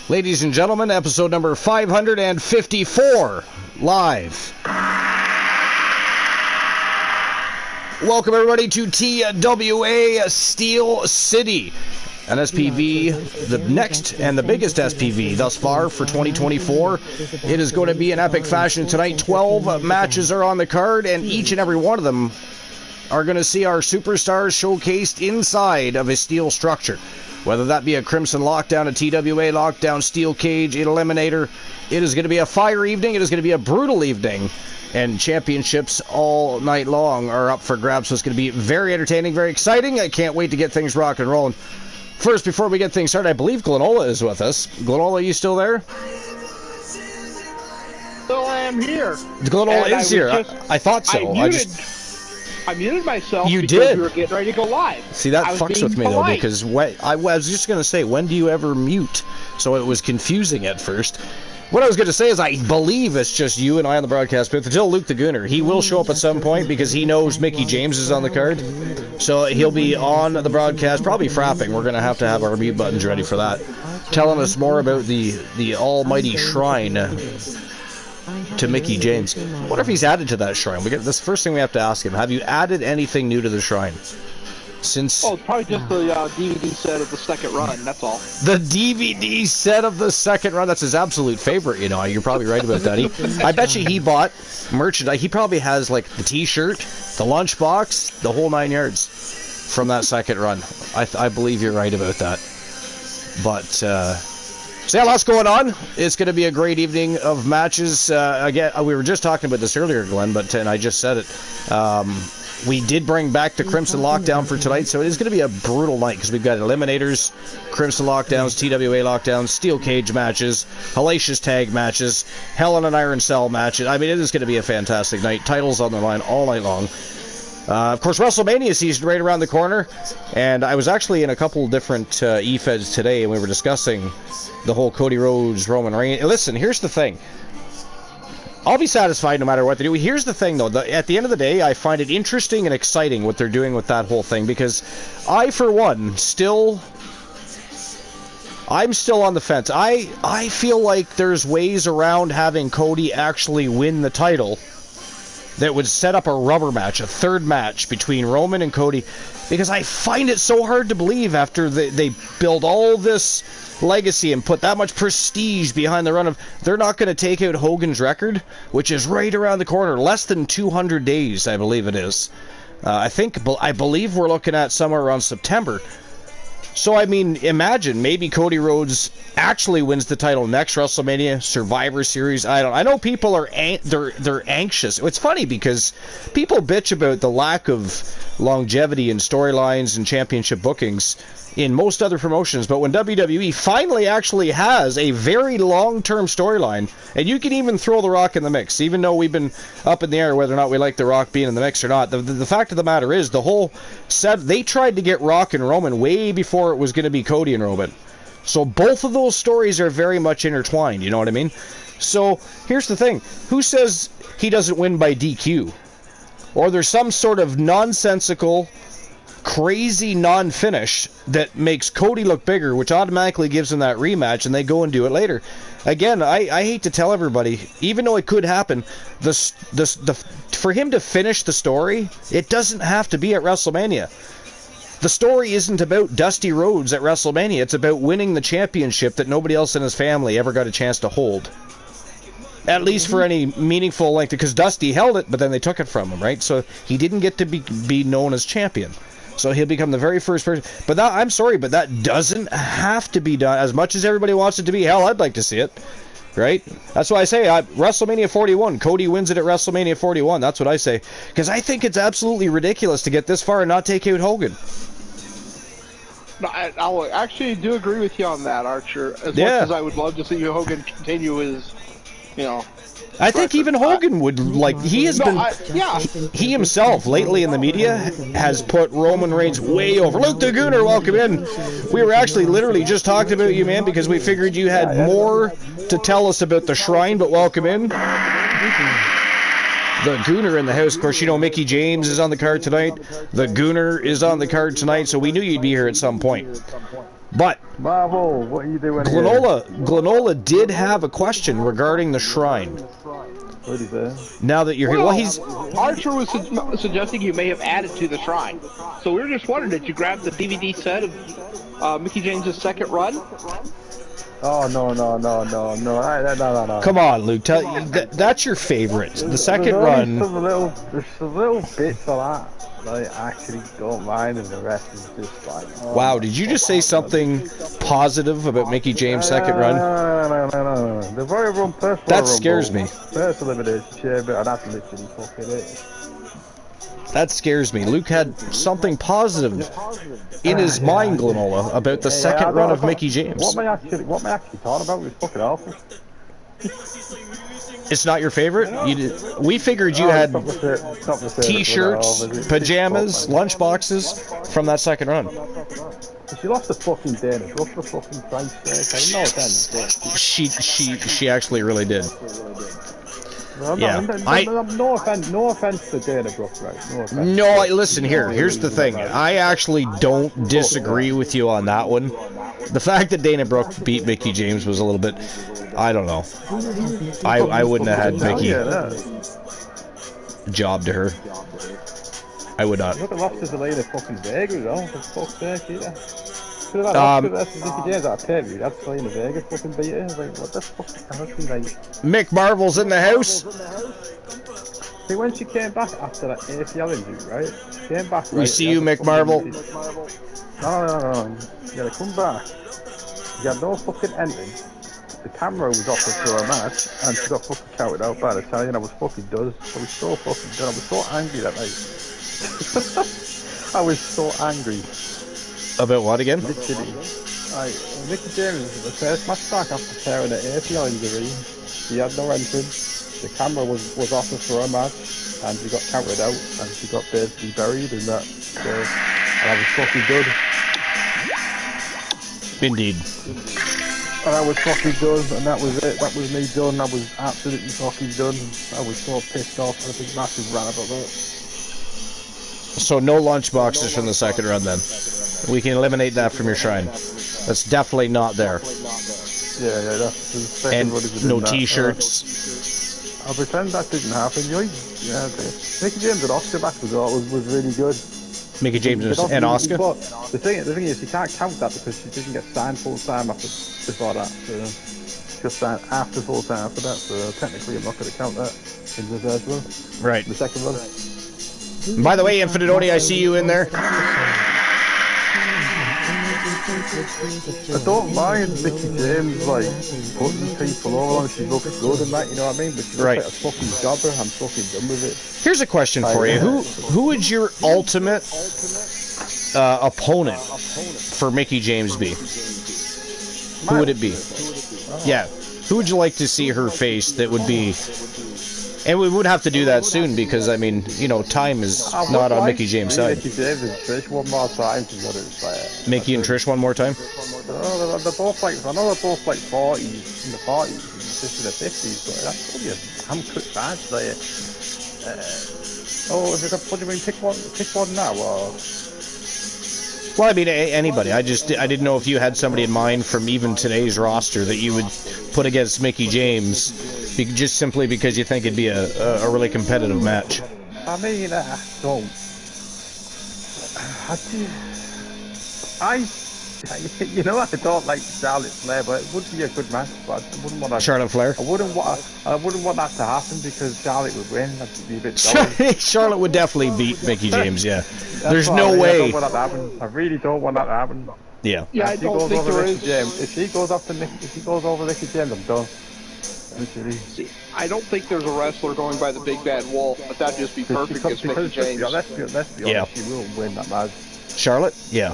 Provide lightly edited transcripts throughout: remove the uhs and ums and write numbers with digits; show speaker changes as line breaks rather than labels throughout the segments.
Ladies and gentlemen, episode number 554, live. Welcome everybody to TWA Steel City, an SPV, the next and the biggest SPV thus far for 2024. It is going to be an epic fashion tonight. 12 matches are on the card, and each and every one of them are going to see our superstars showcased inside of a steel structure. Whether that be a Crimson Lockdown, a TWA Lockdown, Steel Cage, Eliminator, it is going to be a fire evening. It is going to be a brutal evening. And championships all night long are up for grabs, so it's going to be very entertaining, very exciting. I can't wait to get things rock and rolling. First, before we get things started, I believe Glenola is with us. Glenola, are you still there?
So I am here.
Glenola is here. I thought so.
I muted myself.
You
because
did.
We were getting ready to go live.
See, that fucks with me, though, because I was just going to say, when do you ever mute? So it was confusing at first. What I was going to say is I believe it's just you and I on the broadcast booth until Luke the Gooner. He will show up at some point because he knows Mickey James is on the card. So he'll be on the broadcast, probably frapping. We're going to have our mute buttons ready for that. Telling us more about the almighty shrine to Mickey James. I wonder if he's added to that shrine. This first thing we have to ask him. Have you added anything new to the shrine?
Oh, probably just the DVD set of the second run, that's all.
The DVD set of the second run, that's his absolute favorite, you know. You're probably right about that. I bet you he bought merchandise. He probably has, like, the t-shirt, the lunchbox, the whole 9 yards from that second run. I believe you're right about that. But, so yeah, lots going on. It's going to be a great evening of matches. Again, we were just talking about this earlier, Glenn, and I just said it. We did bring back the Crimson Lockdown for tonight, so it is going to be a brutal night because we've got Eliminators, Crimson Lockdowns, TWA Lockdowns, Steel Cage matches, Hellacious Tag matches, Hell in an Iron Cell matches. I mean, it is going to be a fantastic night. Titles on the line all night long. Of course, WrestleMania season right around the corner, and I was actually in a couple different eFeds today, and we were discussing the whole Cody Rhodes, Roman Reigns. Listen, here's the thing. I'll be satisfied no matter what they do. Here's the thing, though. At the end of the day, I find it interesting and exciting what they're doing with that whole thing, because I, for one, I'm still on the fence. I feel like there's ways around having Cody actually win the title that would set up a rubber match, a third match between Roman and Cody, because I find it so hard to believe after they build all this legacy and put that much prestige behind the run of, they're not going to take out Hogan's record, which is right around the corner, less than 200 days, I believe it is. I believe we're looking at somewhere around September. So, I mean, imagine maybe Cody Rhodes actually wins the title next WrestleMania, Survivor Series. I know people are they're anxious. It's funny because people bitch about the lack of longevity in storylines and championship bookings in most other promotions, but when WWE finally actually has a very long-term storyline, and you can even throw The Rock in the mix, even though we've been up in the air whether or not we like The Rock being in the mix or not, the fact of the matter is, the whole set, they tried to get Rock and Roman way before it was going to be Cody and Roman. So both of those stories are very much intertwined, you know what I mean? So here's the thing, who says he doesn't win by DQ? Or there's some sort of nonsensical, crazy non-finish that makes Cody look bigger, which automatically gives him that rematch, and they go and do it later. Again, I hate to tell everybody, even though it could happen, for him to finish the story, it doesn't have to be at WrestleMania. The story isn't about Dusty Rhodes at WrestleMania. It's about winning the championship that nobody else in his family ever got a chance to hold. At least for any meaningful length, because Dusty held it, but then they took it from him, right? So he didn't get to be known as champion. So he'll become the very first person. But that, I'm sorry, but that doesn't have to be done. As much as everybody wants it to be, hell, I'd like to see it. Right? That's why I say WrestleMania 41. Cody wins it at WrestleMania 41. That's what I say. Because I think it's absolutely ridiculous to get this far and not take out Hogan.
No, I actually do agree with you on that, Archer. As much as I would love to see Hogan continue his,
I think even Hogan would, like, he has been, he himself, lately in the media, has put Roman Reigns way over. Luke the Gooner, welcome in. We were actually literally just talking about you, man, because we figured you had more to tell us about the shrine, but welcome in. The Gooner in the house. Of course, Mickey James is on the card tonight. The Gooner is on the card tonight, so we knew you'd be here at some point. But
Marvel, what are you doing
Glenola did have a question regarding the shrine.
What is that?
Now that you're here, well, he's
Archer was suggesting you may have added to the shrine. So we were just wondering, did you grab the DVD set of Mickey James's second run?
Oh no.
Come on, Luke. That's your favorite. The second run.
There's some little bits of that I actually don't mind, and the rest is just like. Oh,
wow, did you just say something positive about Mickey James' second run?
No. The very run first.
That scares me.
First elimination, but I'd have to literally fucking it.
That scares me. Luke had something positive in his mind, Glenola, about the second run of Mickey James.
What am I actually talking about? It's fucking awful.
It's not your favorite? We figured you had T-shirts, pajamas, lunchboxes from that second run.
She lost the fucking Danish. Lost the fucking Christ. No offense.
She actually really did.
No offense to Dana Brooke, right?
No, listen here. Here's the thing. I actually don't disagree with you on that one. The fact that Dana Brooke beat Mickey James was a little bit, I don't know. I wouldn't have had Mickey job to her. I would not.
Look at lost to the lady fucking Vegas, though. For fuck's sake, either. Could have had Mickey James out of pay-per-view. That's Selena Vegas fucking beat her. Like, what the fuck is happening?
Mick Marvel's in the house.
See, when she came back after that ACL injury, right? She came back.
We see you, Mick Marvel.
No. You gotta come back. You had no fucking ending. The camera was offered for her match, and she got fucking counted out by the Italian. I was fucking done. I was so fucking done. I was so angry that night. I was so angry.
About what again?
Literally. Mickey James, the first match back after tearing an ACL injury, he had no entrance. The camera was offered for her match, and she got counted out, and she got basically buried in that. So, and I was fucking good.
Indeed.
And I was fucking done, and that was it. That was me done. I was absolutely fucking done. I was so pissed off, and I think massive ran about that.
So no lunch boxes from the second run then. We can eliminate that from your shrine. That's definitely not there.
Yeah, that's the second one.
And no T-shirts.
I'll pretend that didn't happen. Mickey James and Oscar back was really good.
Mickey James and Oscar?
But the thing is, you can't count that because she didn't get signed full time before that. So she got signed after full time after that. So technically, I'm not going to count that in the first one.
Right.
The second one.
By the way, Infinite Oni, I see you in there.
I don't mind Mickey James like putting people over, she looks good and that, you know what I mean? But she's like a fucking jobber. I'm fucking done with it.
Here's a question for you: Who would your ultimate opponent for Mickey James be? Who would it be? Yeah, who would you like to see her face? That would be. And we would have to do that soon because, I mean, you know, time is not on Mickey James' side.
Mickey James and Trish one more time. It's
Mickey and Trish one more time?
They're both like, I know they're both like 40s, in the 40s, and the 50s, but that's probably a damn quick match. What do you mean, pick one now, or...
Well, I mean, anybody. I didn't know if you had somebody in mind from even today's roster that you would put against Mickey James, just simply because you think it'd be a really competitive match.
I mean, you know, I don't like Charlotte Flair, but it would be a good match. But I wouldn't want to.
Charlotte Flair.
I wouldn't want that to happen because Charlotte would win. That'd be a bit sorry.
Charlotte would definitely beat Mickey James. Yeah, there's no way.
I don't want that to happen. I really don't want that to happen.
Yeah.
Yeah, I don't think there is.
If she goes over Mickey James, I'm done. Literally.
See, I don't think there's a wrestler going by the Big Bad Wolf, but that'd just be perfect against Mickey James.
Let's be honest, she will win that match.
Charlotte? Yeah,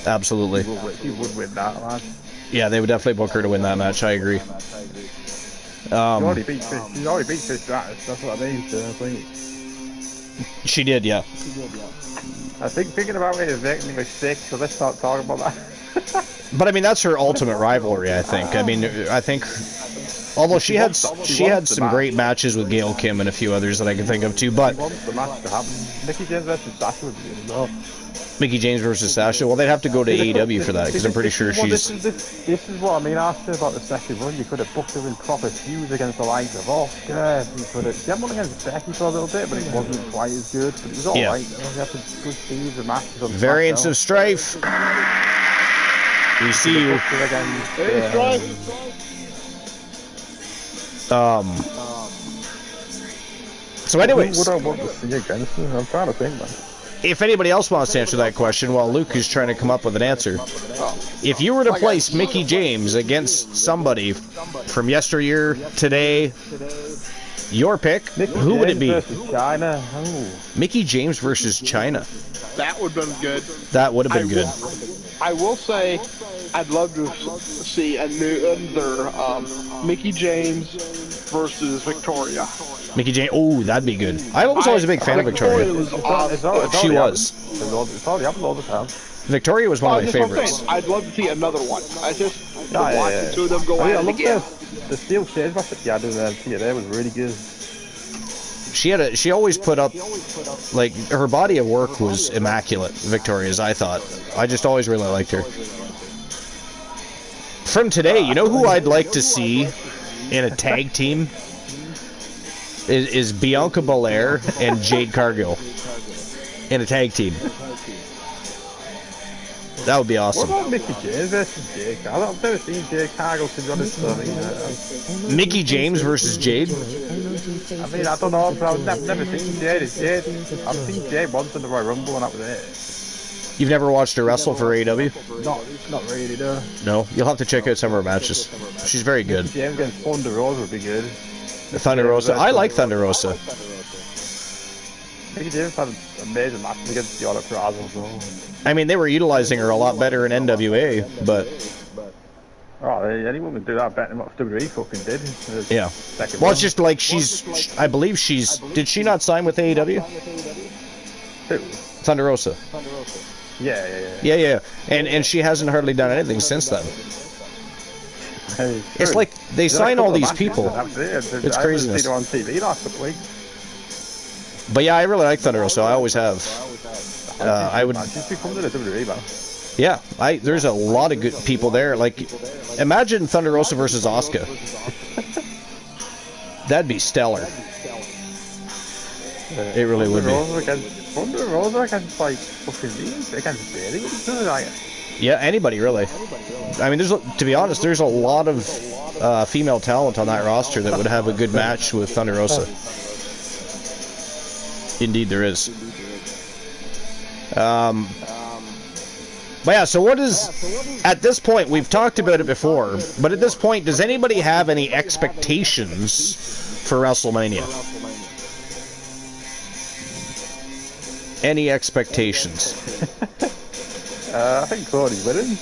absolutely.
She would win that match.
Yeah, they would definitely book her to win that match. I agree.
She already beat Trish Stratus. That's what I mean. So I think
she did. Yeah.
I think thinking about it is making me sick. So let's start talking about that.
But I mean, that's her ultimate rivalry. I think. I mean, I think. Although she had some great matches with Gail Kim and a few others that I can think of too, but
the match to happen. Mickey James versus Sasha would be
Mickey James versus Sasha. Well, they'd have to go to AEW for that because I'm pretty sure she's.
This is what I mean. After about the second run, you could have booked her in proper feuds against the likes of Oscar. You could have. She had one against Becky for a little bit, but it wasn't quite as good. But it was alright. You know, we had some good feuds and matches on
Variants of Strife. We see you.
Hey, Strife.
So, anyways,
who would I want to see against her? I'm trying to think, man.
If anybody else wants to answer that question while Luke is trying to come up with an answer, if you were to place Mickey James against somebody from yesteryear, today, your pick, who would it be?
China. Oh.
Mickey James versus China.
That would have been good.
That would have been good.
I will say, I'd love to see another Mickey James versus Victoria.
Mickey James. Oh, that'd be good. I was always a big fan of Victoria. She was.
It's all happened all the time.
Victoria was one of my favorites.
I'd love to see another one. I just watch the two of them go at it again.
The steel cage match that she had in the TWA was really good.
She always put up, like, her body of work was immaculate, Victoria's, I thought. I just always really liked her. From today, you know who I'd like to see in a tag team? Is Bianca Belair and Jade Cargill in a tag team. That would be awesome.
What about Mickey James versus Jade? I've never seen Jade Cargill, to be honest.
Mickey James versus Jade?
I mean, I don't know, but I've never seen Jade. I've seen Jade once in the Royal Rumble, and that was it.
You've never watched her wrestle for AEW?
Not really, no.
No? You'll have to check out some of her matches. She's very good.
Mickey James against Thunder Rosa would be good.
Thunder Rosa. I like Thunder Rosa.
Mickey James had an amazing match against the other Peraza as well.
I mean, they were utilizing her a lot better in NWA, but...
Oh, anyone would do that better than what WWE fucking did.
Yeah. Well, it's just like I believe she's... Did she not sign with AEW?
Who?
Thunder Rosa. Yeah. And she hasn't hardly done anything since then.
Hey,
it's like they sign all these people. It's craziness.
I haven't seen her on TV last couple of weeks.
But yeah, I really like Thunder Rosa. I always have. I would.
She's become to the WWE, man.
Yeah, there's a lot of good people there. Like, imagine Thunder Rosa versus Asuka. That'd be stellar. It really would be.
Thunder Rosa against like fucking against Bailey.
Yeah, anybody really. I mean, to be honest, there's a lot of female talent on that roster that would have a good match with Thunder Rosa. Indeed, there is. But yeah, so what is... At this point, we've talked about it before, but at this point, does anybody have any expectations for WrestleMania? Any expectations?
I think Cody winning.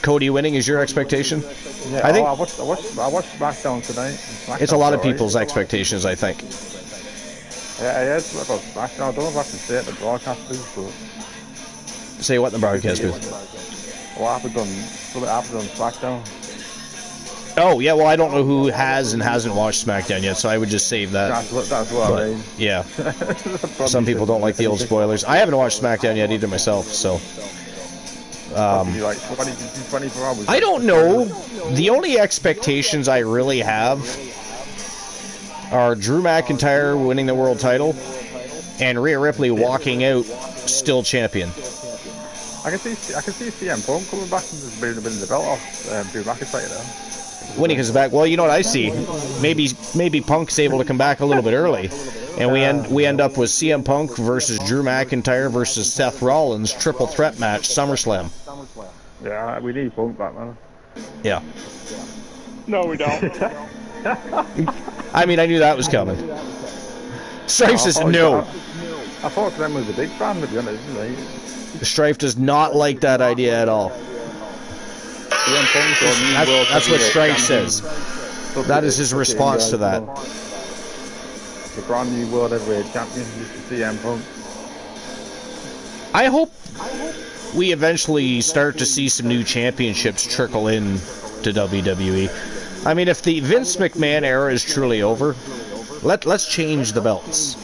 Cody winning is your expectation?
Yeah,
I think
I watched SmackDown tonight.
It's a lot of people's expectations, I think.
Yeah, it's about SmackDown. I don't know if I can say it at the broadcast booth, but...
Say what in the broadcast booth?
What happened on SmackDown?
Oh, yeah, well, I don't know who has and hasn't watched SmackDown yet, so I would just save that.
That's what I mean.
Yeah. Some people don't like the old spoilers. I haven't watched SmackDown yet either myself, so...
Like 24 hours.
I don't know. The only expectations I really have are Drew McIntyre winning the world title and Rhea Ripley walking out still champion.
I can see CM Punk coming back and just winning the belt off Drew McIntyre now.
When he comes back, well, you know what I see? Maybe Punk's able to come back a little bit early, and we end up with CM Punk versus Drew McIntyre versus Seth Rollins triple threat match SummerSlam.
Yeah, we need Punk back, man.
Yeah.
No, we don't.
I mean, I knew that was coming. Strife says no.
I thought Clem was a big fan, to be honest, isn't he?
Strife does not like that idea at all. That's what Strife says. That is his response to that.
The brand new World Heavyweight Champion, CM Punk.
I hope we eventually start to see some new championships trickle in to WWE. I mean, if the Vince McMahon era is truly over, let's change the belts.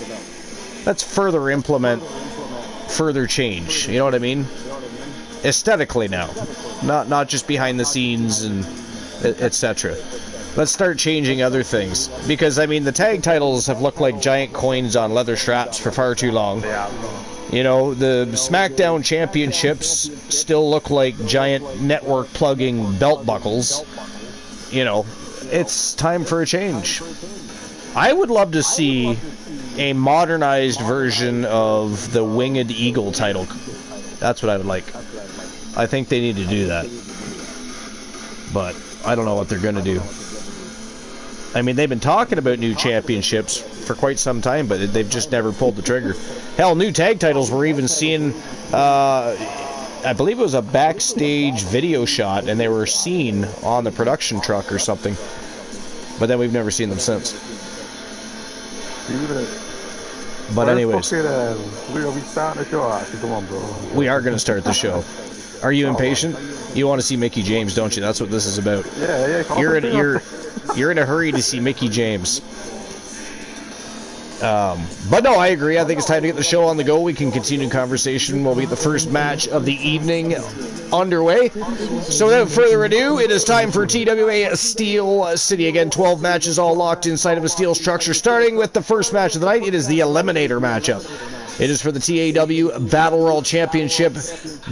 Let's further implement further change. You know what I mean? Aesthetically now, not just behind the scenes and etc. Let's start changing other things, because I mean the tag titles have looked like giant coins on leather straps for far too long. You know, the SmackDown championships still look like giant network plugging belt buckles. You know, it's time for a change. I would love to see a modernized version of the Winged Eagle title. That's what I would like. I think they need to do that. But I don't know what they're going to do. I mean, they've been talking about new championships for quite some time, but they've just never pulled the trigger. Hell, new tag titles we're even seeing, I believe it was a backstage video shot, and they were seen on the production truck or something. But then we've never seen them since. But anyways.
We starting the show, actually. Come on, bro.
We are going to start the show. Are you impatient? You want to see Mickey James, don't you? That's what this is about.
Yeah.
You're in a hurry to see Mickey James. But no, I agree. I think it's time to get the show on the go. We can continue conversation. We'll be the first match of the evening underway. So without further ado, it is time for TWA Steel City. Again, 12 matches all locked inside of a steel structure. Starting with the first match of the night, it is the Eliminator matchup. It is for the TAW Battle Royal Championship.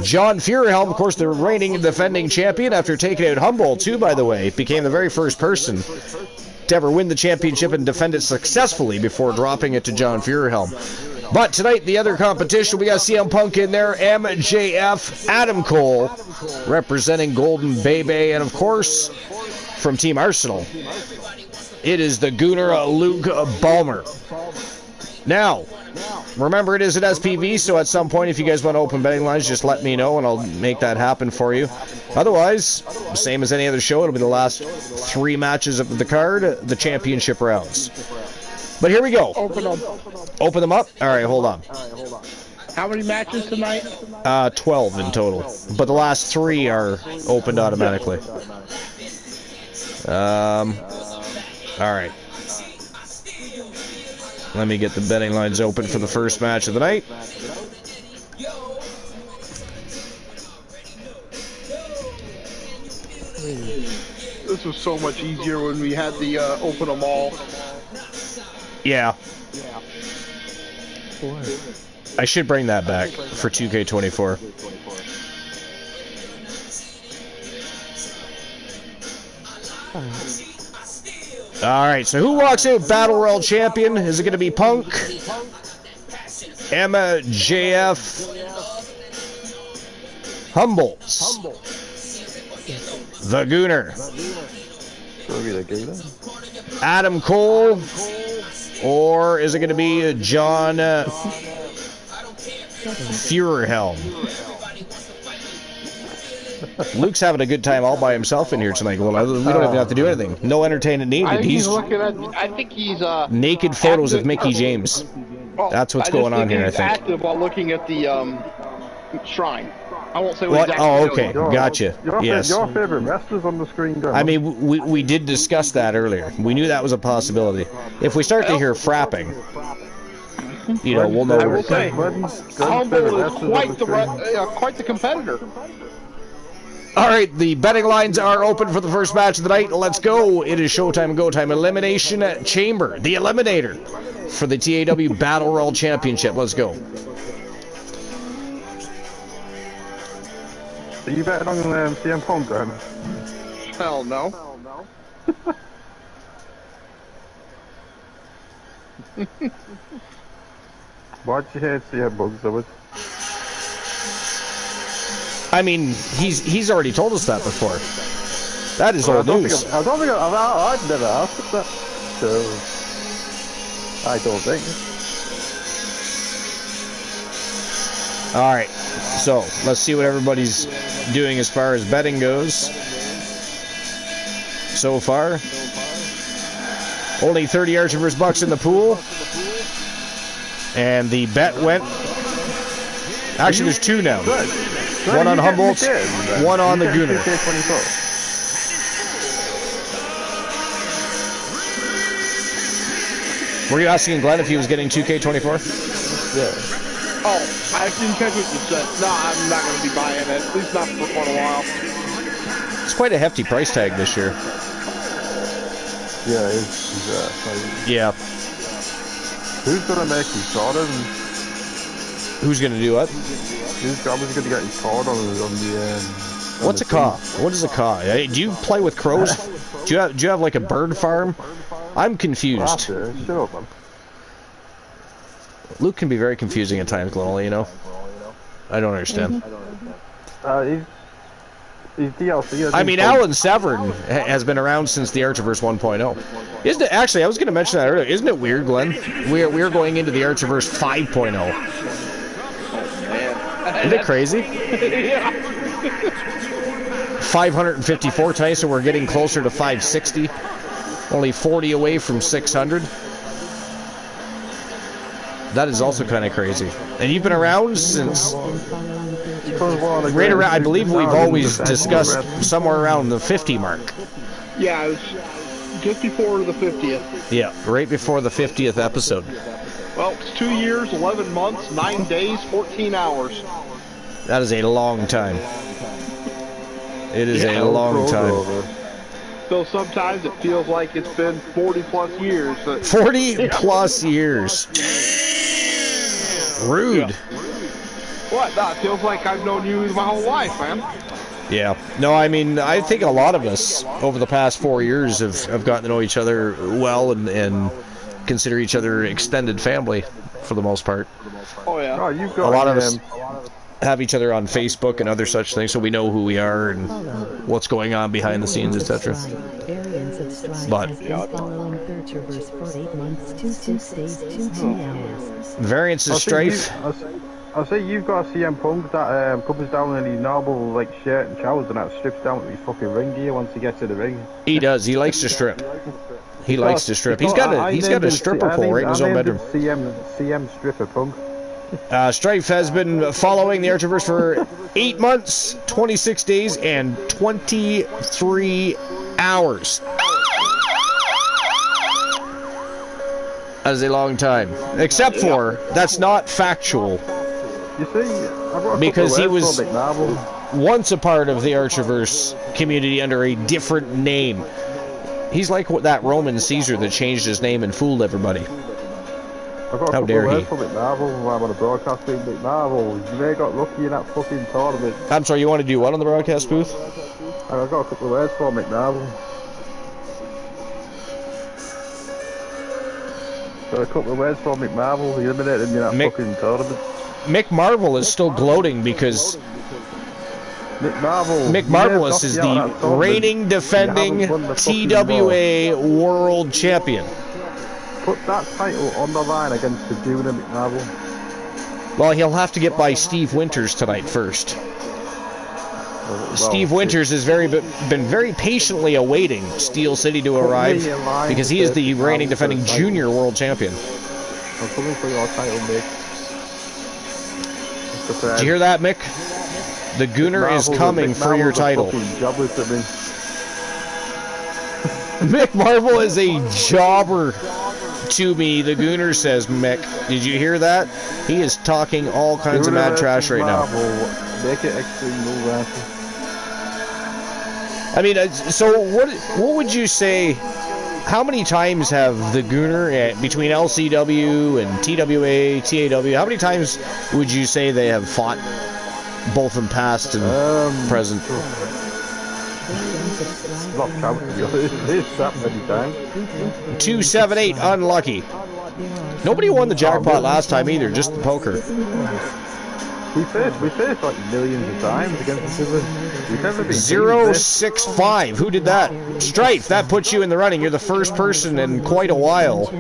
John Fuhrhelm, of course, the reigning and defending champion after taking out Humboldt, too, by the way, became the very first person to ever win the championship and defend it successfully before dropping it to John Fuhrhelm. But tonight, the other competition, we got CM Punk in there, MJF, Adam Cole, representing Golden Bebe, and of course, from Team Arsenal, it is the Gooner Luke Ballmer. Now, remember, it is an SPV, so at some point, if you guys want to open betting lines, just let me know, and I'll make that happen for you. Otherwise, same as any other show, it'll be the last 3 matches of the card, the championship rounds. But here we go. Open them up? All right, hold on.
How many matches tonight?
12 in total. But the last 3 are opened automatically. All right. Let me get the betting lines open for the first match of the night.
This was so much easier when we had the open them all.
Yeah. I should bring that back for 2K24. Alright, so who walks out Battle Royal Champion? Is it going to be Punk? MJF? Humboldt? The Gooner? Adam Cole? Or is it going to be John Fuhrhelm? Luke's having a good time all by himself in here tonight. Well, we don't even have to do anything. No entertainment needed.
I think he's
naked photos of Mickey James. That's what's going on here, I think.
Active while looking at the shrine. I won't say what exactly.
Oh, okay. Gotcha. Yes.
Your favorite wrestlers on the screen, girl.
I mean, we did discuss that earlier. We knew that was a possibility. If we start to hear frapping, you know, we'll know.
I will say, Humboldt is quite the competitor.
All right, the betting lines are open for the first match of the night. Let's go. It is showtime and go time. Elimination Chamber, the Eliminator for the TAW Battle Royal Championship. Let's go.
Are you betting on CM Punk then?
Hell no.
Why'd you hate CM Punk so much?
I mean, he's already told us that before. That is old news.
I don't think I've never asked that. So I don't think.
All right, so let's see what everybody's doing as far as betting goes. So far, only 30 Archivers bucks in the pool, and the bet went. Actually, there's 2 now. One on Humboldt, one on the Gooner. Were you asking Glenn if he was getting 2K24?
Yeah.
Oh, I didn't catch what you said. No, I'm not going to be buying it. At least not for quite a while.
It's quite a hefty price tag this year.
Yeah, it's
yeah.
Who's gonna make his card?
Who's gonna do what?
Who's obviously gonna get his card on the?
What's a caw? What is a caw? Do you play with crows? Do you have like a bird farm? I'm confused.
Shut up, man.
Luke can be very confusing at times, Glonally, you know. I don't understand.
He's DLC.
I mean, Alan Severn has been around since the Archerverse 1.0. Isn't it? Actually, I was going to mention that earlier. Isn't it weird, Glenn? We're going into the Archerverse 5.0. Isn't it crazy?
Yeah.
554 tonight, so we're getting closer to 560. Only 40 away from 600. That is also kind of crazy. And you've been around since... Right around, I believe we've always discussed somewhere around the 50 mark.
Yeah, it was just before the 50th.
Yeah, right before the 50th episode.
Well, it's 2 years, 11 months, 9 days, 14 hours.
That is a long time. It is a long time.
So sometimes it feels like it's been 40 plus years.
40 plus years. Rude.
Yeah. What? No, it feels like I've known you my whole life, man.
Yeah. No, I mean, I think a lot of us over the past 4 years have gotten to know each other well and consider each other extended family for the most part.
Oh, yeah.
Oh, you've got
a lot of us have each other on Facebook and other such things, so we know who we are and what's going on behind the scenes, etc. But variants of strife.
I say you've got a CM Punk that comes down in his normal like shirt and trousers and that strips down with his fucking ring gear once he gets to the ring.
He does. He likes to strip. He likes to strip. He's got a stripper pole right in his own bedroom.
CM Stripper Punk.
Strife has been following the Archerverse for 8 months, 26 days, and 23 hours. That is a long time. Except for, that's not factual.
You see, I've got
because he was once a part of the Archerverse community under a different name. He's like that Roman Caesar that changed his name and fooled everybody. How dare he?
McMarvel, I'm on a broadcast booth. McMarvel, you may have got lucky in that fucking tournament.
I'm sorry, you want to do what on the broadcast booth?
I've got a couple of words for McMarvel. Got a couple of words for McMarvel. He eliminated me in that fucking tournament.
Mick Marvel is still gloating because Mick Marvelous is the reigning, defending TWA World Champion.
Put that title on the line against the Dune and McMarvel.
Well, he'll have to get by Steve Winters tonight first. Steve Winters has been very patiently awaiting Steel City to arrive because he is the reigning, defending junior world champion.
I'm coming for your title, Mick.
Did you hear that, Mick? The Gooner is coming for your title. Mick Marvel is a jobber to me, the Gooner says, Mick. Did you hear that? He is talking all kinds of mad trash right now.
Make it extreme.
I mean, so what would you say, how many times have the Gooner, between LCW and TWA, TAW, how many times would you say they have fought, both in past and present?
Not counting, it's that many times.
278, unlucky. Nobody won the jackpot last time either, just the poker.
We faced like millions of times against each other. We've never been
065. Who did that? Strife, that puts you in the running. You're the first person in quite a while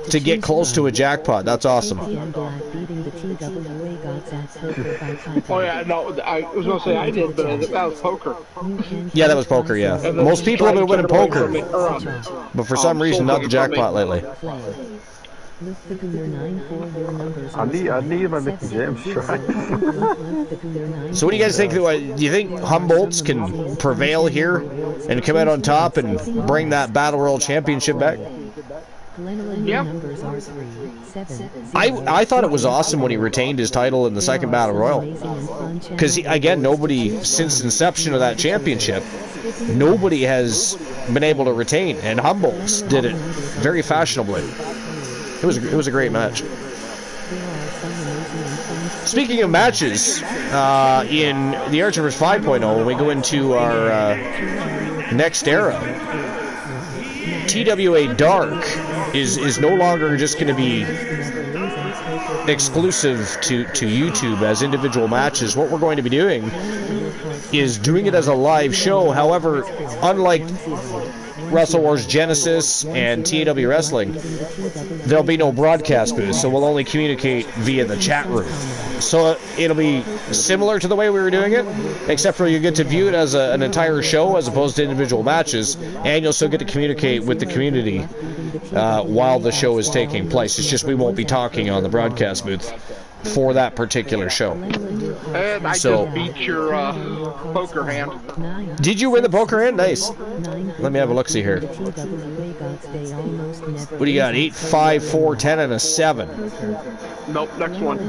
to get close to a jackpot. That's awesome.
Oh yeah, no, I was going to say I did, but that was poker.
Yeah, that was poker, yeah. Most people have been winning poker, but for some reason not the jackpot lately.
I need my Mickey James try.
So what do you guys think? Do you think Humboldt's can prevail here and come out on top and bring that Battle Royal Championship back?
Yeah.
I thought it was awesome when he retained his title in the second Battle Royal. Because, again, nobody, since inception of that championship, nobody has been able to retain. And Humboldt did it very fashionably. It was a great match. Speaking of matches, in the Archerverse 5.0, when we go into our next era, TWA Dark is no longer just going to be exclusive to YouTube as individual matches. What we're going to be doing is doing it as a live show. However, unlike Wrestle Wars Genesis and TAW Wrestling, there'll be no broadcast booth, so we'll only communicate via the chat room. So it'll be similar to the way we were doing it, except for you get to view it as an entire show as opposed to individual matches, and you'll still get to communicate with the community while the show is taking place. It's just we won't be talking on the broadcast booth for that particular show.
And I just beat your poker hand.
Did you win the poker hand? Nice. Let me have a look-see here. What do you got? 8, 5, 4, 10, and a 7.
Nope, next one.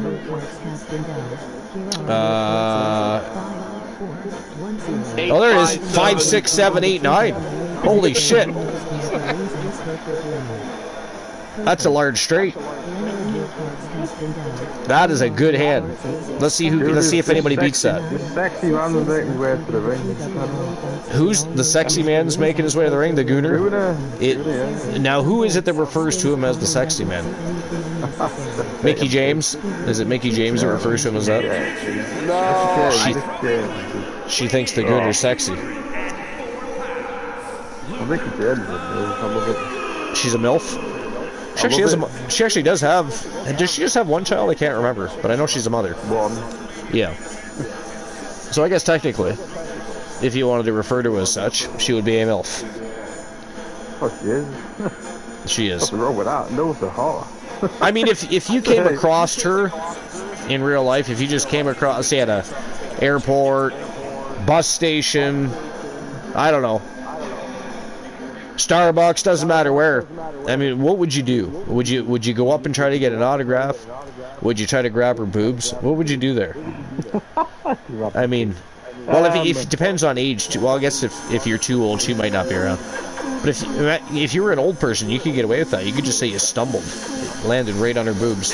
Oh, there it is. 5, 6, 7, 8, 9. Holy shit. That's a large straight. That is a good hand. Let's see if anybody beats that.
The sexy man's making his way to the ring.
Who's the sexy man's making his way to the ring? The Gooner? Now, who is it that refers to him as the sexy man? Mickey James? Is it Mickey James that refers to him as that?
No.
She thinks the Gooner's sexy.
Mickey James is a milf.
She's a MILF? She actually does have... Does she just have one child? I can't remember. But I know she's a mother.
One.
Yeah. So I guess technically, if you wanted to refer to her as such, she would be a MILF.
Oh, she is.
She is.
What's wrong with that? No, they're hot.
I mean, if you came across her in real life, if you just came across, say, at a airport, bus station, I don't know, Starbucks, doesn't matter where. I mean, what would you do? Would you go up and try to get an autograph? Would you try to grab her boobs? What would you do there? I mean, well, if it depends on age too. Well, I guess if you're too old, she might not be around. But if you were an old person, you could get away with that. You could just say you stumbled, landed right on her boobs.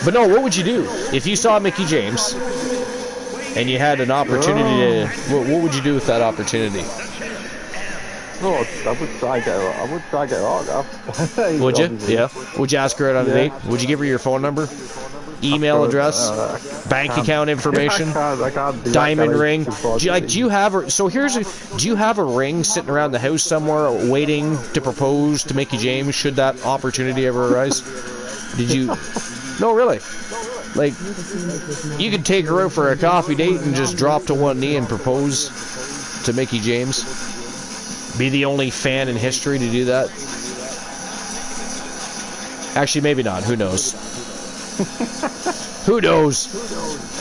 But no, what would you do if you saw Mickey James and you had an opportunity to? What would you do with that opportunity?
No, I would try to get her autograph.
Would you? Yeah. Would you ask her out on a date? Would you give her your phone number, email address, bank account information,
I can't
diamond ring? Do you have her? So do you have a ring sitting around the house somewhere waiting to propose to Mickey James should that opportunity ever arise? Did you? No, really. Like, you could take her out for a coffee date and just drop to one knee and propose to Mickey James. Be the only fan in history to do that. Actually, maybe not. Who knows? Who knows?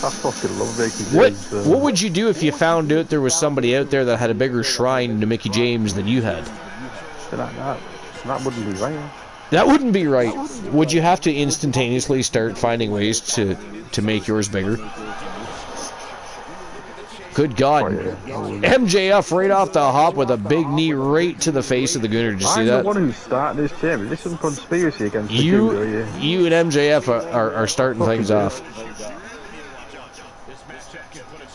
I fucking love Mickey
James. What would you do if you found out there was somebody out there that had a bigger shrine to Mickey James than you had?
That wouldn't be right.
That wouldn't be right. Would you have to instantaneously start finding ways to make yours bigger? Good God. MJF right off the hop with a big knee right to the face of the Gooner. Did you see that?
I'm the one who's starting this champion. This is a conspiracy against
you and MJF are starting things off.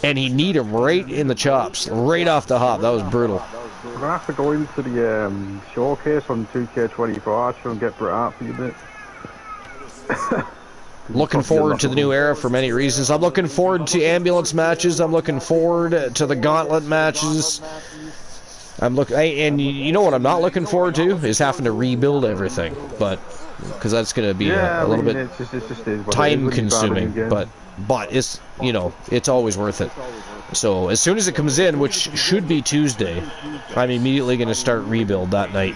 And he kneed him right in the chops, right off the hop. That was brutal.
We're going to have to go into the showcase on 2K24 actually and get Bret Hart for you a bit.
Looking forward to the new era for many reasons. I'm looking forward to ambulance matches. I'm looking forward to the gauntlet matches. And you know what I'm not looking forward to is having to rebuild everything, but because that's going to be a little bit time consuming. But it's it's always worth it. So as soon as it comes in, which should be Tuesday, I'm immediately going to start rebuild that night.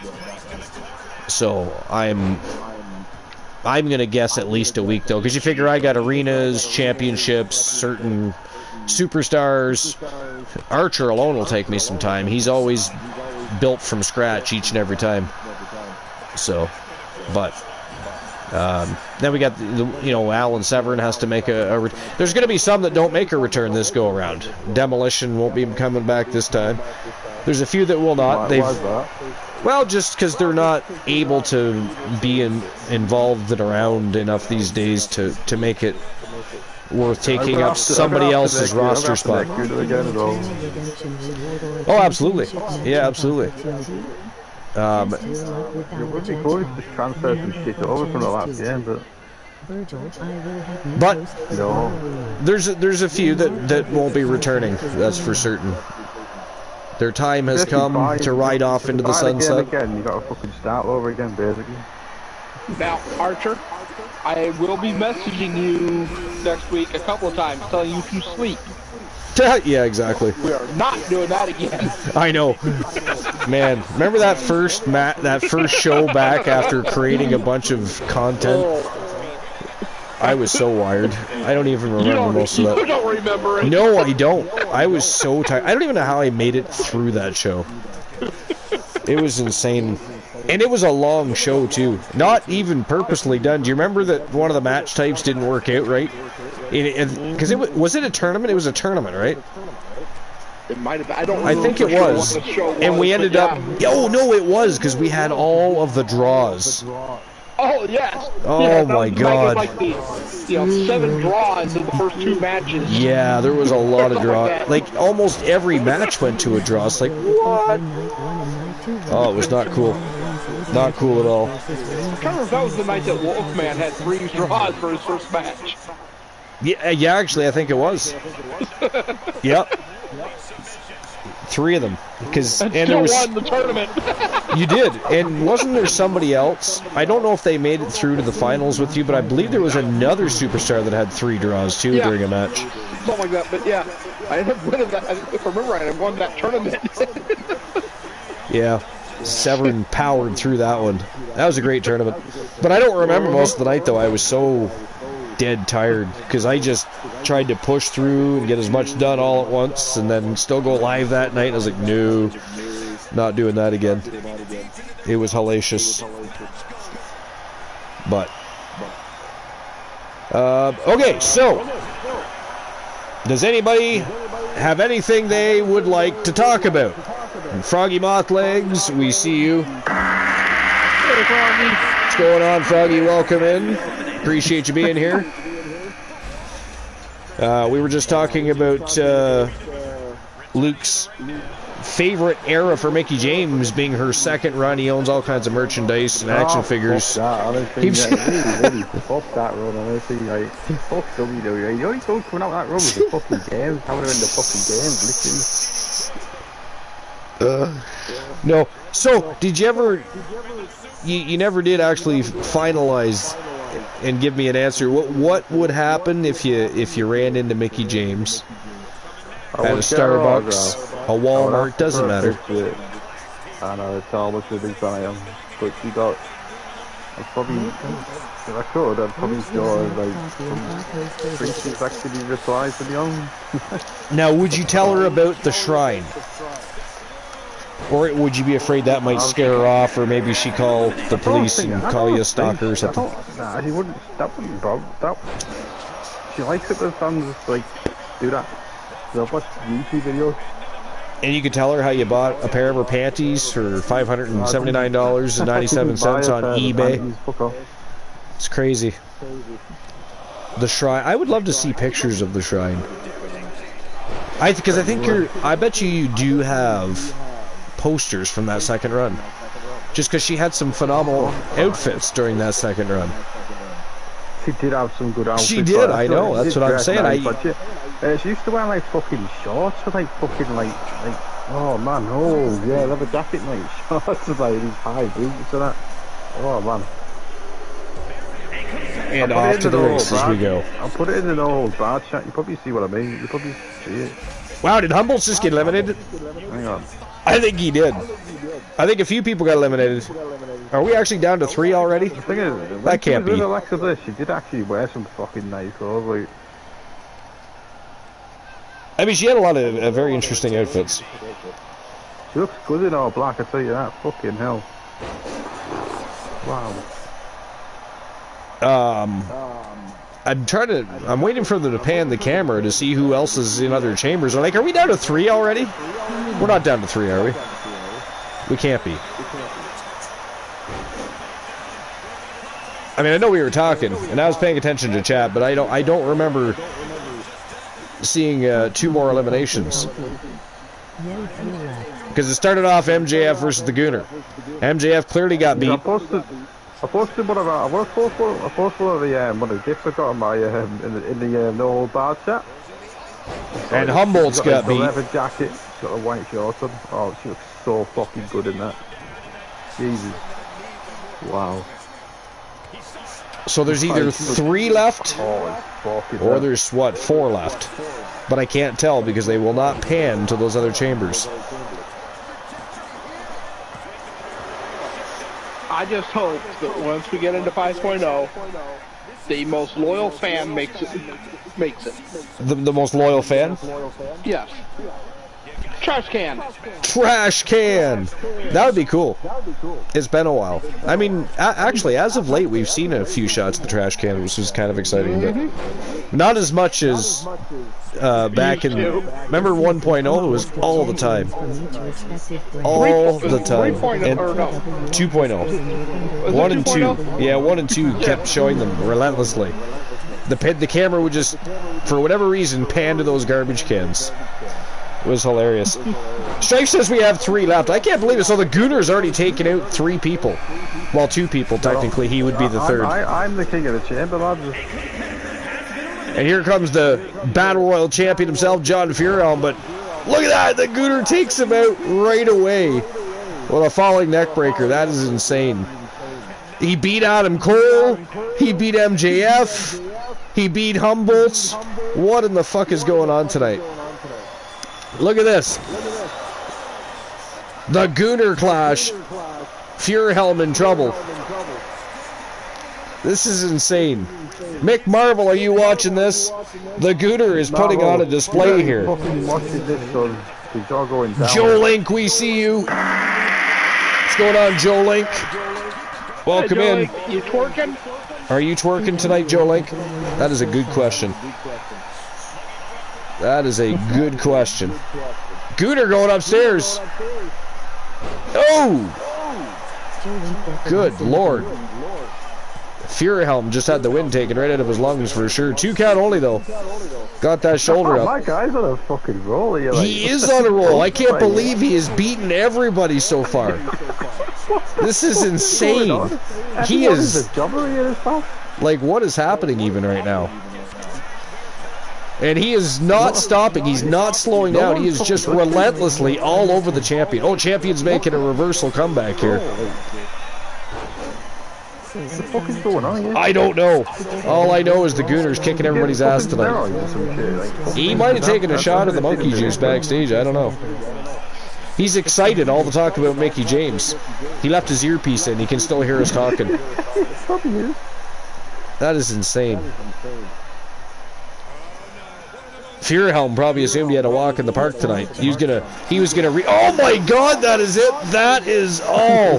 So I'm going to guess at least a week, though, because you figure I got arenas, championships, certain superstars. Archer alone will take me some time. He's always built from scratch each and every time. So, but then we got Alan Severn has to make there's going to be some that don't make a return this go around. Demolition won't be coming back this time. There's a few that will not. Well, just because they're not able to be involved and around enough these days to make it worth taking up somebody else's roster spot. Oh, absolutely. Yeah, absolutely.
It would be cool if just transfer some shit over from the last game,
but
no.
There's a few that won't be returning. That's for certain. Their time has come to ride off into the sunset.
Again, you got to fucking start over again, basically.
Now, Archer, I will be messaging you next week a couple of times, telling you to sleep.
Yeah, exactly.
We are not doing that again.
I know, man. Remember that first show back after creating a bunch of content? I was so wired. I don't even remember most of that.
You don't remember it.
No, I don't. I was so tired. I don't even know how I made it through that show. It was insane. And it was a long show, too. Not even purposely done. Do you remember that one of the match types didn't work out right? Because was it a tournament? It was a tournament, right?
It might have been. I don't know.
I think it was. And we ended up... Oh, no, it was, because we had all of the draws.
Oh, yes.
Oh,
yeah,
my God.
Like the 7 draws in the first 2 matches.
Yeah, there was a lot of draws. Like, almost every match went to a draw. It's like, what? Oh, it was not cool. Not cool at all.
I can't remember if that was the night that Wolfman had 3 draws for his first match.
Yeah, actually, I think it was. Yep. 3 of them. And there was,
won the tournament.
You did. And wasn't there somebody else? I don't know if they made it through to the finals with you, but I believe there was another superstar that had 3 draws, too, during a match.
Something like that. But, yeah, I ended up winning that. If I remember right, I won that tournament.
Yeah. Severn powered through that one. That was a great tournament. But I don't remember most of the night, though. I was so dead tired because I just tried to push through and get as much done all at once and then still go live that night. I was like, no, not doing that again. It was hellacious. But okay, so does anybody have anything they would like to talk about? Froggy Mothlegs, we see you.
Hey, Froggy.
What's going on, Froggy? Welcome in. Appreciate you being here. We were just talking about Luke's favorite era for Mickey James being her second run. He owns all kinds of merchandise and action figures.
Fuck that run, honestly. Like, fuck WWE. The only thing coming out of that run was the fucking games. How would have been the fucking games, literally.
No. So, did you ever... You never did actually finalize and give me an answer. What would happen if you ran into Mickey James at a Starbucks, a Walmart, doesn't matter.
I know, it's all much of a big fan I am. But she got... I'd probably... If I could, I'd probably go like some creatures actually reply to the own.
Now, would you tell her about the shrine? Or would you be afraid that might scare her off, or maybe she call the police and call you a stalker or something?
Nah, she wouldn't. That wouldn't bother. She likes it when fans like do that. They'll watch YouTube videos.
And you could tell her how you bought a pair of her panties for $579.97 on eBay. It's crazy. The shrine. I would love to see pictures of the shrine. Because I think I bet you do have posters from that second run, just because she had some phenomenal outfits during that second run.
She did have some good outfits.
She did, I know. That's what I'm saying.
She used to wear like fucking shorts with like fucking like oh man, oh yeah, leather jacket, like shorts with like these high boots and that. Oh man.
And off to the races we go.
I'll put it in an old bar chat. You probably see what I mean. You probably see it.
Wow, did Humboldt just get eliminated?
Hang on.
I think he did. I think a few people got eliminated. Are we actually down to 3 already?
The thing is,
that can't be.
With Alexa Bliss, she did actually wear some fucking nice clothes. Like,
I mean, she had a lot of very interesting outfits.
She looks good in all black, I tell you that. Fucking hell. Wow.
I'm waiting for them to pan the camera to see who else is in other chambers. I'm like, are we down to 3 already? We're not down to 3, are we? We can't be. I mean, I know we were talking, and I was paying attention to chat, but I don't remember seeing 2 more eliminations. Because it started off MJF versus the Gooner. MJF clearly got beat.
I posted one of the gifts I got in my in the no bad chat.
And Humboldt's got beat.
Leather jacket, got a white shorts on. Oh, she looks so fucking good in that. Jesus. Wow.
So there's either 3 left, or there's, what, 4 left. But I can't tell because they will not pan to those other chambers.
I just hope that once we get into 5.0, the most loyal fan makes it.
The most loyal fan?
Yes. Trash can.
Trash can. That would be cool. It's been a while. I mean, actually, as of late, we've seen a few shots of the trash can, which was kind of exciting, but not as much as back in. Remember 1.0? It was all the time. All the time. And 2.0. 1 and 2. Yeah, 1 and 2 kept showing them relentlessly. The camera would just, for whatever reason, pan to those garbage cans. It was hilarious. Strife says we have 3 left. I can't believe it. So the Gooner's already taken out 3 people. Well, 2 people, technically. He would be the 3rd.
I'm the king of the chamber, lads.
And here comes the Battle Royal champion himself, John Furyhelm. But look at that. The Gooner takes him out right away with a falling neckbreaker. That is insane. He beat Adam Cole. He beat MJF. He beat Humboldt. What in the fuck is going on tonight? Look at this. The Gooner clash. Furyhelm in trouble. This is insane. Mick Marvel, are you watching this? The Gooner is putting on a display here. Joe Link, we see you. What's going on, Joe Link? Welcome in.
You twerking?
Are you twerking tonight, Joe Link? That is a good question. That is a good question. Gooner going upstairs. Oh! Good Lord. Furyhelm just had the wind taken right out of his lungs for sure. 2 count only, though. Got that shoulder up.
My guy's on a fucking roll here.
He is on a roll. I can't believe he has beaten everybody so far. This is insane. He is... Like, what is happening even right now? And he is not stopping. He's not slowing down. He is just relentlessly all over the champion. Oh, champion's making a reversal comeback here.
What the fuck is going on here?
I don't know. All I know is the Gooner's kicking everybody's ass tonight. He might have taken a shot at the monkey juice backstage. I don't know. He's excited all the talk about Mickey James. He left his earpiece in. He can still hear us talking. That is insane. Furyhelm probably assumed he had a walk in the park tonight. He was gonna oh my god, that is it! That is all!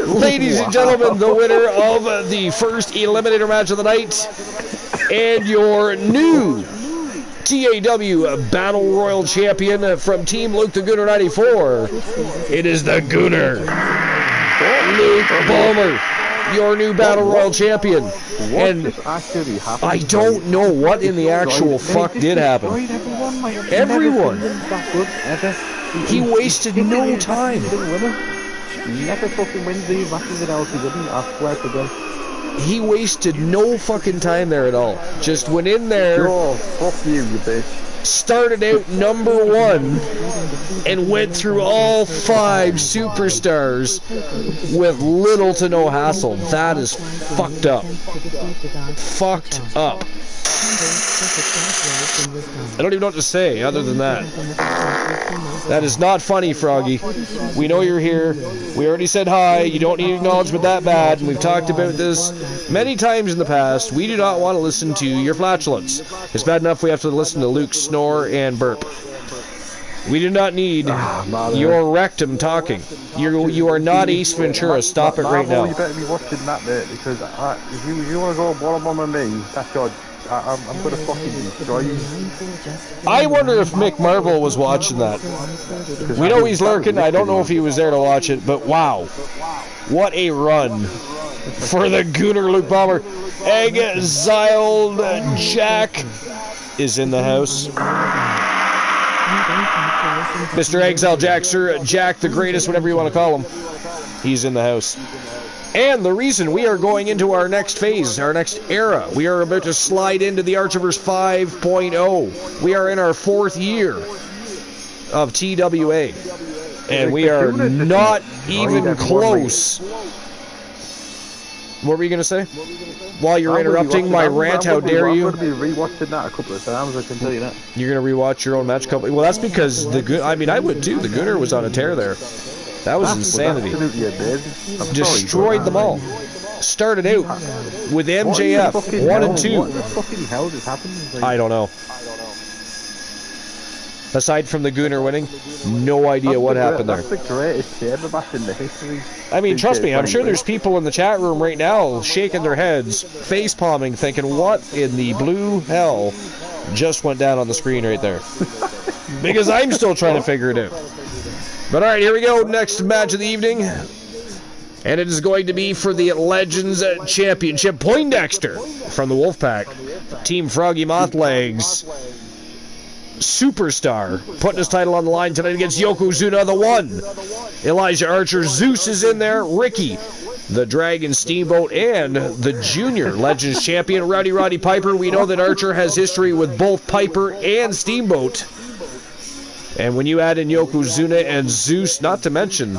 Ladies and gentlemen, the winner of the first Eliminator match of the night, and your new TAW Battle Royal Champion from Team Luke the Gooner 94, it is the Gooner, Luke Ballmer, your new Battle Royal Champion. And I don't know what in the actual fuck did happen. Everyone. He wasted no time.
Never fucking wins these matches in LCW, I swear to God.
He wasted no fucking time there at all. Just went in there.
Oh, fuck you, you bitch.
Started out number 1 and went through all 5 superstars with little to no hassle. That is fucked up. Fucked up. I don't even know what to say other than that. That is not funny, Froggy. We know you're here. We already said hi. You don't need acknowledgement that bad, and we've talked about this many times in the past. We do not want to listen to your flatulence. It's bad enough we have to listen to Luke snore and burp. We do not need your rectum talking. You are not Ace Ventura. Stop it right now.
You better be watching that bit, because if you want to go one-on-one with me, that's your... I'm going to fucking destroy you.
I wonder if Mick Marvel was watching that. We know he's lurking. I don't know if he was there to watch it, but wow. What a run for the Gooner Luke Bomber. Exiled Jack is in the house. Mr. Exile Jack, Sir Jack the Greatest, whatever you want to call him. He's in the house. And the reason we are going into our next phase, our next era, we are about to slide into the Archiverse 5.0. We are in our 4th year of TWA. And we are not even close. What were you going to say? While you're interrupting my rant, how dare you?
I'm going to be rewatching that a couple of times, I can tell you that.
You're going to rewatch your own match couple? Well, that's because I mean, I would too. The Gooner was on a tear there. That was insanity. Destroyed them all. Started out with MJF 1 and 2.
What the fucking hell just happened?
I don't know. Aside from the Gooner winning, no idea what happened there.
That's the greatest chamber match in the history.
I mean, trust me, I'm sure there's people in the chat room right now shaking their heads, face palming, thinking, what in the blue hell just went down on the screen right there? Because I'm still trying to figure it out. But alright, here we go. Next match of the evening. And it is going to be for the Legends Championship. Poindexter from the Wolfpack. Team Froggy Mothlegs. Superstar putting his title on the line tonight against Yokozuna the One. Elijah Archer, Zeus is in there. Ricky, the Dragon Steamboat, and the Junior Legends Champion, Roddy Piper. We know that Archer has history with both Piper and Steamboat. And when you add in Yokozuna and Zeus, not to mention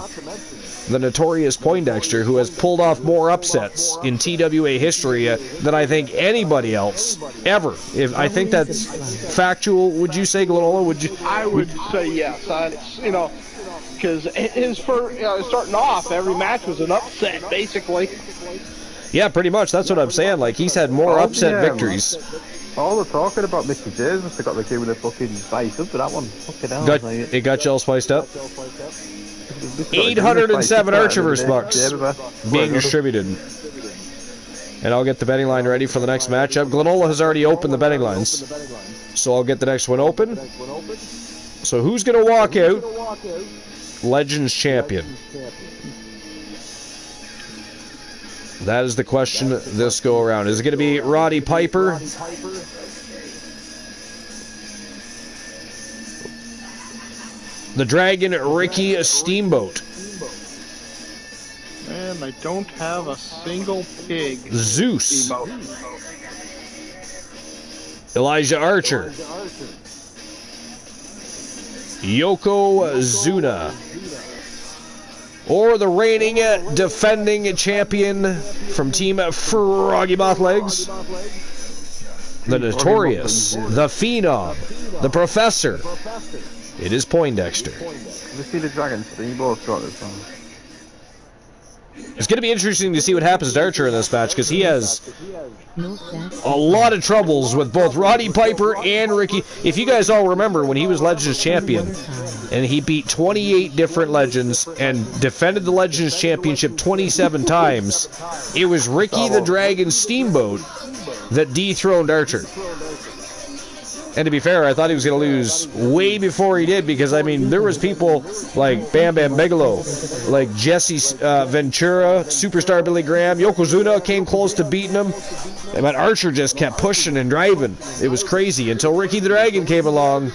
the notorious Poindexter, who has pulled off more upsets in TWA history than I think anybody else ever. I think that's factual. Would you say, Glenola? Would you?
I would say yes. Because his first, starting off, every match was an upset, basically.
Yeah, pretty much. That's what I'm saying. Like, he's had more upset victories.
All the talking about Mickey James must have got the game with the fucking spice up to that one. Fucking hell.
It got you all spiced up? 807 Archiverse bucks being distributed. And I'll get the betting line ready for the next matchup. Glenola has already opened the betting lines, so I'll get the next one open. So who's going to walk out Legends Champion? That is the question this go around. Is it going to be Roddy Piper? The Dragon, Ricky Steamboat.
Man, I don't have a single pig.
Zeus. Steamboat. Elijah Archer. Yokozuna. Or the reigning defending champion from Team Froggy Mothlegs. The Notorious. The Phenom. The Professor. It is Poindexter.
Let's see the Dragon Steamboat got this one.
It's going to be interesting to see what happens to Archer in this match, because he has a lot of troubles with both Roddy Piper and Ricky. If you guys all remember when he was Legends Champion, and he beat 28 different Legends and defended the Legends Championship 27 times, it was Ricky the Dragon Steamboat that dethroned Archer. And to be fair, I thought he was going to lose way before he did, because, I mean, there was people like Bam Bam Bigelow, like Jesse Ventura, Superstar Billy Graham. Yokozuna came close to beating him. But Archer just kept pushing and driving. It was crazy until Ricky the Dragon came along,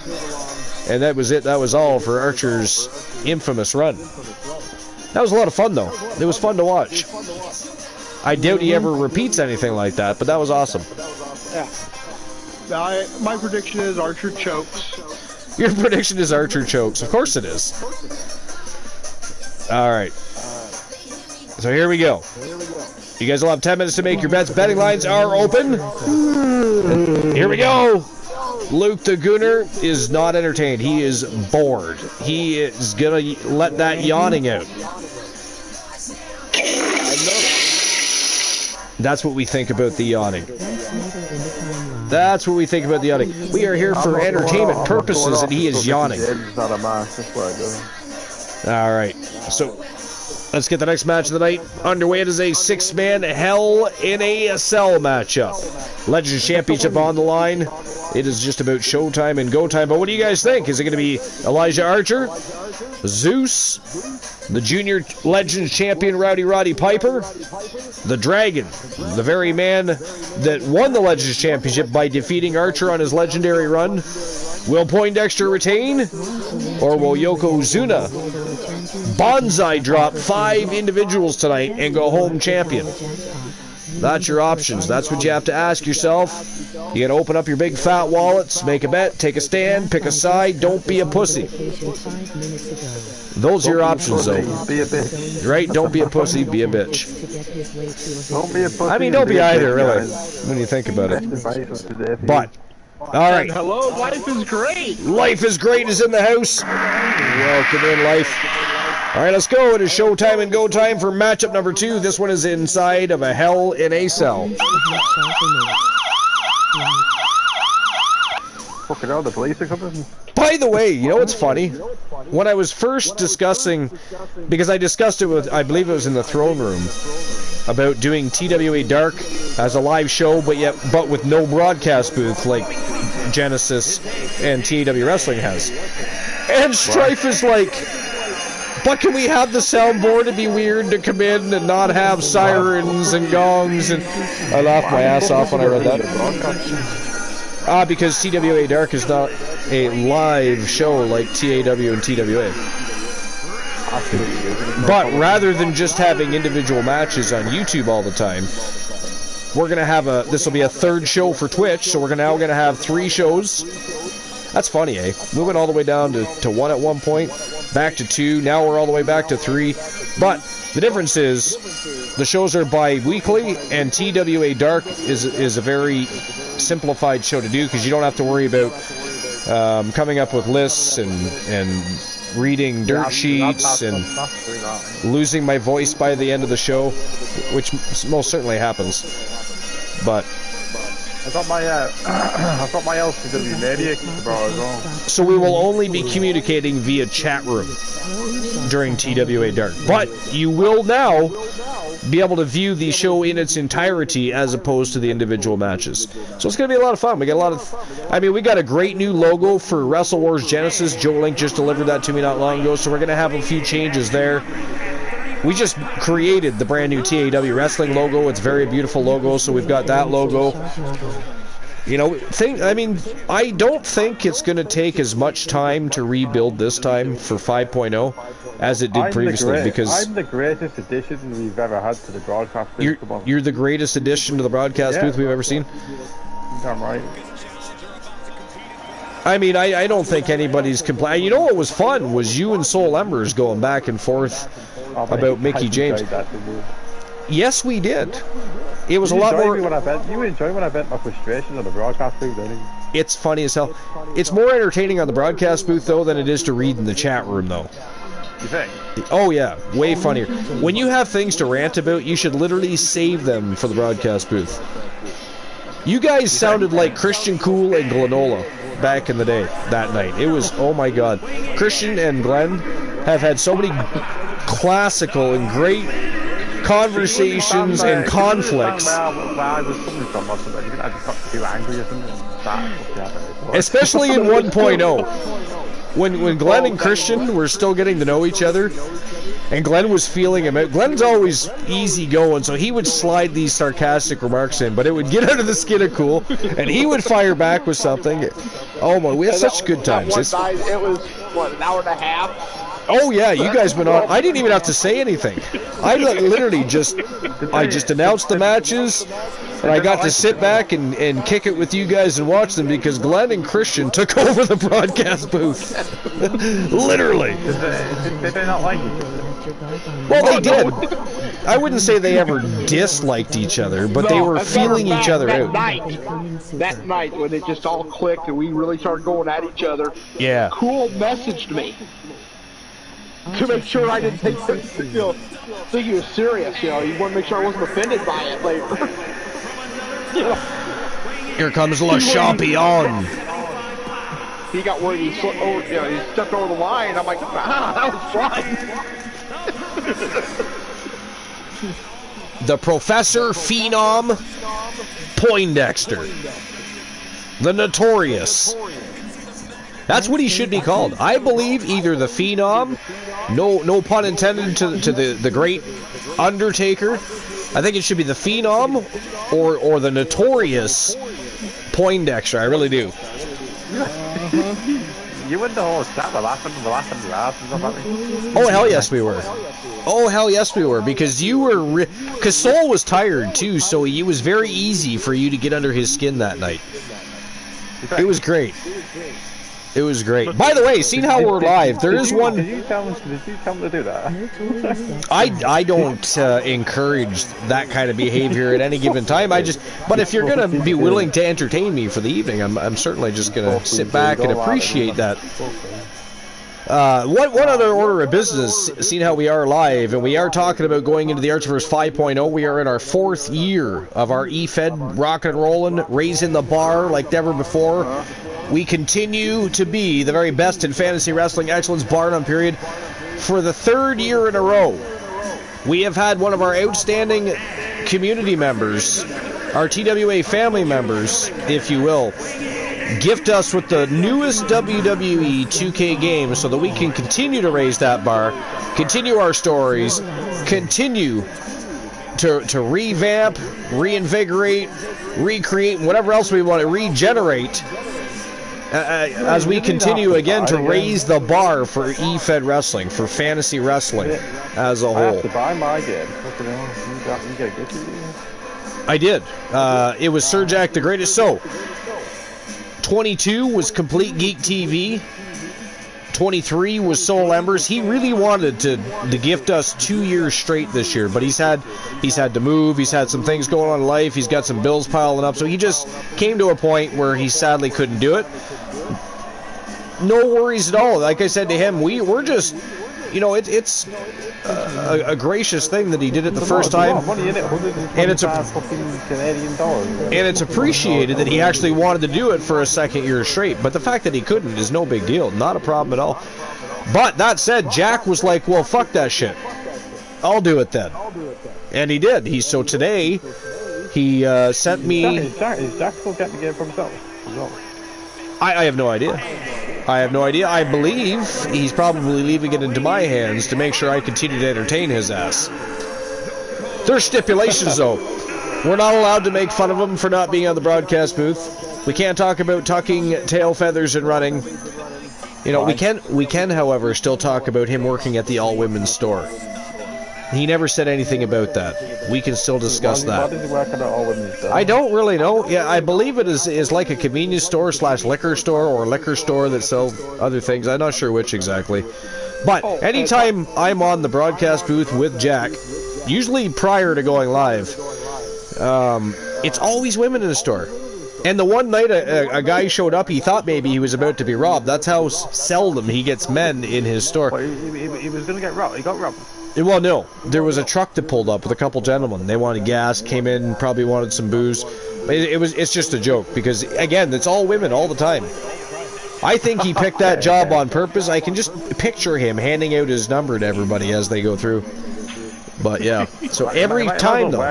and that was it. That was all for Archer's infamous run. That was a lot of fun, though. It was fun to watch. I doubt he ever repeats anything like that, but that was awesome.
Yeah. My prediction is Archer chokes.
Your prediction is Archer chokes. Of course it is. All right. So here we go. You guys will have 10 minutes to make your bets. Betting lines are open. Here we go. Luke the Gooner is not entertained. He is bored. He is going to let that yawning out. That's what we think about the yawning. That's what we think about the outing. We are here for entertainment purposes, and he is yawning. All right, so let's get the next match of the night underway. It is a 6-man Hell in a Cell matchup. Legends Championship on the line. It is just about showtime and go time. But what do you guys think? Is it going to be Elijah Archer, Zeus, the Junior Legends Champion Roddy Piper, the Dragon, the very man that won the Legends Championship by defeating Archer on his legendary run? Will Poindexter retain? Or will Yokozuna Banzai drop 5 individuals tonight and go home champion? That's your options. That's what you have to ask yourself. You gotta open up your big fat wallets, make a bet, take a stand, pick a side, don't be a pussy. Those are your options, though.
Be a bitch.
Right? Don't be a pussy, be a bitch.
Don't be a pussy.
I mean, don't be either, really, when you think about it. But, alright.
Hello, life is great.
Life is great is in the house. Welcome in, Life. Alright, let's go. It is showtime and go time for matchup number 2. This one is inside of a Hell in a Cell.
Fucking hell, the police are coming.
By the way, you know what's funny? When I was first discussing, because I discussed it with, I believe it was in the throne room, about doing TWA Dark as a live show, but with no broadcast booth like Genesis and TAW Wrestling has. And Strife is like, but can we have the soundboard? It'd be weird to come in and not have sirens and gongs. And I laughed my ass off when I read that. Because TWA Dark is not a live show like TAW and TWA. But rather than just having individual matches on YouTube all the time, we're going to have this will be a 3rd show for Twitch, so we're now going to have 3 shows. That's funny, eh? Moving all the way down to 1 at one point, back to 2, now we're all the way back to 3. But the difference is the shows are bi-weekly, and TWA Dark is a very simplified show to do because you don't have to worry about coming up with lists and reading dirt sheets and losing my voice by the end of the show, which most certainly happens. But
I've got my LCW Maniac tomorrow as well.
So we will only be communicating via chat room during TWA Dark. But you will now be able to view the show in its entirety as opposed to the individual matches. So it's going to be a lot of fun. We got a great new logo for Wrestle Wars Genesis. Joe Link just delivered that to me not long ago, so we're going to have a few changes there. We just created the brand new TAW Wrestling logo. It's a very beautiful logo, so we've got that logo. You know, I don't think it's going to take as much time to rebuild this time for 5.0 as it did previously, because
I'm the greatest addition we've ever had to the broadcast booth.
You're the greatest addition to the broadcast booth we've ever seen.
Damn right.
I mean, I don't think anybody's complaining. You know what was fun was you and Soul Embers going back and forth about Mickey James. Yes, we did. It was a lot more.
You enjoy when I vent my frustrations on the broadcast booth, don't you?
It's funny as hell. It's more entertaining on the broadcast booth, though, than it is to read in the chat room, though.
You think?
Oh, yeah. Way funnier. When you have things to rant about, you should literally save them for the broadcast booth. You guys sounded like Christian Cool and Glenola back in the day, that night. It was, oh my god. Christian and Glenn have had so many classical and great conversations and conflicts. Especially in 1.0. When Glenn and Christian were still getting to know each other, and Glenn was feeling him out. Glenn's always easy going, so he would slide these sarcastic remarks in, but it would get under the skin of Cool, and he would fire back with something. Oh my, we had such good times.
It was, what, an hour and a half?
Oh yeah, you guys been on. I didn't even have to say anything. I literally just announced the matches, and I got to sit back and kick it with you guys and watch them because Glenn and Christian took over the broadcast booth. Literally.
Did they not like each other?
Well, they did. I wouldn't say they ever disliked each other, but they were feeling each other out.
That night when it just all clicked and we really started going at each other.
Yeah.
Cool messaged me to make sure I didn't think he was serious. You know, you want to make sure I wasn't offended by it later.
Here comes Le Champion.
He got worried. He stepped over the line. I'm like, that was fine.
The Professor Phenom Poindexter. The Notorious. That's what he should be called. I believe either the Phenom, no pun intended to the great Undertaker. I think it should be the Phenom or the Notorious Poindexter. I really do.
You went the whole chat laughing.
Oh, hell yes we were. Oh, hell yes we were. Because you were... Because Soul was tired, too, so it was very easy for you to get under his skin that night. It was great. It was great. By the way, seeing how we're live, there is one...
Did you tell him to do that?
I don't encourage that kind of behavior at any given time. But if you're going to be willing to entertain me for the evening, I'm certainly just going to sit back and appreciate that. One other order of business, seeing how we are live, and we are talking about going into the Archverse 5.0. We are in our 4th year of our EFED rockin' and rollin', raising the bar like never before. We continue to be the very best in fantasy wrestling excellence, bar none period, for the 3rd year in a row. We have had one of our outstanding community members, our TWA family members, if you will, gift us with the newest WWE 2K game so that we can continue to raise that bar, continue our stories, continue to revamp, reinvigorate, recreate, and whatever else we want to regenerate as we continue again to raise the bar for EFED wrestling, for fantasy wrestling as a whole.
I have to buy my game.
I did. It was Sir Jack the Greatest. So, 22 was Complete Geek TV. 23 was Soul Embers. He really wanted to gift us 2 years straight this year, but he's had to move. He's had some things going on in life. He's got some bills piling up, so he just came to a point where he sadly couldn't do it. No worries at all. Like I said to him, we're just, it's a gracious thing that he did it the first time, and it's appreciated that he actually wanted to do it for a 2nd year straight. But the fact that he couldn't is no big deal, not a problem at all. But that said, Jack was like, "Well, fuck that shit, I'll do it then," and he did. So today he sent me.
Is Jack still getting the game for himself?
I have no idea. I believe he's probably leaving it into my hands to make sure I continue to entertain his ass. There's stipulations, though. We're not allowed to make fun of him for not being on the broadcast booth. We can't talk about tucking tail feathers and running. We can, however, still talk about him working at the all-women's store. He never said anything about that. We can still discuss that.
Why does he work at all women's store?
I don't really know. Yeah, I believe it is like a convenience store / liquor store or liquor store that sells other things. I'm not sure which exactly. But anytime I'm on the broadcast booth with Jack, usually prior to going live, it's always women in the store. And the one night a guy showed up, he thought maybe he was about to be robbed. That's how seldom he gets men in his store.
Well, he was going to get robbed. He got robbed.
Well, no. There was a truck that pulled up with a couple gentlemen. They wanted gas, came in, probably wanted some booze. It's just a joke because, again, it's all women all the time. I think he picked that job on purpose. I can just picture him handing out his number to everybody as they go through. But, yeah. So every time, though.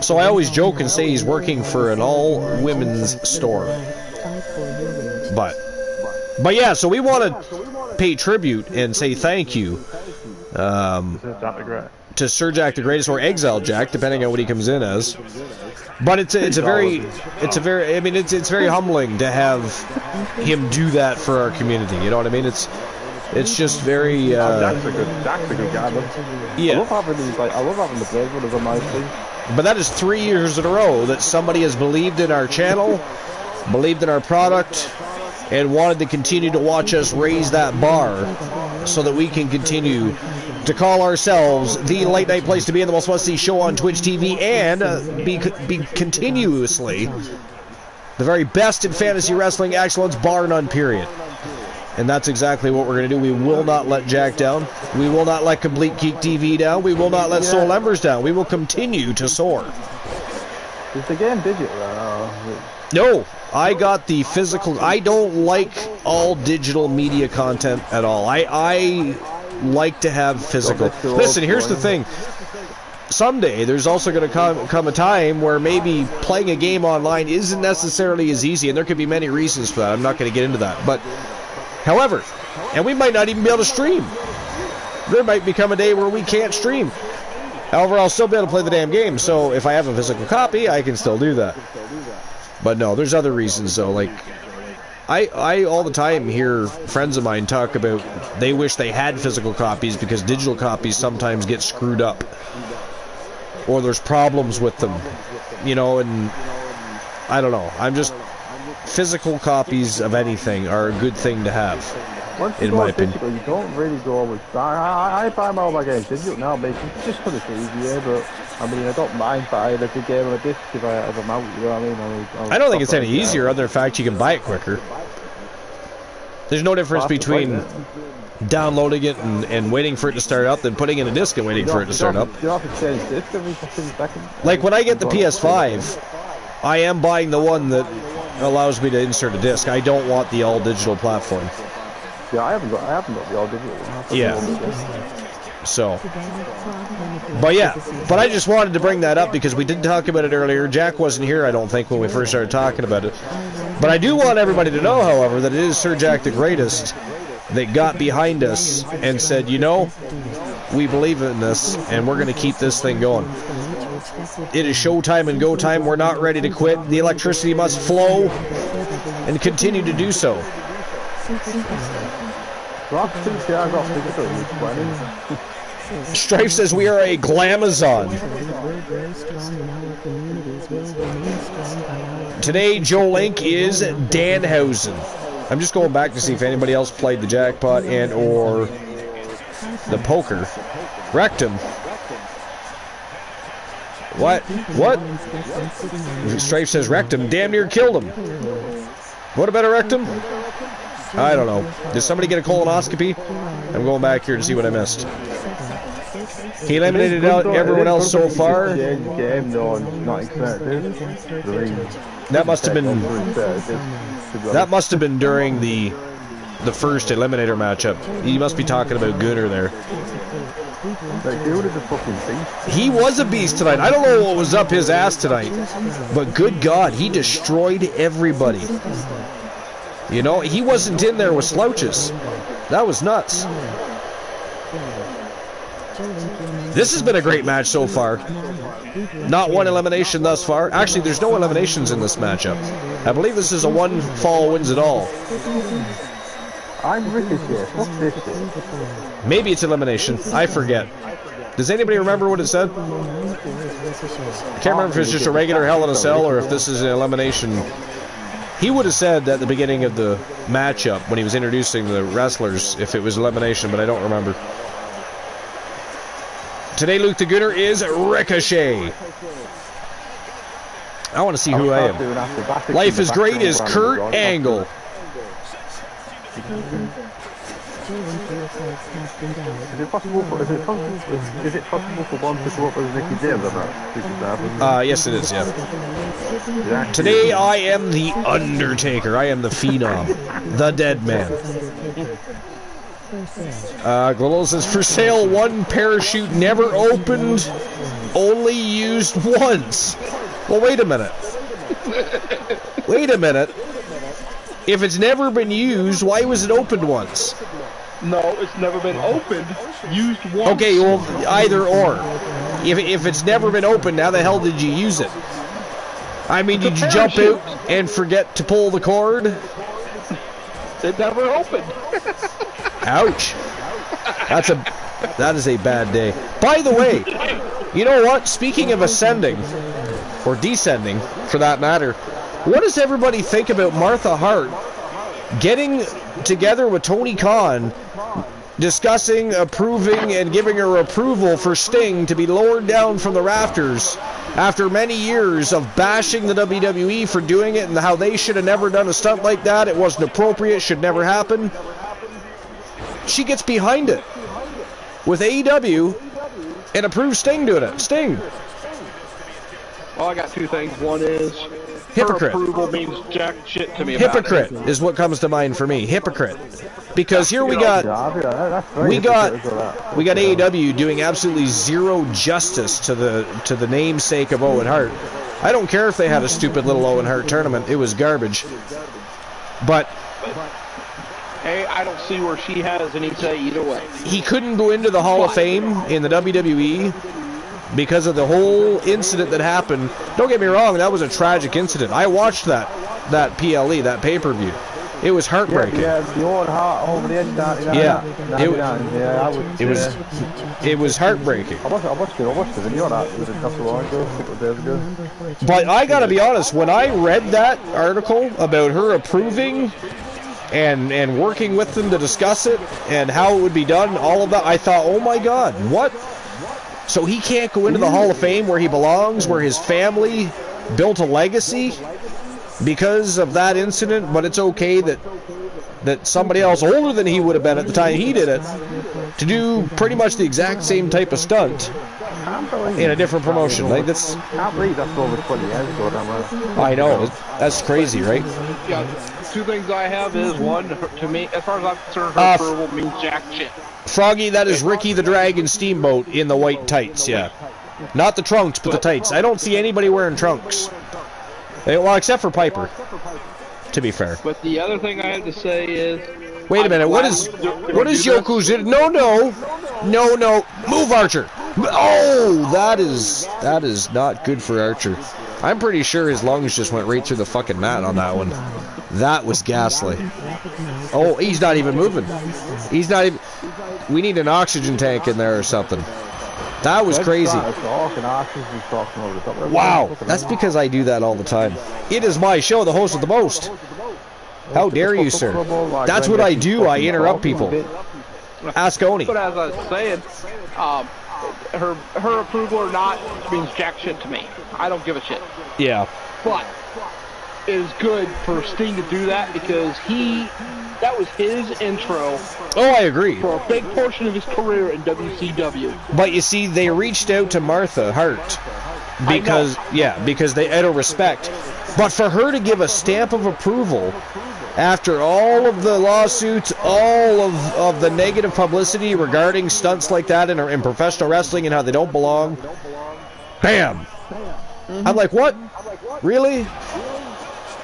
So I always joke and say he's working for an all-women's store. But yeah, so we want to pay tribute and say thank you to Sir Jack the Greatest, or Exile Jack, depending on what he comes in as. But it's very humbling to have him do that for our community. You know what I mean? It's just very.
Jack's a good guy.
Yeah.
I love having the Blaze Brothers on my team.
But that is 3 years in a row that somebody has believed in our channel, believed in our product, and wanted to continue to watch us raise that bar so that we can continue to call ourselves the late night place to be in the most must-see show on Twitch TV and be continuously the very best in fantasy wrestling excellence, bar none, period. And that's exactly what we're going to do. We will not let Jack down. We will not let Complete Geek TV down. We will not let Soul Embers down. We will continue to soar.
Is the game digital?
No, I got the physical. I don't like all digital media content at all. I like to have physical. Listen, here's the thing. Someday, there's also going to come a time where maybe playing a game online isn't necessarily as easy, and there could be many reasons for that. I'm not going to get into that. But, however, and we might not even be able to stream. There might become a day where we can't stream. However, I'll still be able to play the damn game, so if I have a physical copy, I can still do that. But no, there's other reasons, though. Like, I all the time hear friends of mine talk about they wish they had physical copies because digital copies sometimes get screwed up. Or there's problems with them, you know, and I don't know. I'm just, physical copies of anything are a good thing to have, in my opinion.
Digital, you don't really go with. I buy my mobile games digital now, basically, just because it's easier, but I mean, I don't mind buying every game on a disc if I'm out, you know what I mean?
I don't think it's any easier, other than the fact you can buy it quicker. There's no difference between downloading it and waiting for it to start up than putting in a disc and waiting for it to start up.
You don't have to change disc every second.
Like when I get the PS5, I am buying the one that allows me to insert a disc. I don't want the all digital platform.
Yeah, I haven't got the all digital one.
Yeah. So, but yeah, but I just wanted to bring that up because we did talk about it earlier. Jack wasn't here, I don't think, when we first started talking about it. But I do want everybody to know, however, that it is Sir Jack the Greatest that got behind us and said, you know, we believe in this and we're going to keep this thing going. It is showtime and go time. We're not ready to quit. The electricity must flow and continue to do so. Strife says we are a glamazon. Today, Joe Link is Danhausen. I'm just going back to see if anybody else played the jackpot and or the poker. Rectum. What? Strife says rectum. Damn near killed him. What about a rectum? I don't know. Did somebody get a colonoscopy? I'm going back here to see what I missed. He eliminated out everyone else so far. That must have been during the first eliminator matchup. He must be talking about Gunnar there. He was a beast tonight. I don't know what was up his ass tonight, but good God, he destroyed everybody. You know, he wasn't in there with slouches. That was nuts. This has been a great match so far. Not one elimination thus far. Actually, there's no eliminations in this matchup. I believe this is a one fall wins it all.
I'm Ricochet. What's this shit?
Maybe it's elimination. I forget. Does anybody remember what it said? I can't remember if it's just a regular Hell in a Cell or if this is an elimination. He would have said at the beginning of the matchup when he was introducing the wrestlers if it was elimination, but I don't remember. Today, Luke the Gunner is Ricochet. I want to see who I am. Life is Great is Kurt Angle.
Is it possible for one to go up as Nicky James or not?
Yes it is, yeah. Today I am the Undertaker. I am the Phenom. The Dead Man. Glolo says, for sale, one parachute never opened, only used once. Well, wait a minute. Wait a minute. If it's never been used, why was it opened once?
No, it's never been opened, used once.
Okay, well, either or. If it's never been opened, how the hell did you use it? I mean, did you jump out and forget to pull the cord?
It never opened.
Ouch. That is a bad day. By the way, you know what? Speaking of ascending, or descending, for that matter, what does everybody think about Martha Hart getting together with Tony Khan, discussing, approving, and giving her approval for Sting to be lowered down from the rafters after many years of bashing the WWE for doing it and how they should have never done a stunt like that? It wasn't appropriate, should never happen. She gets behind it with AEW and approves Sting doing it. Sting.
Well, I got two things. One is
hypocrite.
Her approval means jack shit to me.
Hypocrite is what comes to mind for me. Hypocrite, because here we got AEW doing absolutely zero justice to the namesake of Owen Hart. I don't care if they had a stupid little Owen Hart tournament; it was garbage. But
hey, I don't see where she has any say either way.
He couldn't go into the Hall of Fame in the WWE. Because of the whole incident that happened. Don't get me wrong, that was a tragic incident. I watched that PLE, that pay-per-view. It was heartbreaking.
Yeah, the old heart over the edge.
It was heartbreaking.
I watched the video of that. It was a couple of days ago.
But I gotta be honest, when I read that article about her approving and working with them to discuss it and how it would be done, all of that, I thought, oh my God, what? So he can't go into the Hall of Fame where he belongs, where his family built a legacy because of that incident, but it's okay that somebody else older than he would have been at the time he did it to do pretty much the exact same type of stunt in a different promotion. Like that's.
I can't believe that's over 20 years ago.
I know, that's crazy, right?
Yeah, two things I have is one, to me, as far as I'm concerned, her approval means jack shit.
Froggy, that is Ricky the Dragon Steamboat in the white tights, yeah. Not the trunks, but the tights. I don't see anybody wearing trunks. Well, except for Piper, to be fair.
But the other thing I have to say is...
Wait a minute, what is Yoko's... No, move Archer! Oh, that is not good for Archer. I'm pretty sure his lungs just went right through the fucking mat on that one. That was ghastly. Oh, he's not even moving. He's not even... We need an oxygen tank in there or something. That was crazy. Wow, that's because I do that all the time. It is my show, the host of the most. How dare you, sir? That's what I do. I interrupt people. Ask Oni.
But as I was saying, her approval or not means jack shit to me. I don't give a shit.
Yeah.
But it is good for Sting to do that because that was his intro.
Oh, I agree.
For a big portion of his career in WCW.
But you see, they reached out to Martha Hart because they out of respect. But for her to give a stamp of approval after all of the lawsuits, all of the negative publicity regarding stunts like that in professional wrestling and how they don't belong, bam! Mm-hmm. I'm like, what? Really?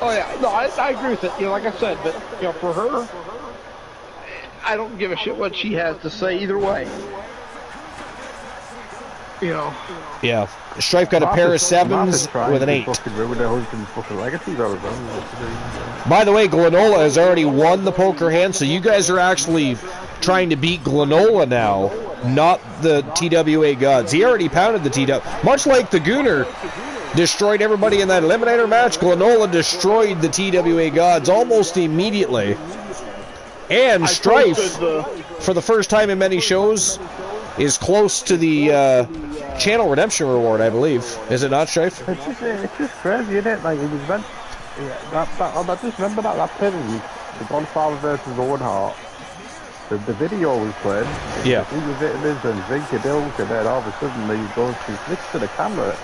Oh yeah, no, I agree with it. Like I said, but for her, I don't give a shit what she has to say either way.
Yeah. Strife got a pair of 7s with an 8. By the way, Glenola has already won the poker hand, so you guys are actually trying to beat Glenola now, not the TWA gods. He already pounded the TWA. Much like the Gooner destroyed everybody in that Eliminator match, Glenola destroyed the TWA gods almost immediately. And Strife, for the first time in many shows, is close to the channel redemption reward, I believe. Is it not, Strife?
It's just crazy, isn't it? Like, it was meant... I just remember that pay-per-view, the Godfather versus Owen Hart. The video was played.
Yeah.
He was hitting this and Zinky Dilk, and then all of a sudden he goes next to the camera.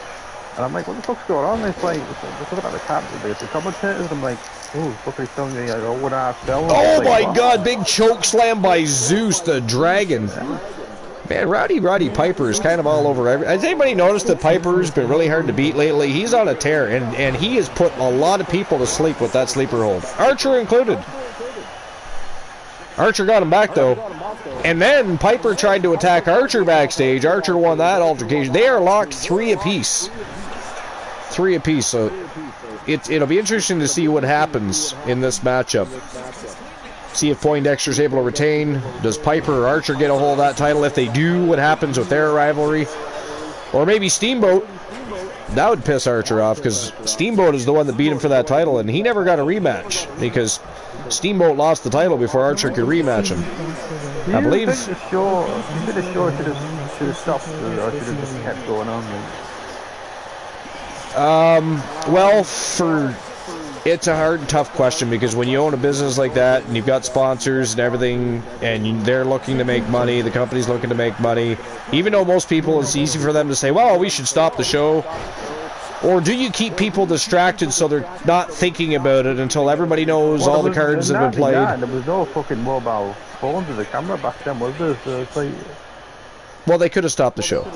And I'm like, what the fuck's going on? It's like, they're talking about the camera, the commentators. I'm like, oh, fuck, he's telling me, Owen Hart fell.
Oh my God, big choke slam by Zeus, the dragon. Man, Roddy Piper is kind of all over. Has anybody noticed that Piper's been really hard to beat lately? He's on a tear, and he has put a lot of people to sleep with that sleeper hold. Archer included. Archer got him back, though. And then Piper tried to attack Archer backstage. Archer won that altercation. They are locked 3 apiece. 3 apiece, so it'll be interesting to see what happens in this matchup. See if Poindexter's able to retain. Does Piper or Archer get a hold of that title? If they do, what happens with their rivalry? Or maybe Steamboat. That would piss Archer off because Steamboat is the one that beat him for that title, and he never got a rematch because Steamboat lost the title before Archer could rematch him. I believe.
The show should have stopped, or should have just kept going on.
Well, it's a hard and tough question because when you own a business like that and you've got sponsors and everything and they're looking to make money, the company's looking to make money, even though most people, it's easy for them to say, well, we should stop the show. Or do you keep people distracted so they're not thinking about it until everybody knows all the cards have been played?
There was no fucking mobile phones with the camera back then, was there? So it's like...
Well, they could have stopped the show.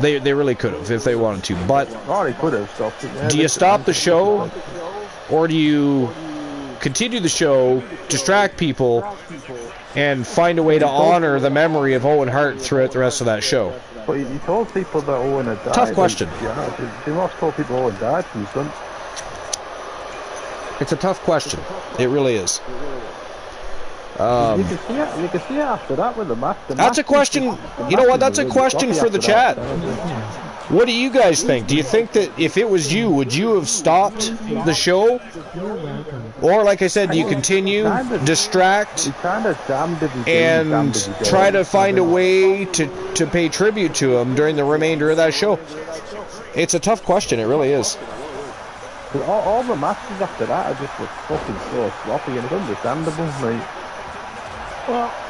They really could have if they wanted to. But
oh, they could have stopped it. Yeah,
do you stop the show, or do you continue the show, distract people, and find a way to honor the memory of Owen Hart throughout the rest of that show?
But you told people that Owen had died.
Tough question.
You must told people Owen died from his gun.
It's a tough question. It really is.
You can see it after that with the match.
That's a question. You know what? That's a question for the chat. What do you guys think? Do you think that if it was you, would you have stopped the show? Or, like I said, do you continue, distract, and try to find a way to pay tribute to him during the remainder of that show? It's a tough question. It really is.
All the matches after that are just fucking so sloppy, and it's understandable, mate.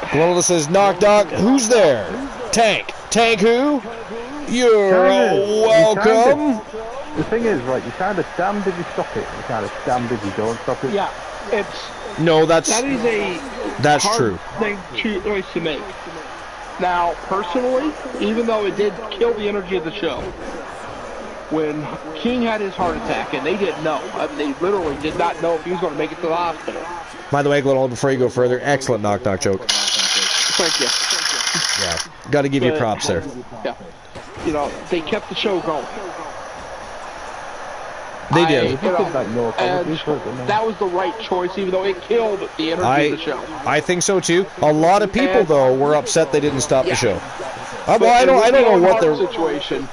Glola says, knock, who's there? Tank. Tank who? You're welcome.
The thing is, right, you're kind of damned if you stop it, you're kind of damned if you don't stop it.
Yeah,
that is
a
true.
Thing choice to make. Now, personally, even though it did kill the energy of the show, when King had his heart attack, and they didn't know, they literally did not know if he was going to make it to the hospital.
By the way, Glola, before you go further, excellent knock joke.
Thank you.
Yeah, got to give you props there.
Yeah. You know, they kept the show going.
They did.
And that was the right choice, even though it killed the energy of the show.
I think so too. A lot of people, though, were upset they didn't stop the show. I don't know what their
situation.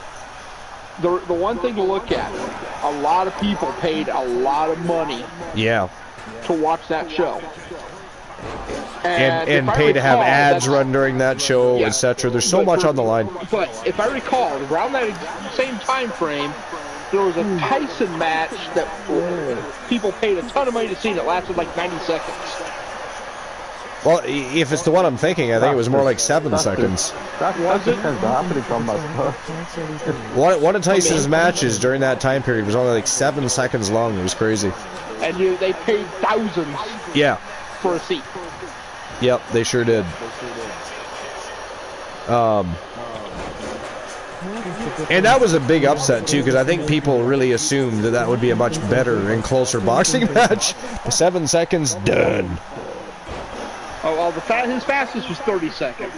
The one thing to look at, a lot of people paid a lot of money.
Yeah.
To watch that show.
And pay to have ads run during that show, etc. There's so much on the line.
But if I recall, around that same time frame, there was a Tyson match that people paid a ton of money to see that lasted like 90 seconds.
Well, if it's the one I'm thinking, I think it was more like 7 seconds. One of Tyson's matches during that time period was only like 7 seconds long. It was crazy.
And they paid thousands.
Yeah.
For a seat.
Yep, they sure did. And that was a big upset too, because I think people really assumed that would be a much better and closer boxing match. 7 seconds, done.
Oh, well, his fastest was 30 seconds.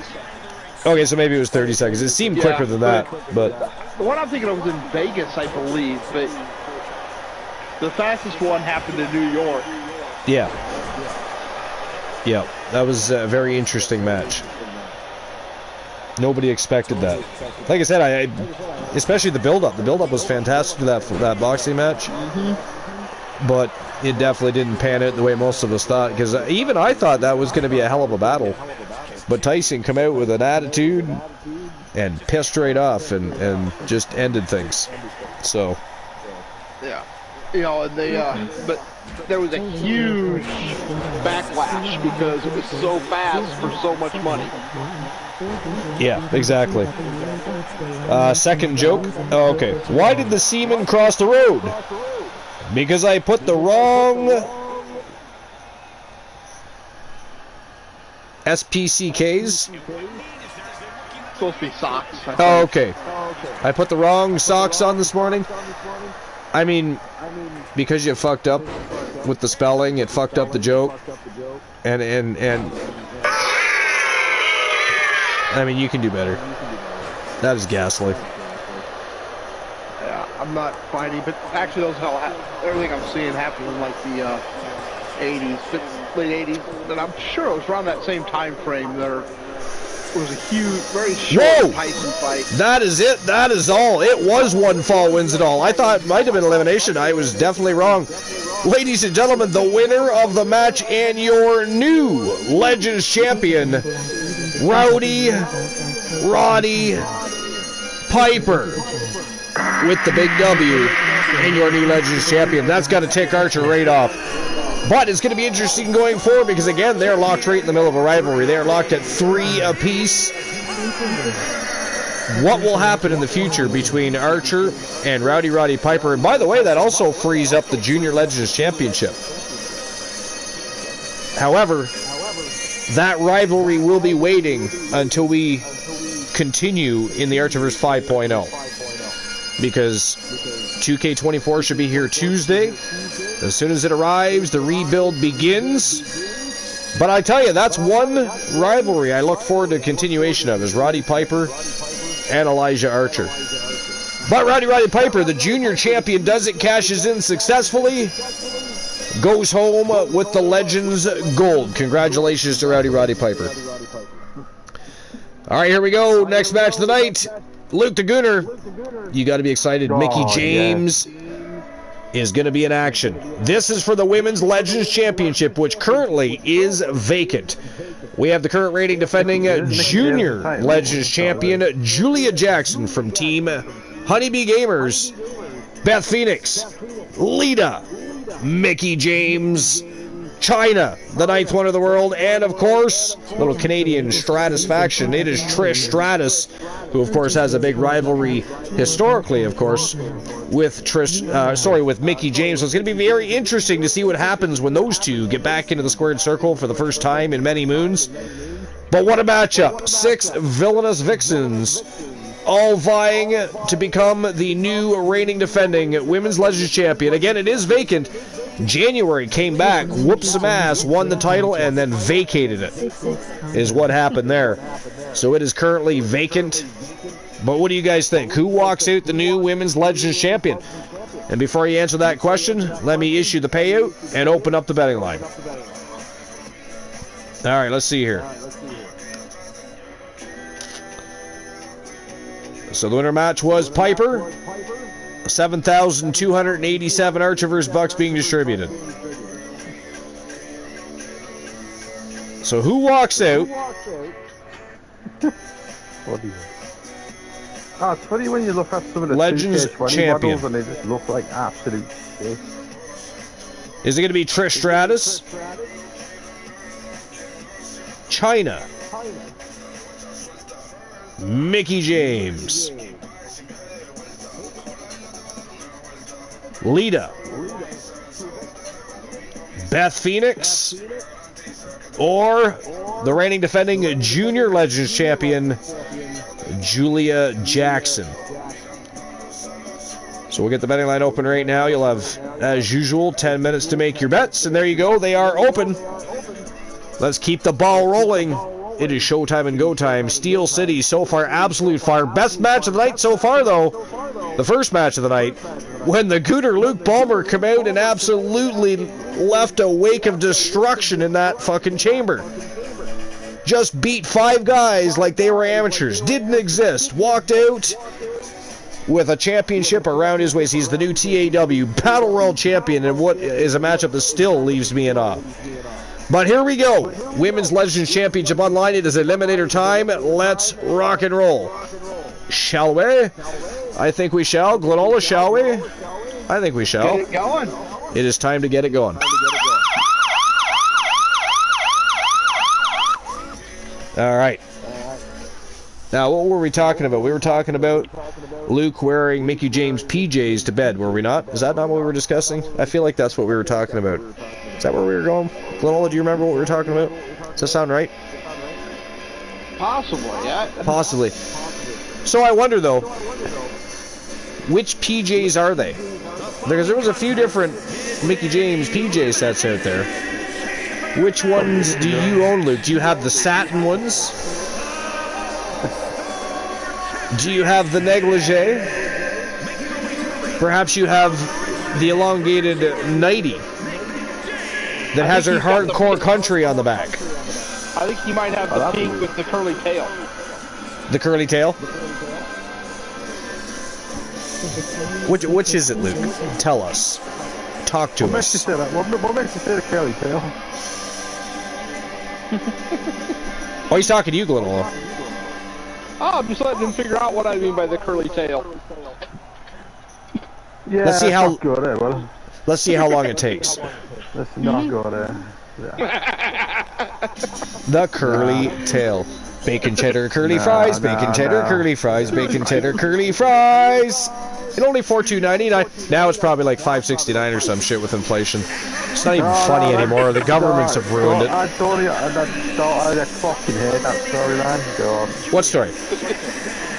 Okay, so maybe it was 30 seconds. It seemed quicker than that, but...
The one I'm thinking of was in Vegas, I believe, but the fastest one happened in New York.
Yeah. Yeah, that was a very interesting match. Nobody expected that. Like I said, especially the build-up. The build-up was fantastic to that boxing match.
Mm-hmm.
But it definitely didn't pan out the way most of us thought, because even I thought that was going to be a hell of a battle. But Tyson come out with an attitude and pissed right off and just ended things. So.
Yeah. You know, and but there was a huge backlash because it was so fast for so much money.
Yeah, exactly. Second joke. Oh, okay. Why did the seaman cross the road? Because I put the wrong SPCKs.
Supposed to be socks.
Oh, okay. I put the wrong socks on this morning. I mean, because you fucked up with the spelling, it fucked up the joke. And I mean, you can do better. That is ghastly.
Yeah, I'm not fighting, but actually everything I'm seeing happened in like the 80s, late 80s, and I'm sure it was around that same time frame there was a huge, very short Tyson fight.
That is it. That is all. It was one fall wins it all. I thought it might have been elimination. I was definitely wrong. Ladies and gentlemen, the winner of the match and your new Legends champion, Roddy Piper, with the big W, and your new Legends champion. That's got to tick Archer right off. But it's going to be interesting going forward because, again, they're locked right in the middle of a rivalry. They're locked at 3 apiece. what will happen in the future between Archer and Roddy Piper. And by the way, that also frees up the Junior Legends Championship. However, that rivalry will be waiting until we continue in the Archerverse 5.0. Because 2K24 should be here Tuesday. As soon as it arrives, the rebuild begins. But I tell you, that's one rivalry I look forward to continuation of, is Roddy Piper and Elijah Archer. But Roddy Piper, the junior champion, does it, cashes in successfully, goes home with the Legends Gold. Congratulations to Roddy Piper. All right, here we go. Next match of the night. Luke the Gooner. You got to be excited. Mickey James is going to be in action. This is for the Women's Legends Championship, which currently is vacant. We have the current rating defending Junior Legends Champion Julia Jackson from Team Honeybee Gamers, Beth Phoenix, Lita, Mickey James, China, the 9th wonder of the world, and of course, little Canadian Stratus faction. It is Trish Stratus, who of course has a big rivalry historically, of course, with with Mickey James. So it's going to be very interesting to see what happens when those two get back into the squared circle for the first time in many moons. But what a matchup! 6 villainous vixens, all vying to become the new reigning defending Women's Legends Champion. Again, it is vacant. January came back, whooped some ass, won the title, and then vacated it, is what happened there. So it is currently vacant. But what do you guys think? Who walks out the new Women's Legends Champion? And before you answer that question, let me issue the payout and open up the betting line. All right, let's see here. So the winner match was Piper. 7,287 Archerverse bucks being distributed. So who walks out?
It's funny when you look at some of the
Legends Champion
models and they just look like absolute shit.
Is it going to be Trish Stratus? China? Mickey James? Lita, Beth Phoenix, or the reigning defending Junior Legends Champion, Julia Jackson? So we'll get the betting line open right now. You'll have, as usual, 10 minutes to make your bets, and there you go. They are open. Let's keep the ball rolling. It is showtime and go time. Steel City, so far, absolute fire. Best match of the night so far, though, the first match of the night, when the Gooner Luke Ballmer came out and absolutely left a wake of destruction in that fucking chamber. Just beat 5 guys like they were amateurs. Didn't exist. Walked out with a championship around his waist. He's the new TAW Battle World Champion, and what is a matchup that still leaves me in awe. But here we go. Women's Legends Championship online. It is eliminator time. Let's rock and roll. Shall we? I think we shall. Glenola, shall we? I think we shall.
Get it going.
It is time to get it going. All right. Now, what were we talking about? We were talking about Luke wearing Mickey James PJs to bed, were we not? Is that not what we were discussing? I feel like that's what we were talking about. Is that where we were going? Glenola, do you remember what we were talking about? Does that sound right?
Possibly, yeah.
Possibly. So I wonder, though, which PJs are they? Because there was a few different Mickey James PJ sets out there. Which ones do you own, Luke? Do you have the satin ones? Do you have the negligee? Perhaps you have the elongated nightie that has her hardcore country on the back.
I think you might have the pink with the curly tail.
The curly tail? Which is it, Luke? Tell us. Talk to us.
What makes you say the curly tail?
Oh, he's talking to you, Glenola.
Oh, I'm just letting him figure out what I mean by the curly tail.
Yeah,
let's see how
good, well.
Let's see how long it takes.
That's not good, yeah.
The curly tail. Bacon cheddar curly fries, bacon cheddar curly fries, bacon cheddar curly fries. And only $4.299. Now it's probably like $5.69 or some shit with inflation. It's not even funny anymore. The governments have ruined it.
I fucking hate that storyline. Go on.
What story?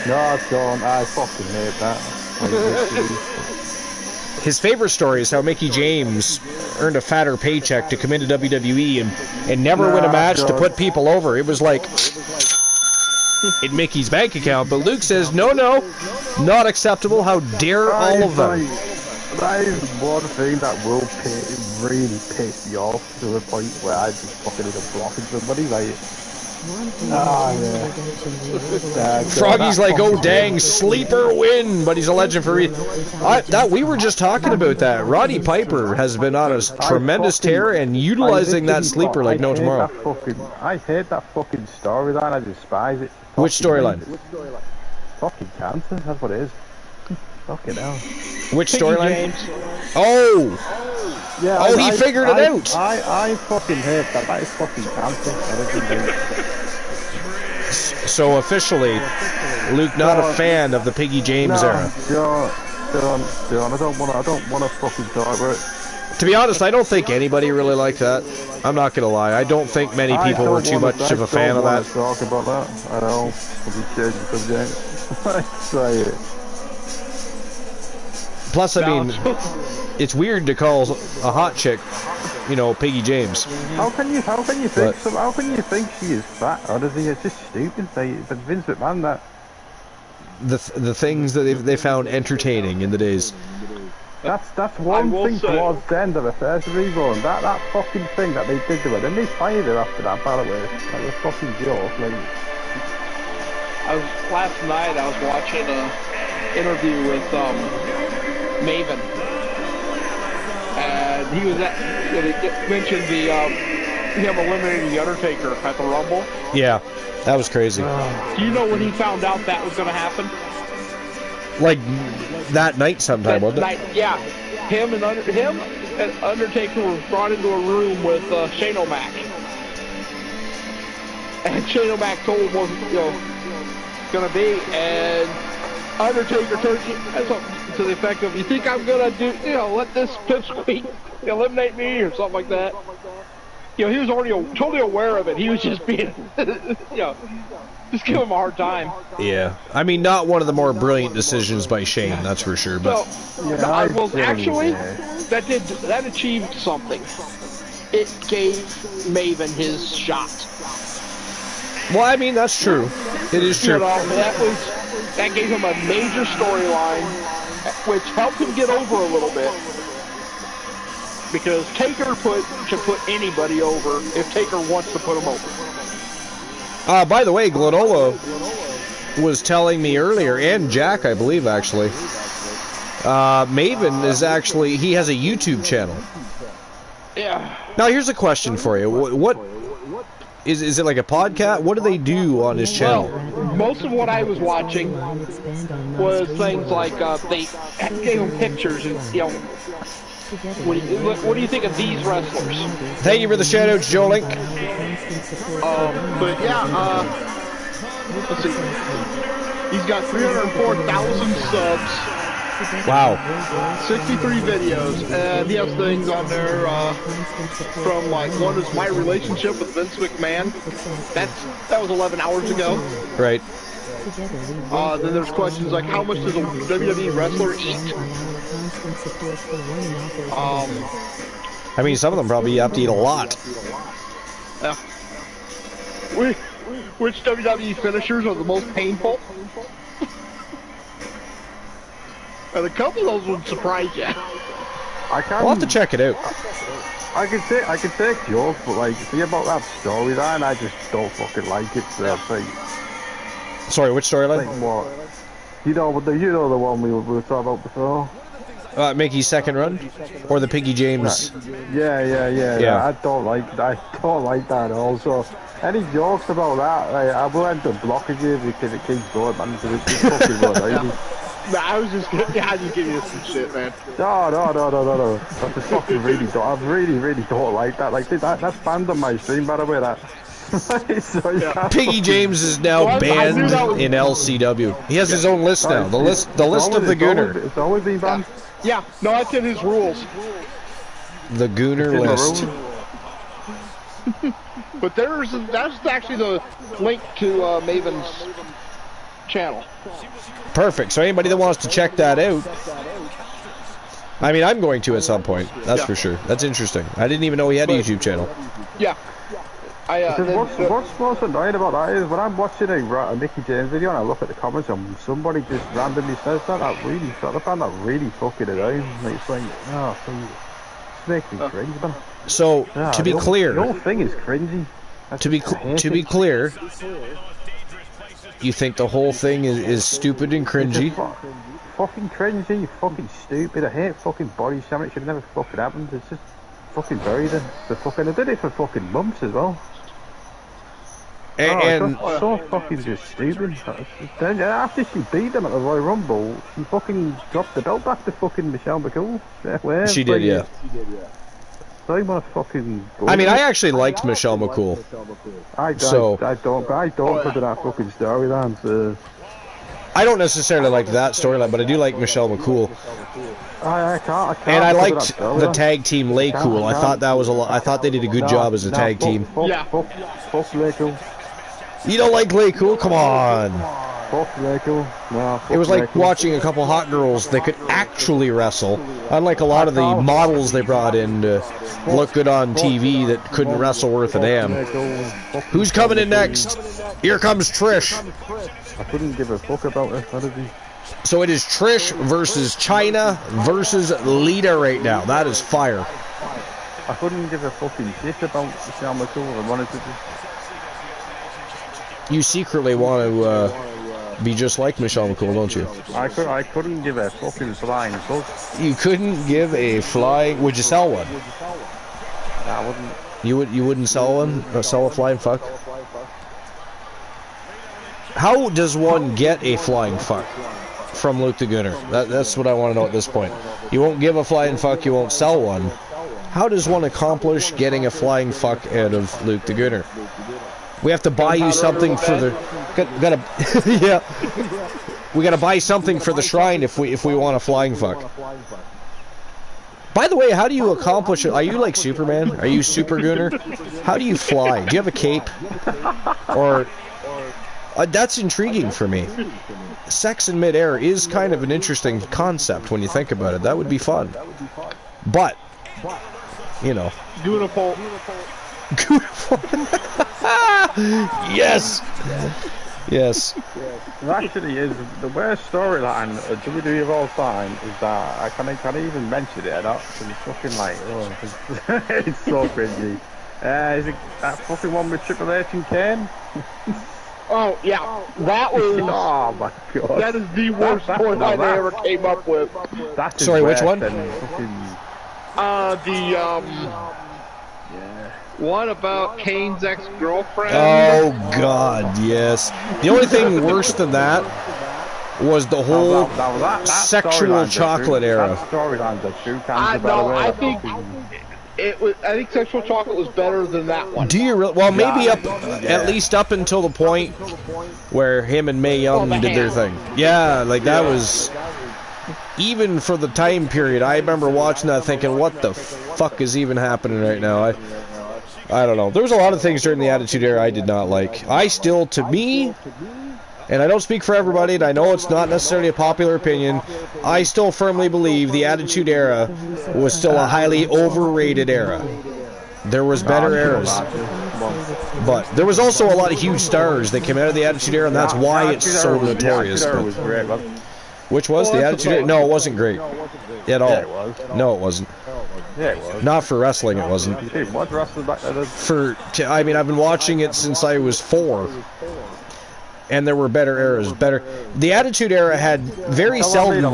No, go on. I fucking hate that.
His favorite story is how Mickey James earned a fatter paycheck to come into WWE and never win a match to put people over. It was like in Mickey's bank account, but Luke says, no, not acceptable. How dare all of them?
That is one thing that will really piss me off to the point where I just fucking end up blocking somebody. Like,
Froggy's like, oh dang, sleeper win, but he's a legend for we were just talking about that. Roddy Piper has been on a tremendous tear and utilizing that sleeper like no tomorrow.
I hate that fucking storyline. I despise it.
Which storyline?
Fucking cancer. That's what it is. Fucking hell.
Which storyline? Oh!
Yeah.
Oh, he figured it out!
I fucking hate that. That is fucking cancer.
So officially, Luke not a fan of the Piggy James era.
John, I don't want to fucking talk about it.
To be honest, I don't think anybody really liked that. I'm not gonna lie. I don't think many people were too much of a fan of that.
Talk about that. I don't. Say it.
Plus, I mean, it's weird to call a hot chick, Piggy James.
How can you think she is fat? Honestly, it's just stupid. But Vince McMahon, that
the things that they found entertaining in the days.
That's one thing towards the end of the first rerun. That fucking thing that they did to her. Then they fired her after that. By the way, that was fucking joke. Like,
last night I was watching an interview with Maven, and he was mentioned him eliminating the Undertaker at the Rumble.
Yeah, that was crazy.
Do you know when he found out that was going to happen?
Like that night sometime, wasn't it?
Yeah, him and Undertaker were brought into a room with Shane O'Mac, and Shane O'Mac told him wasn't going to be, and Undertaker turned to the effect of, "You think I'm going to let this pipsqueak eliminate me," or something like that. He was already totally aware of it. He was just being, just give him a hard time.
Yeah, I mean, not one of the more brilliant decisions by Shane, that's for sure. But
actually, that achieved something. It gave Maven his shot.
Well, I mean, that's true. It is true.
That gave him a major storyline, which helped him get over a little bit. Because Taker should put anybody over if Taker wants to put him over.
By the way, Glenola was telling me earlier, and Jack, I believe, actually, Maven is actually, he has a YouTube channel.
Yeah.
Now, here's a question for you. What is it like a podcast? What do they do on his channel?
Well, most of what I was watching was things like they gave him pictures and, what do you think of these wrestlers?
Thank you for the shout-outs, Joe Link.
But yeah, let's see. He's got 304,000 subs.
Wow.
63 videos, and he has things on there from one is my relationship with Vince McMahon. That was 11 hours ago.
Right.
Then there's questions like, how much does a WWE wrestler eat?
I mean, some of them probably have to eat a lot.
Yeah. Which WWE finishers are the most painful? And a couple of those would surprise you.
We'll have to check it out.
I can take jokes, but like, see about that storyline, I just don't fucking like it. So
Sorry, which storyline?
Like what? You know the one we were talking about before.
Mickey's second run, or the Piggy James?
Yeah. I don't like that. Also, any jokes about that, I will end up blocking you because it keeps going, man. Because it's fucking good.
I was just giving you some shit, man.
No. I just fucking really don't. I really don't like that. Like that's banned on my stream, by the way. That So you can't
Piggy James is now
Well, I
banned
knew that was-
in LCW. He has his own list now. The list of the Gooner.
It's always been banned.
Yeah, no, that's in his rules.
The Gooner list.
But that's actually the link to Maven's channel.
Perfect. So anybody that wants to check that out, I mean, I'm going to at some point. That's for sure. That's interesting. I didn't even know he had a YouTube channel.
Yeah.
What's annoying about that is when I'm watching a Mickey James video and I look at the comments and somebody just randomly says that really fucking annoying. Like, it's like, oh, it makes me cringe, man.
So to be clear,
the whole thing is cringy.
To be clear, you think the whole thing is stupid and cringy?
Fucking cringy, fucking stupid. I hate fucking body shaming. It should never fucking happened. It's just fucking buried in. I did it for fucking months as well.
And
so fucking just stupid. Then after she beat them at the Royal Rumble, she fucking dropped the belt back to fucking Michelle McCool.
She did, yeah.
So I want to fucking.
I mean, I actually liked Michelle McCool.
I don't put that fucking storyline. So.
I don't necessarily like that storyline, but I do like Michelle McCool.
I can't.
And I liked the tag team Lay Cool. I thought that was I thought they did a good job as a tag team.
Fuck Lay Cool.
You don't like Lay Cool? Come on.
Fuck Lay Cool. No,
it was like watching a couple hot girls that could actually wrestle, unlike a lot of the models they brought in to look good on TV that couldn't wrestle worth a damn. Who's coming in next? Here comes Trish.
I couldn't give a fuck about it. What is he?
So it is Trish versus China versus Lita right now. That is fire.
I couldn't give a fucking shit about Michelle McCool. I wanted to just...
You secretly want to be just like Michelle McCool, don't you?
I couldn't give a fucking flying fuck.
You couldn't give a flying... Would you sell one?
Nah, I wouldn't.
You wouldn't sell one? Or sell a flying fuck? How does one get a flying fuck from Luke the Gunner? That's what I want to know at this point. You won't give a flying fuck, you won't sell one. How does one accomplish getting a flying fuck out of Luke the Gunner? We have to buy you something for the... Gotta yeah. We gotta buy something for the shrine if we want a flying fuck. By the way, how do you accomplish it? Are you like Superman? Are you Super Gunner? How do you fly? Do you have a cape? Or... that's intriguing for me. Sex in midair is kind of an interesting concept when you think about it. That would be fun. But, you know.
Beautiful.
Yes! Yes.
It actually is the worst storyline of WWE of all time is that I can't even mention it. It's fucking like, it's so cringy. Is it that fucking one with Triple H and Kane?
Oh, yeah. That was...
Oh, my God.
That is the worst storyline they ever came up with.
Sorry, which one?
One about Kane's ex-girlfriend.
Oh, God, yes. The only thing worse than that was the whole sexual chocolate era.
That storyline's a true
I think sexual chocolate was better than that one.
Do you really? Well, maybe at least up until the point where him and Mae Young did their thing. Yeah, like that was... Even for the time period, I remember watching that thinking, what the fuck is even happening right now? I don't know. There was a lot of things during the Attitude Era I did not like. I still, to me... And I don't speak for everybody, and I know it's not necessarily a popular opinion, I still firmly believe the Attitude Era was still a highly overrated era. There was better eras. But there was also a lot of huge stars that came out of the Attitude Era, and that's why it's so notorious. Which was the Attitude Era? No, it wasn't great. At all.
Yeah, it was.
No, it wasn't.
Yeah, it was.
Not for wrestling, it wasn't. I mean, I've been watching it since I was 4. And there were better eras. The Attitude Era had very seldom,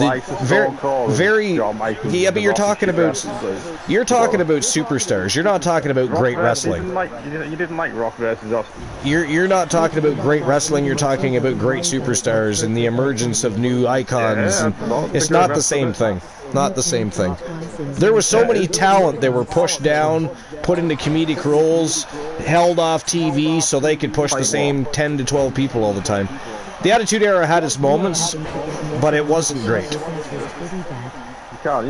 very. Yeah, but you're talking about superstars. You're not talking about great wrestling.
You didn't like Rock versus Austin.
You're not talking about great wrestling. You're talking about great superstars and the emergence of new icons. And it's not the same thing. Not the same thing. There was so many talent that were pushed down, put into comedic roles, held off TV so they could push the same 10 to 12 people all the time. The Attitude Era had its moments, but it wasn't great.
You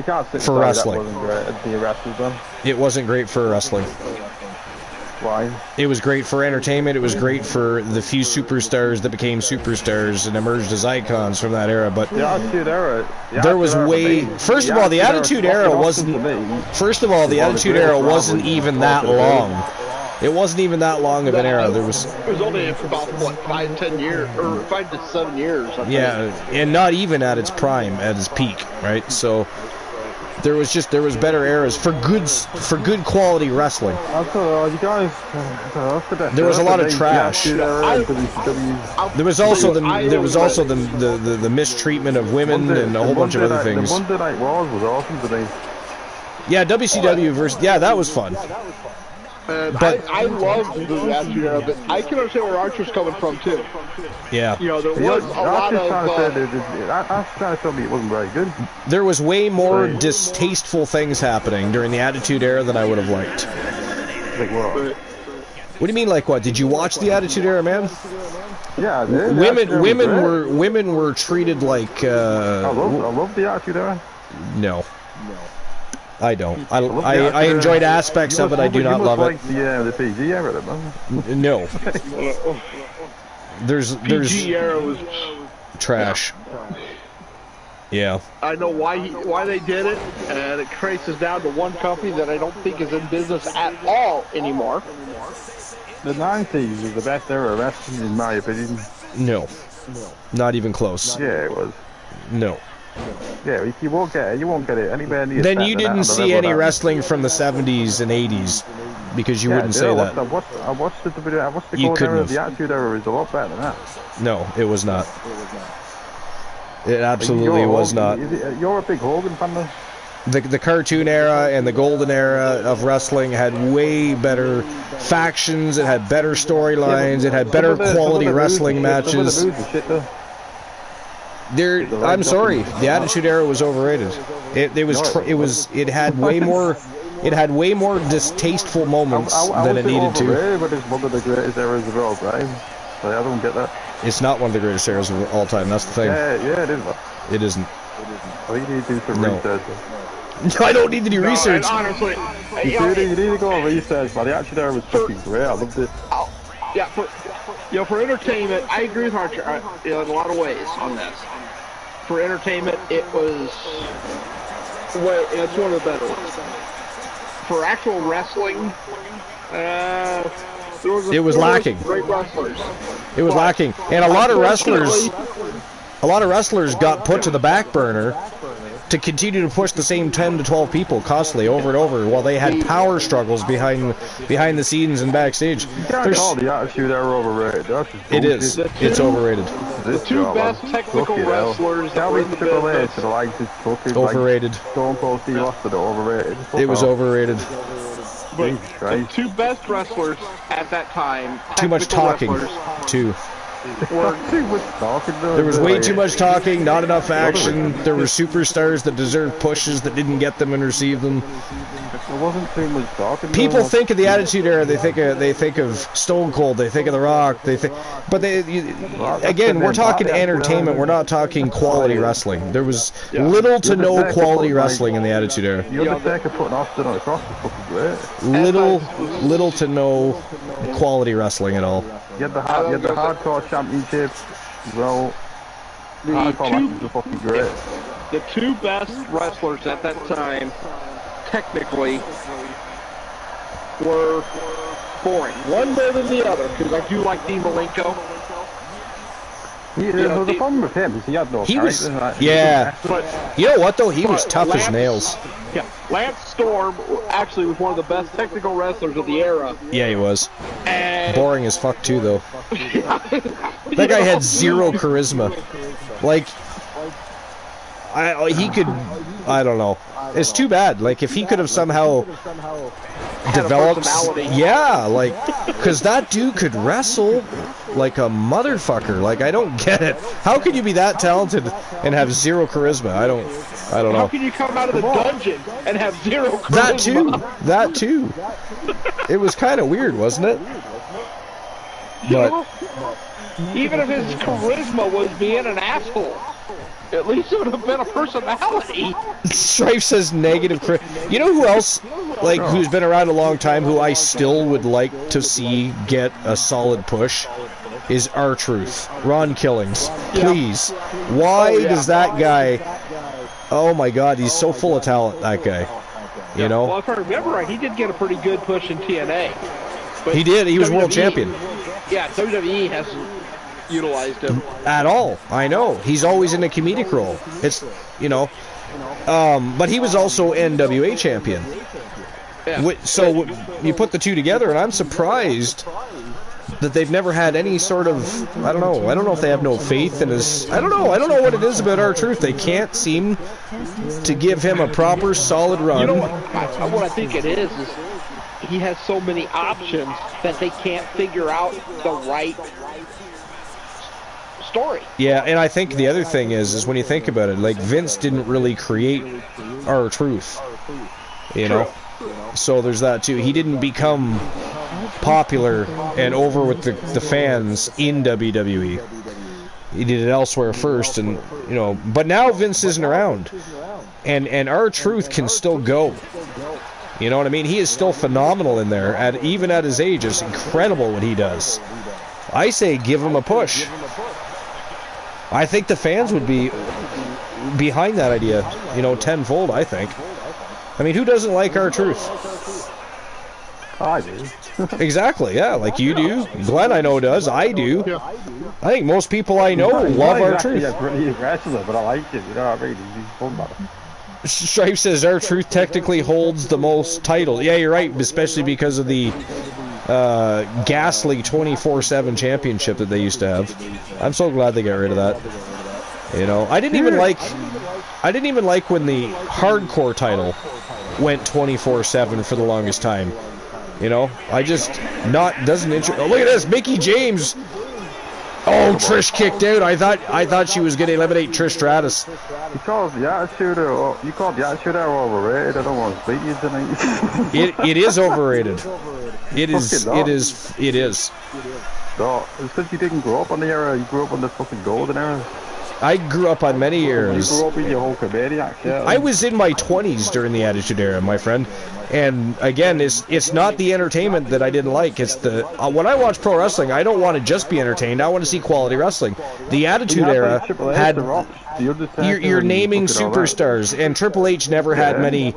can't sit
for wrestling.
That wasn't great. The wrestlers then.
It wasn't great for wrestling.
Why?
It was great for entertainment. It was great for the few superstars that became superstars and emerged as icons from that era. But
the Attitude Era,
there was way. First of all, the Attitude Era wasn't. First of all, the Attitude Era wasn't even that long. It wasn't even that long of an era. There was.
It was only for about what 5 to 10 years, or 5 to 7 years.
Yeah, and not even at its prime, at its peak, right? So. There was better eras for good quality wrestling.
You guys,
there was a lot of trash. There was also the mistreatment of women and a whole bunch of other things.
The Monday Night Wars was awesome today.
Yeah, WCW versus that was fun.
But I love the Attitude Era, but I can understand where Archer's coming from too.
Yeah.
You know, there was a lot of.
Archer's trying to tell me it wasn't very good.
There was way more distasteful things happening during the Attitude Era than I would have liked.
Like what?
What do you mean, like what? Did you watch the Attitude Era, man?
Yeah, I did.
Women were treated like.
I love the Attitude Era.
No. I don't. I enjoyed aspects of it. I do not love it.
The PG era, man.
No. There's
PG era was
trash. Yeah.
I know why they did it, and it traces down to one company that I don't think is in business at all anymore.
The 90s was the best era of wrestling, in my opinion.
No. Not even close.
Yeah, it was.
No.
Yeah, you won't get it anywhere near.
Then you didn't see any wrestling from the 70s and 80s because you wouldn't say that.
I watched the
You
gold era.
couldn't
The Attitude Era is a lot better than that.
No, it was not. It absolutely was not.
You're a big Hogan fan, though.
The cartoon era and the golden era of wrestling had way better factions. It had better storylines. It had better quality wrestling matches. I'm sorry, the Attitude Era was overrated. It had way more distasteful moments than it needed to.
But it's one of the greatest eras of all time. I don't get that.
It's not one of the greatest eras of all time. That's the thing.
Yeah, it is.
It isn't.
Well, you need to do some research.
No, I don't need to do research.
Honestly,
you need to go on research. But the Attitude Era was fucking great. I loved it.
Yeah, for entertainment, I agree with Archer in a lot of ways on this. For entertainment, it's one of the better ones. For actual wrestling,
it was lacking.
Great wrestlers.
It was lacking, and a lot of wrestlers got put to the back burner to continue to push the same 10 to 12 people constantly over and over while they had power struggles behind the scenes and backstage.
You can't call the Attitude Era overrated.
It is. It's overrated.
The two best technical wrestlers that were in the business.
Overrated.
Stone Cold Steve Austin overrated.
It was overrated.
But the two best wrestlers at that time.
Too much talking. Too. There was way too much talking, not enough action. There were superstars that deserved pushes that didn't get them and receive them.
There wasn't too much talking.
People think of the Attitude Era. They think of Stone Cold. They think of The Rock. Again, we're talking entertainment. We're not talking quality wrestling. There was little to no quality wrestling in the Attitude Era.
The Undertaker putting Austin on the cross was fucking great.
Little to no quality wrestling at all.
You had the Hardcore Championship as well. Hardcore were fucking great.
The two best wrestlers at that time, technically, were boring. One better than the other, because I do like Dean Malenko.
The problem with him is he had no character.
But you know what, though? He was tough as nails.
Yeah, Lance Storm actually was one of the best technical wrestlers of the era.
Yeah, he was.
And
boring as fuck, too, though. That guy had zero charisma. Like, I don't know. It's too bad. Like, if he could have somehow developed, Because that dude could wrestle like a motherfucker. Like, I don't get it. How could you be that talented and have zero charisma? I don't know.
How can you come out of the dungeon and have zero charisma?
That too. It was kind of weird, wasn't it? But
even if his charisma was being an asshole, at least it would have been a personality.
Strife says negative. You know who else, like, who's been around a long time, who I still would like to see get a solid push, is R-Truth. Ron Killings. Please. Why does that guy... Oh my God, he's so full of talent, that guy. You know?
Well, if I remember right, he did get a pretty good push in TNA. But
he did. He was world champion.
Yeah, WWE hasn't utilized him
at all. I know. He's always in a comedic role. It's, you know, but he was also NWA champion.
Yeah.
So you put the two together, and I'm surprised that they've never had any sort of, I don't know if they have no faith in his, I don't know what it is about R-Truth. They can't seem to give him a proper solid run.
You know what I think it is he has so many options that they can't figure out the right story.
Yeah, and I think the other thing is when you think about it, like, Vince didn't really create R-Truth, you know? So there's that too. He didn't become popular and over with the fans in WWE. He did it elsewhere first, and, you know, but now Vince isn't around, and R-Truth can still go. You know what I mean? He is still phenomenal in there. Even at his age, it's incredible what he does. I say give him a push. I think the fans would be behind that idea, you know, tenfold, I think. I mean, who doesn't like R-Truth?
I do.
Exactly, yeah, like you do. Glenn, I know, does. I do. I think most people I know love R-Truth.
Yeah, pretty wrestler, but I like him. You know what I mean? He's fun about it.
Stripe says R-Truth technically holds the most titles. Yeah, you're right, especially because of the ghastly 24/7 championship that they used to have. I'm so glad they got rid of that. You know, I didn't even like when the hardcore title went 24/7 for the longest time. You know, I just doesn't interest. Oh, look at this, Mickie James. Oh, Trish kicked out. I thought she was going to eliminate Trish Stratus.
You called the Attitude Era overrated. I don't want to beat you tonight.
It is overrated. It is.
No, it's because you didn't grow up on the era. You grew up on the fucking golden era.
I grew up on many eras.
You grew up in your whole comediac, yeah.
I was in my 20s during the Attitude Era, my friend. And again, it's not the entertainment that I didn't like. It's the when I watch pro wrestling, I don't want to just be entertained. I want to see quality wrestling. The Attitude Era had you're naming superstars, and Triple H never had many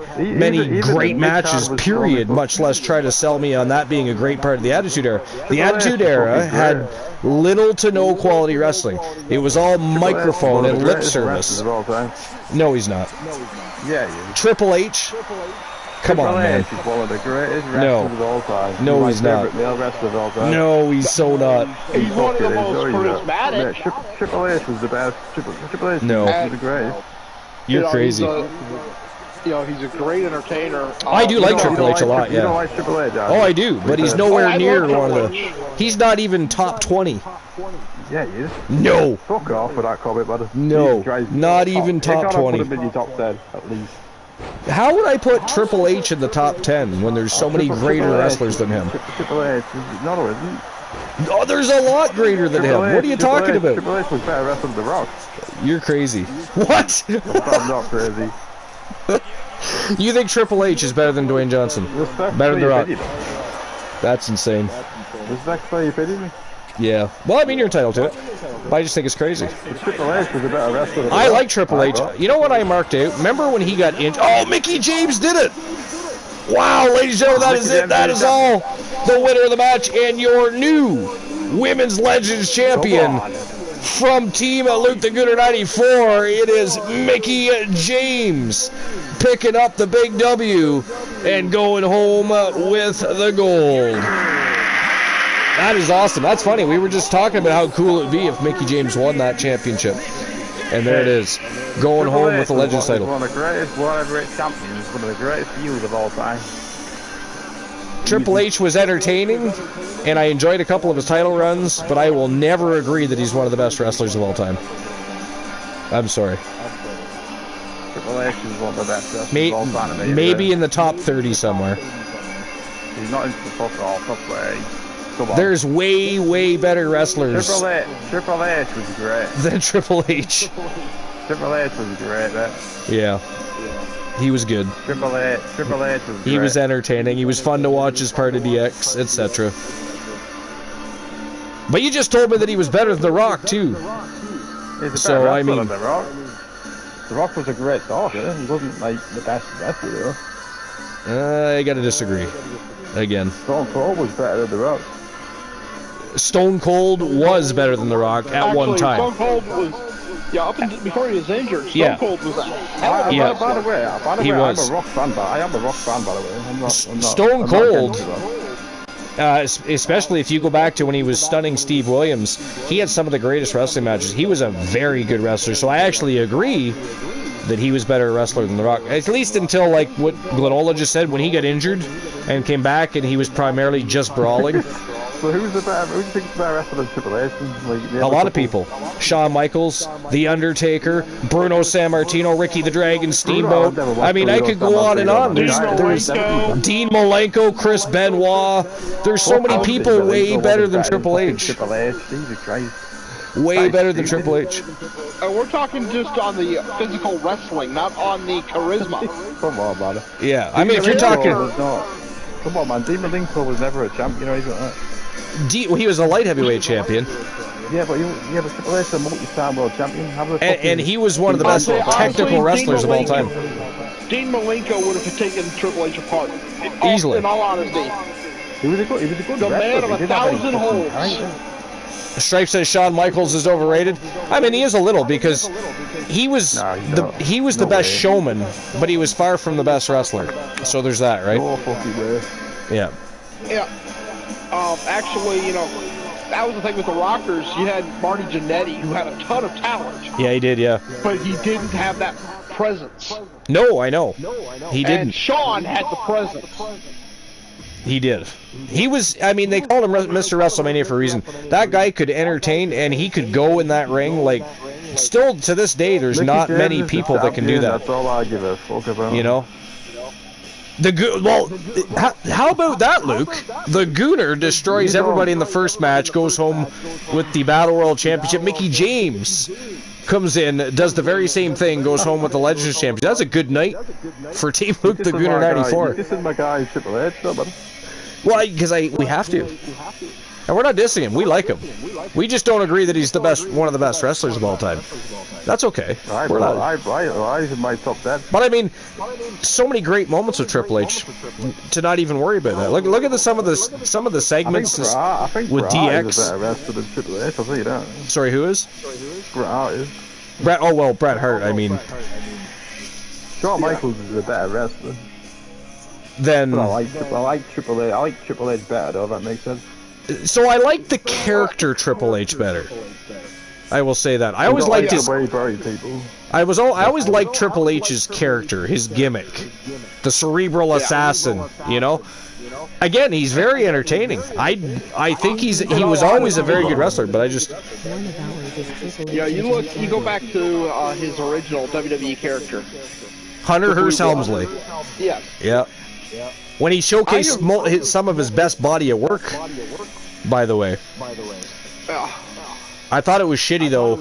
great matches. Period. Much less try to sell me on that being a great part of the Attitude Era. The Attitude Era had little to no quality wrestling. It was all microphone and lip service. No, he's not.
Yeah, he is.
Triple H. Come on, man.
He's one of the greatest wrestlers of all time.
No, he's not.
Male wrestler of all time.
No, he's so not.
He's one of the most charismatic.
Triple H was the best. Triple H was the greatest.
You're crazy.
He's a great entertainer.
I do like Triple H a lot, yeah.
You don't like Triple H,
Oh, I do, but he's nowhere near one of the... He's not even top 20.
Yeah, he is.
No.
Fuck off with that comment, brother.
No, not even top 20.
You gotta put him in your top 10, at least.
How would I put Triple H in the top 10 when there's so many greater wrestlers than him?
Triple H, no, there isn't.
Oh, there's a lot greater than him. What are you talking about?
Triple H was better wrestler than The Rock.
You're crazy. What?
I'm not crazy.
You think Triple H is better than Dwayne Johnson? Better than The Rock? That's insane.
Respect for your opinion.
Yeah. Well, I mean, you're entitled to it. But I just think it's crazy.
Triple H was a better wrestler than
I like Triple H. You know what I marked out? Remember when he got injured? Oh, Mickie James did it! Wow, ladies and gentlemen, that is it. That is all. The winner of the match and your new Women's Legends Champion from Team Luke the Gooder 94. It is Mickie James picking up the big W and going home with the gold. That is awesome. That's funny. We were just talking about how cool it would be if Mickie James won that championship. And there it is. Going home with the Legends title.
One of the greatest champions. One of the greatest feuds of all time.
Triple H was entertaining, and I enjoyed a couple of his title runs, but I will never agree that he's one of the best wrestlers of all time. I'm sorry.
Triple H is one of the best wrestlers of all time.
Maybe in the top 30 somewhere.
He's not into the top way. Come on.
There's way, way better wrestlers.
Triple H was great.
Than Triple H.
Triple H was great, man.
Yeah. He was good.
Triple H was great.
He was entertaining. He was fun to watch as part of DX, etc. But you just told me that he was better than The Rock, too. So, I mean...
The Rock was a great talker. He wasn't, like, the best wrestler, though.
I gotta disagree. Again.
Stone Cold was better than The Rock.
Stone Cold was better than The Rock at one time.
Stone Cold was... Yeah, up until before he was injured, Stone Cold was a hell of a
yeah.
By the way,
he
I'm
was.
a Rock fan, but I am a Rock fan, by the way. I'm not
Stone Cold, especially if you go back to when he was stunning Steve Williams, he had some of the greatest wrestling matches. He was a very good wrestler, so I actually agree that he was better wrestler than The Rock. At least until, like what Glenola just said, when he got injured and came back and he was primarily just brawling.
So who do you think is the better wrestler than Triple H? Like,
a lot of people. Shawn Michaels, The Undertaker, Bruno Sammartino, Ricky the Dragon Steamboat. I mean, I could go on and on. There's Dean Malenko, Chris Benoit. There's so many people way better than Triple H.
Triple H, Jesus Christ.
Way better than Triple H.
We're talking just on the physical wrestling, not on the charisma.
Come on, man.
Yeah, I mean, if you're talking...
Come on, man. Dean Malenko was never a champion or anything like that.
Well, he was a light heavyweight champion.
Yeah, but Triple H is a multi-time world champion.
And he was one of the best technical wrestlers of all time.
Dean Malenko would have taken Triple H apart.
Easily.
In all honesty.
He was a good
The man of 1,000 holds.
Stripe says Shawn Michaels is overrated. I mean, he is a little because he was the best showman, but he was far from the best wrestler. So there's that, right?
No fucking way.
Yeah.
Yeah. Actually, that was the thing with the Rockers. You had Marty Jannetty, who had a ton of talent.
Yeah, he did, yeah.
But he didn't have that presence.
No, I know. He didn't.
And Shawn had the presence.
He did. He was, I mean, they called him Mr. WrestleMania for a reason. That guy could entertain, and he could go in that ring, like, still to this day, there's not many people that can do that.
That's all I give a fuck about.
You know? Well, how about that, Luke? The Gooner destroys everybody in the first match, goes home with the Battle Royal Championship. Mickey James comes in, does the very same thing, goes home with the Legends Championship. That's a good night for Team Luke the Gooner 94.
This is my guy, Triple H, though, buddy.
Well, because we have to. And we're not dissing him. We like him. We just don't agree that he's one of the best wrestlers of all time. That's okay.
I in my top 10.
But I mean, so many great moments with Triple H to not even worry about that. Look at some of the segments
I think
with
Bret
DX.
Is a better wrestler than Triple H, I'll tell you that.
Sorry, who is?
Bret Hart is.
Bret Hart. I mean,
Shawn Michaels is a better wrestler.
Then
I like Triple H. I like Triple H better, though. If that makes sense.
So I like the character Triple H better. I will say that. I always liked his. I always liked Triple H's character, his gimmick, the cerebral assassin. You know. Again, he's very entertaining. I think he was always a very good wrestler, but I just.
Yeah, you go back to his original WWE character.
Hunter Hearst Helmsley.
Yeah.
Yeah. When he showcased some of his best body of work, by the way. I thought it was shitty, though,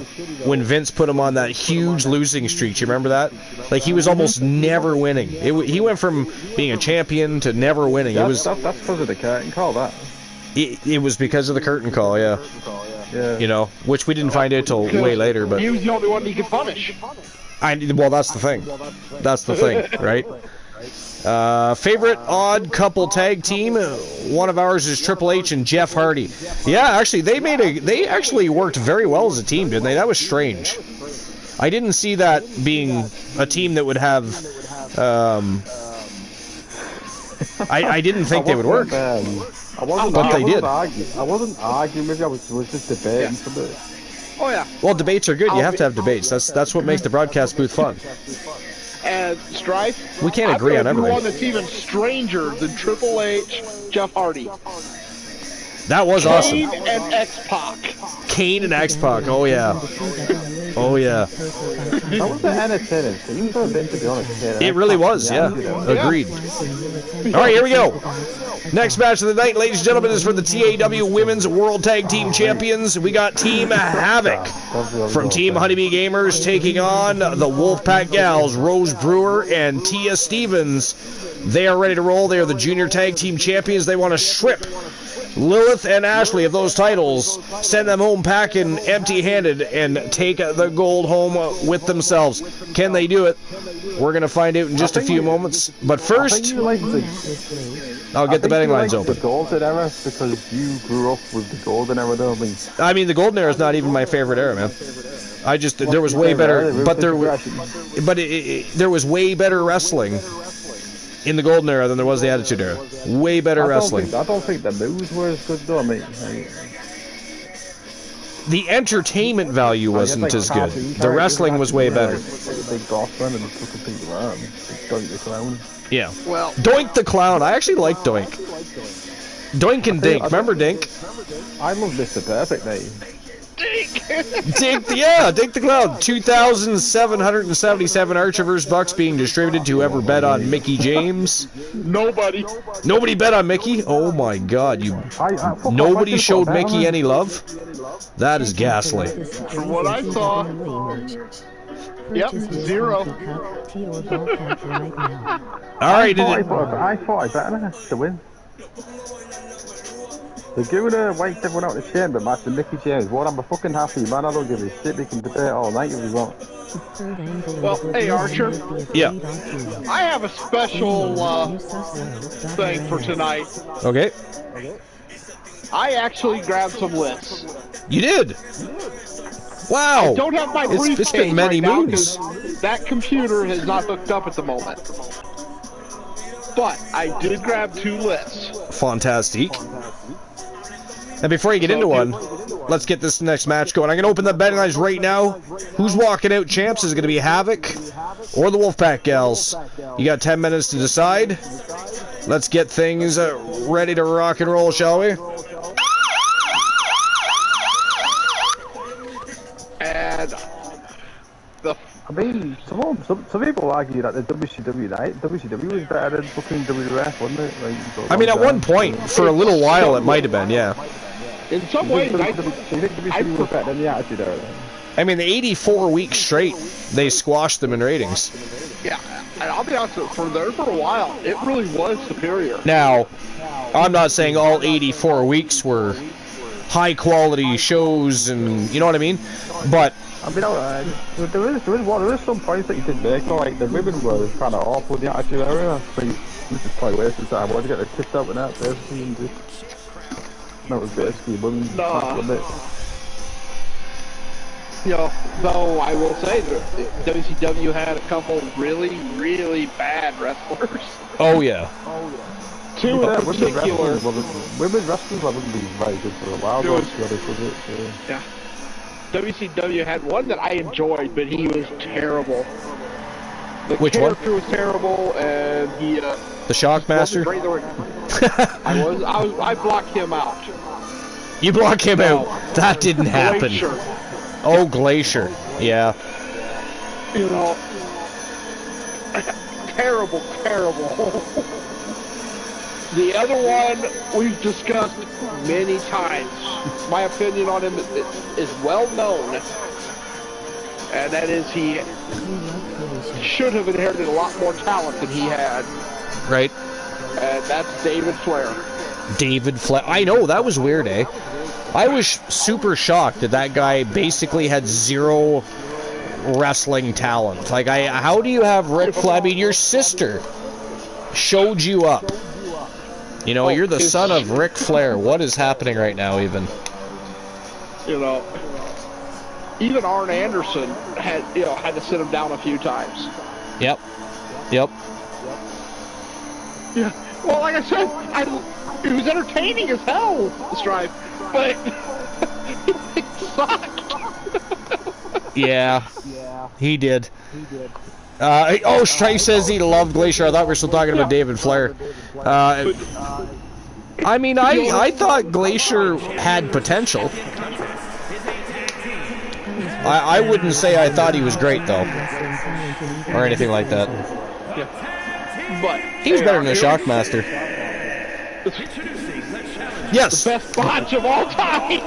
when Vince put him on that huge losing streak. You remember that? Like, he was almost never winning. He went from being a champion to never winning.
That's because of the curtain call, that.
It was because of the curtain call, yeah. You know, which we didn't find out till way later. But
he was the only one he could punish.
Well, that's the thing. That's the thing, right? Favorite odd couple tag team? One of ours is Triple H and Jeff Hardy. Yeah, actually, they actually worked very well as a team, didn't they? That was strange. I didn't see that being a team that would have. I didn't think they would work, but they did.
I wasn't arguing with you. I was just debating something.
Oh yeah.
Well, debates are good. You have to have debates. That's what makes the broadcast booth fun.
And Strife,
We can't agree on
I've got
everything.
one that's even stranger than Triple H, Jeff Hardy.
That was
Kane
awesome.
and X-Pac.
Kane and X-Pac. Oh, yeah. Oh, yeah.
That was the entertaining. He was a bit, to be honest.
It really was, yeah. Agreed. All right, here we go. Next match of the night, ladies and gentlemen, is for the TWA Women's World Tag Team Champions. We got Team Havoc from Team Honeybee Gamers taking on the Wolfpack Gals, Rose Brewer and Tia Stevens. They are ready to roll. They are the Junior Tag Team Champions. They want to strip Lilith and Ashley of those titles, send them home packing empty-handed, and take the gold home with themselves. Can they do it? We're going to find out in just a few moments. But first, I'll get the betting lines open.
The golden era, because you grew up with the golden era, though.
I mean, the golden era is not even my favorite era, man. There was way better, but there was way better wrestling in the golden era than there was the Attitude Era. Way better wrestling.
I don't think the moves were as good, though. I mean,
the entertainment value wasn't as good. The wrestling was way better.
Big Bossman and fucking Pete Ram, Doink the Clown.
Yeah.
Well,
Doink the Clown. I actually like Doink. Doink and Dink. Remember Dink?
I love Mr. Perfect, mate.
Dink the Clown. 2,777 Archiverse bucks being distributed to whoever bet on Mickey James.
nobody.
Nobody bet on Mickey? Oh my God! Nobody showed Mickey any love? That is ghastly.
From what I saw, yep, 0.
All right,
I thought I bet to win. The Guna wiped everyone out of the chamber match with Mickey James. What, I'm a fucking happy man. I don't give a shit. We can debate all night if we want.
Well, hey Archer.
Yeah.
I have a special thing for tonight.
Okay.
I actually grabbed some lists.
You did. Wow.
I don't have my briefcase
It's been many
right now
moons.
'cause that computer is not hooked up at the moment. But I did grab 2 lists.
Fantastic. And before you get into one, let's get this next match going. I'm going to open the betting lines right now. Who's walking out champs? Is it going to be Havoc or the Wolfpack Gals? You got 10 minutes to decide. Let's get things ready to rock and roll, shall we?
And
I mean, some people argue that the WCW was better than fucking WWF, wasn't it? Like,
I mean, at one point, for a little while, it might have been, yeah.
in some ways,
you think WCW was better than the Attitude Era?
I mean, the 84 weeks straight, they squashed them in ratings.
yeah, and I'll be honest, for a while, it really was superior.
Now, I'm not saying all 84 weeks were high-quality shows, and you know what I mean? But
I mean, there is some points that you did make. Like the women were kind of awful in the Attitude Era. So this is probably wasting time. Why'd you get the kicked out with that? Basically, and that was basically women's match, wasn't it?
You know, though I will say that WCW had a couple really, really bad wrestlers.
oh yeah,
2 in particular.
Women's wrestling wouldn't be very good for a while.
It was-
was it?
Yeah. WCW had one that I enjoyed, but he was terrible. The
Which one?
character was terrible, and he
the Shockmaster.
wasn't great. I blocked him out.
You block him out. That didn't happen.
Glacier.
Oh, Glacier. Yeah.
You know, terrible. The other one we've discussed many times. My opinion on him is well known, and that is he should have inherited a lot more talent than he had,
Right.
and that's David Flair.
David Flair. I know, that was weird, eh? I was super shocked that guy basically had 0 wrestling talent. Like, how do you have Ric Flair? I mean, your sister showed you up. You know, you're the son of Ric Flair. What is happening right now, even?
You know, even Arn Anderson had to sit him down a few times.
Yep.
Yeah. Well, like I said, it was entertaining as hell, Stripe, but it sucked.
Yeah. He did. Oh, Strife says he loved Glacier. I thought we were still talking about David Flair. I mean, I thought Glacier had potential. I wouldn't say I thought he was great, though. Or anything like that.
Yeah. But
he was better than the Shockmaster. Yes.
The best botch of all time.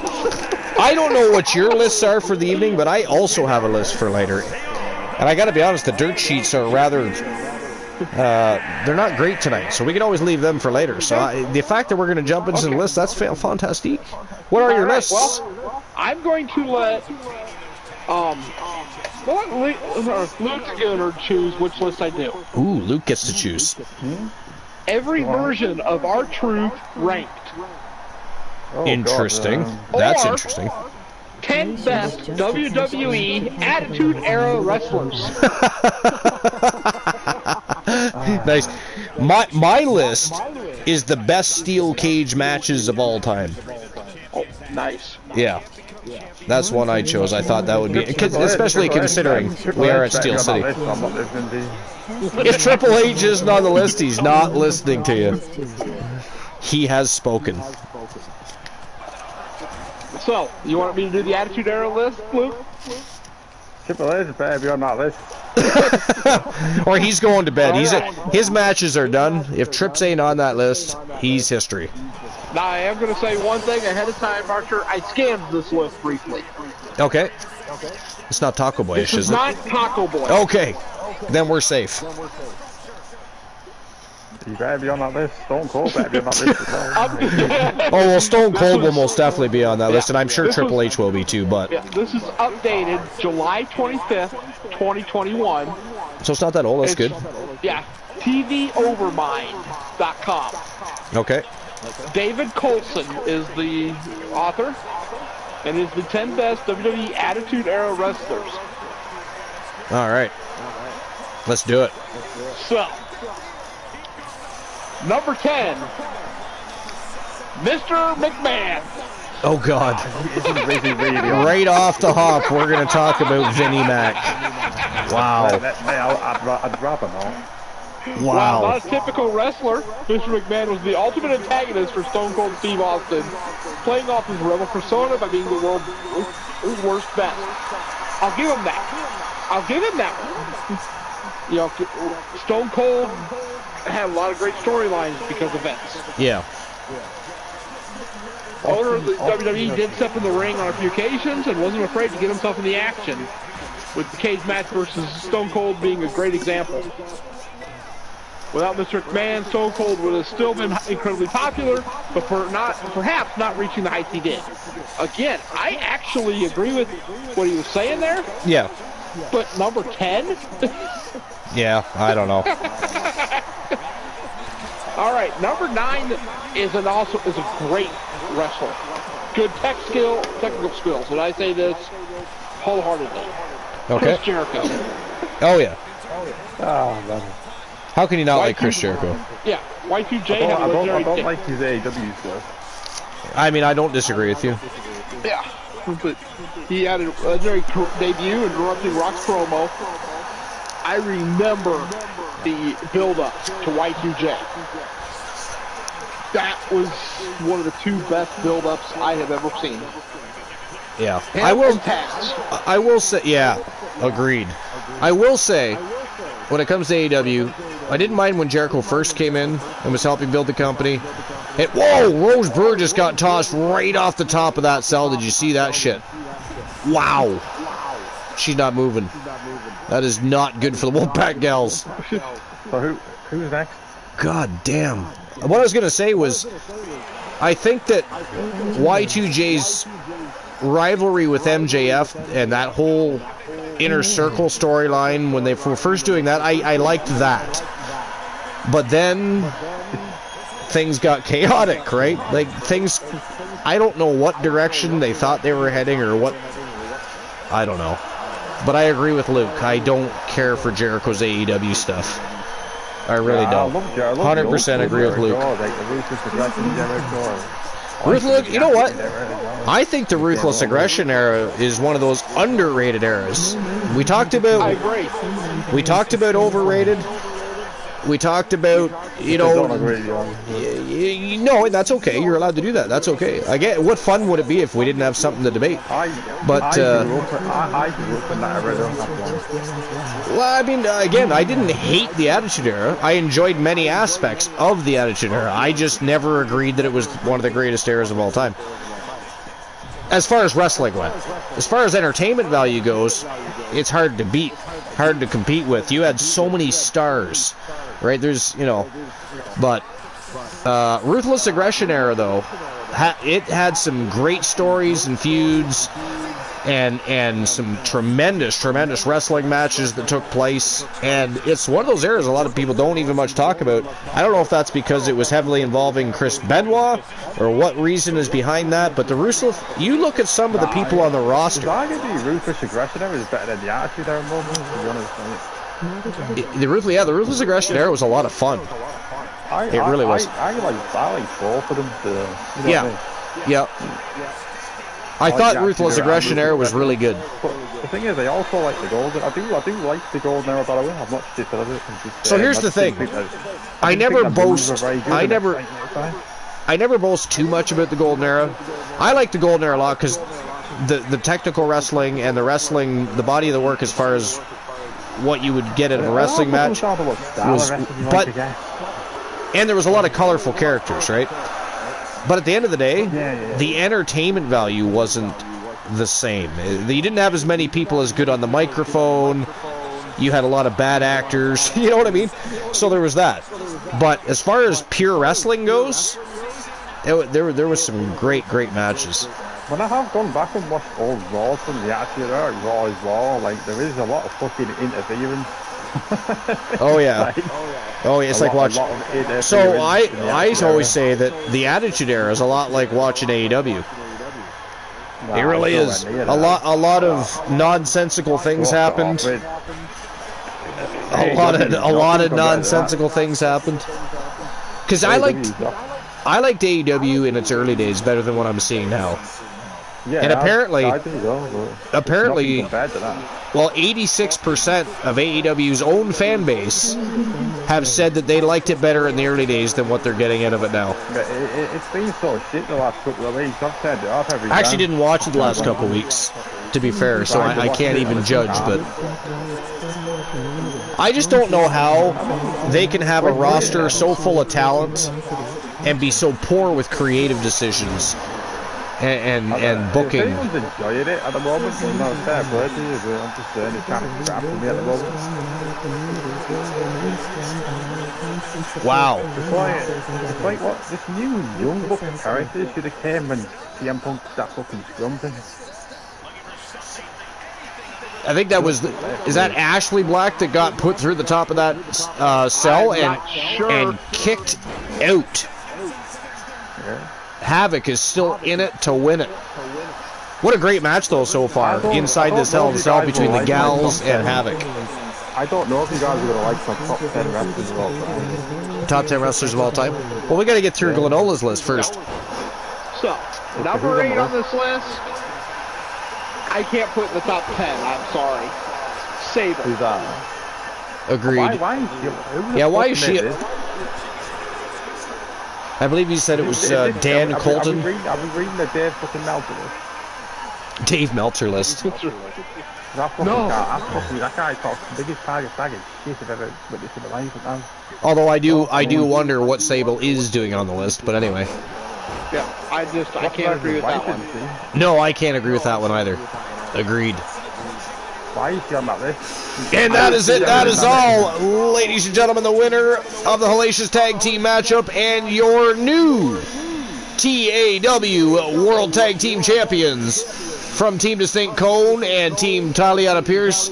I don't know what your lists are for the evening, but I also have a list for later. And I gotta be honest, the dirt sheets are rather... they're not great tonight, so we can always leave them for later. So the fact that we're going to jump into the list, that's fantastic. What are your lists?
Well, I'm going to let Luke Gunner choose which list I do.
Ooh, Luke gets to choose.
Every version of R-Truth ranked.
Oh,
interesting.
God,
That's
Or-
interesting.
10 best WWE Attitude Era wrestlers.
Nice. My list is the best steel cage matches of all time.
Oh, nice.
Yeah. That's one I chose. I thought that would be... Especially considering we are at Steel City. If Triple H isn't on the list, he's not listening to you. He has spoken.
So, you want me to do the Attitude Era list, Luke?
Triple H better be on that list.
Or he's going to bed. His matches are done. If Trips ain't on that list, he's history.
Now, I am going to say one thing ahead of time, Archer. I scanned this list briefly.
Okay. It's not Taco Boy-ish,
This is
is it?
not Taco Boy.
Okay. Then we're safe.
You better be on that list. Stone Cold better be on that list as well.
Oh, well, Stone Cold will most definitely be on that list, and I'm sure Triple H will be too, but...
Yeah, this is updated July 25th, 2021.
So it's not that old, that's good.
Yeah, TVOvermind.com.
Okay.
David Coulson is the author, and is the 10 best WWE Attitude Era wrestlers.
All right. Let's do it.
So, number 10, Mr. McMahon.
Oh, God. Right off the hop, we're going to talk about Vinnie Mac. Wow.
I'd drop him all.
While
Wow.
not a typical wrestler, Mr. McMahon was the ultimate antagonist for Stone Cold Steve Austin, playing off his rebel persona by being the world's worst best. I'll give him that. You know, Stone Cold had a lot of great storylines because of Vince.
Yeah.
Owner of the WWE did step in the ring on a few occasions and wasn't afraid to get himself in the action, with the cage match versus Stone Cold being a great example. Without Mr. McMahon, Stone Cold would have still been incredibly popular, but perhaps not reaching the heights he did. Again, I actually agree with what he was saying there,
Yeah.
but number 10?
Yeah, I don't know.
All right, number 9 is a great wrestler. Good technical skills, and I say this wholeheartedly.
Okay.
Chris Jericho.
Oh, yeah.
Oh, man.
How can you not like Chris Jericho?
Yeah, Y2J
I
had a legendary
don't
dick.
like his AEW stuff.
I mean, I don't disagree with you.
Yeah, but he had a legendary debut interrupting Rock's promo. I remember the build-up to Y2J. That was one of the 2 best build-ups I have ever seen.
Yeah.
And
I will say, yeah, agreed. I will say, when it comes to AEW, I didn't mind when Jericho first came in and was helping build the company. Whoa, Rose Burgess got tossed right off the top of that cell. Did you see that shit? Wow. She's not moving. That is not good for the Wolfpack gals.
So who's next?
God damn. What I was going to say was, I think that Y2J's rivalry with MJF and that whole inner circle storyline, when they were first doing that, I liked that. But then things got chaotic, right? Like, things, I don't know what direction they thought they were heading or what, I don't know. But I agree with Luke. I don't care for Jericho's AEW stuff. I really don't. 100% agree with Luke. Luke, you know what? I think the Ruthless Aggression era is one of those underrated eras. We talked about...
I agree.
We talked about overrated. We talked about, you know, no, and that's okay. You're allowed to do that. That's okay. I get. What fun would it be if we didn't have something to debate?
I grew up in that era.
Well, I mean, again, I didn't hate the Attitude Era. I enjoyed many aspects of the Attitude Era. I just never agreed that it was one of the greatest eras of all time. As far as wrestling went, as far as entertainment value goes, it's hard to beat, hard to compete with. You had so many stars, right? There's, you know, but Ruthless Aggression Era, though, it had some great stories and feuds and some tremendous wrestling matches that took place, and it's one of those eras a lot of people don't even much talk about. I don't know if that's because it was heavily involving Chris Benoit or what reason is behind that, but the Ruthless, you look at some of the people on the roster.
Arguably, the Ruthless Aggression Era is better than the Attitude Era moment, to be honest.
The Ruthless Aggression Era was a lot of fun. It really was.
I like both of them. You know what I mean?
Yeah. I thought Ruthless Aggression Era was really good.
But the thing is, I also like the Golden. I do like the Golden Era, by the way. I've watched it a little bit.
So here's the thing. I never boast too much about the Golden Era. I like the Golden Era a lot because the technical wrestling and the wrestling, the body of the work as far as what you would get in a wrestling match was, and there was a lot of colorful characters, right? But at the end of the day, the entertainment value wasn't the same. You didn't have as many people as good on the microphone. You had a lot of bad actors. You know what I mean? So there was that. But as far as pure wrestling goes, there was some great matches.
When I have gone back and watched old Raws from the Attitude Era, Raw is Raw, like, there is a lot of fucking interference.
Oh yeah. It's like watching. So I always say that the Attitude Era is a lot like watching AEW. It really is. A lot of nonsensical things happened. A lot of nonsensical things happened. Because I liked AEW in its early days better than what I'm seeing now.
Yeah,
and apparently,
well,
86% of AEW's own fan base have said that they liked it better in the early days than what they're getting out of it now.
It's been so shit the last couple of weeks. I've turned it off every time.
I actually didn't watch it the last couple of weeks, to be fair, so I can't even judge, but I just don't know how they can have a roster so full of talent and be so poor with creative decisions. And booking.
If anyone's enjoying it at the moment, you know, it's fair play to you, but I'm just saying it's kind of crap for me at the moment.
Wow.
It's like what? This new young fucking character should have came when CM Punk that fucking scrum thing.
I think that was is that Ashley Black that got put through the top of that cell and kicked out.
Yeah.
Havoc is still in it to win it. What a great match, though, so far, inside this Hell in a Cell between the Gals and Havoc.
I don't know if you guys are going to like some top 10 wrestlers of all time.
Top 10 wrestlers of all time? Well, we got to get through Glenola's list first.
So, number 8 on this list, I can't put in the top 10, I'm sorry. Sable.
Who's that?
Agreed. Why is she... I believe he said it was Dan Colton.
I've been reading the Dave fucking Meltzer list.
Dave Meltzer list.
That guy talks the biggest bag of shit I've ever witnessed in my life.
Although I do wonder what Sable is doing on the list, but anyway.
Yeah, I can't agree with that one.
No, I can't agree with that one either. Agreed.
Why is she on that list?
And that is it. That is all, ladies and gentlemen. The winner of the Hellacious Tag Team matchup and your new TAW World Tag Team Champions from Team Distinct Cone and Team Taliana Pierce.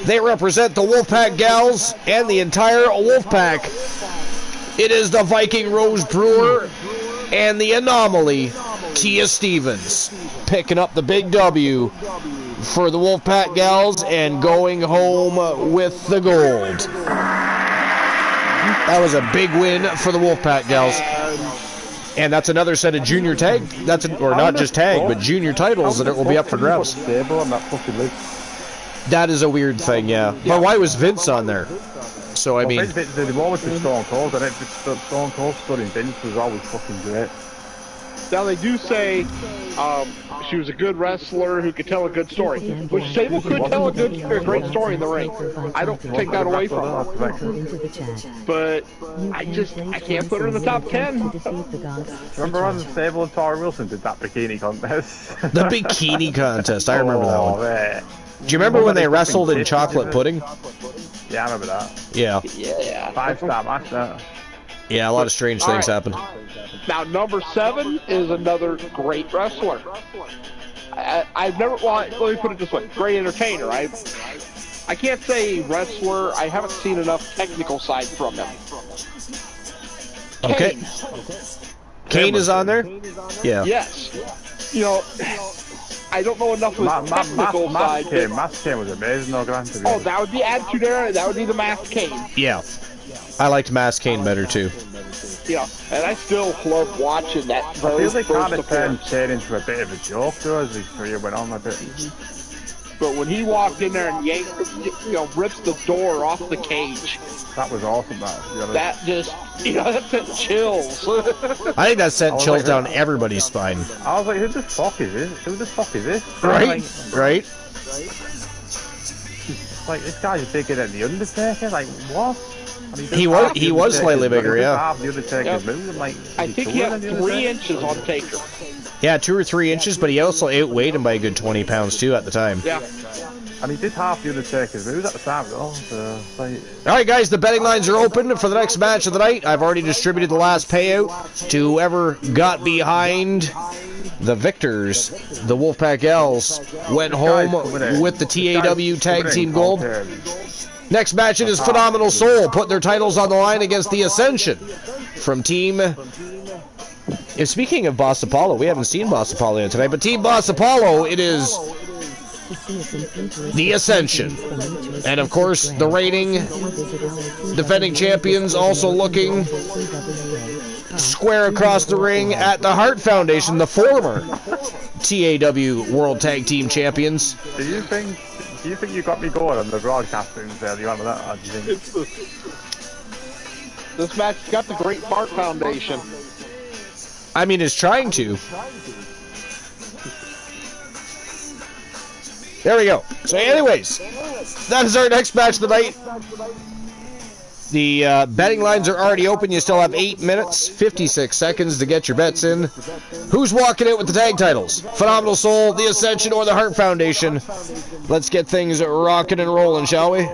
They represent the Wolfpack Gals and the entire Wolfpack. It is the Viking Rose Brewer and the Anomaly Tia Stevens picking up the big W for the Wolfpack Gals and going home with the gold. That was a big win for the Wolfpack Gals. And that's another set of junior tag, or not just tag, but junior titles that it will be up for grabs. That is a weird thing, yeah. But why was Vince on there? So, I mean...
They've always been Stone Cold, and Stone Cold studying Vince was always fucking great.
Now, they do say she was a good wrestler who could tell a good story, which Sable could tell a great story in the ring. I don't take that away from her. But I can't put her in the top 10.
Remember when Sable and Tori Wilson did that bikini contest?
The bikini contest, I remember that one.
Man.
Do you remember when they wrestled in chocolate pudding?
Yeah, I remember that.
Yeah.
Yeah.
5-star match, that.
Yeah, a lot of strange things happened.
Now, number 7 is another great wrestler. I've never, well, let me put it this way, great entertainer. I can't say wrestler, I haven't seen enough technical side from him.
Okay. Kane is on there? Yeah.
Yes. You know, I don't know enough of his technical side.
Mask Kane was amazing, though, Grant.
Oh, that would be Attitude Era, that would be the Mask Kane.
Yeah. I liked Mask Kane better, too.
Yeah, and I still love watching that very
first appearance. I feel they kind of turned Kane into a bit of a joke, though, as his career went on a bit.
But when he walked in there and yanked, rips the door off the cage.
That was awesome,
that just, that sent chills.
I think that sent chills down everybody's spine.
I was like, who the fuck is this? Who the fuck is this?
Right? Right?
Like, this guy's bigger than The Undertaker? Like, what? I mean,
he was slightly bigger, yeah.
Half the Undertaker's moves. Like,
I think he had 3 inches on Taker.
Yeah, 2 or 3 inches, but he also outweighed him by a good 20 pounds, too, at the time.
Yeah.
And he did half the Undertaker's moves at the time, though. So, like...
All right, guys, the betting lines are open for the next match of the night. I've already distributed the last payout to whoever got behind the victors. The Wolfpack L's went home with the TAW Tag Team Gold. Next match, it is Phenomenal Soul putting their titles on the line against the Ascension from Team... And speaking of Boss Apollo, we haven't seen Boss Apollo tonight, but Team Boss Apollo, it is the Ascension. And of course, the reigning defending champions also looking square across the ring at the Hart Foundation, the former TAW World Tag Team Champions.
Do you think you got me going on the broadcasting early on with that? Or do you think...
This match got the Great Hart Foundation.
I mean, it's trying to. There we go. So anyways, that is our next match of the night. The betting lines are already open. You still have 8 minutes, 56 seconds to get your bets in. Who's walking out with the tag titles? Phenomenal Soul, The Ascension, or the Hart Foundation? Let's get things rocking and rolling, shall we?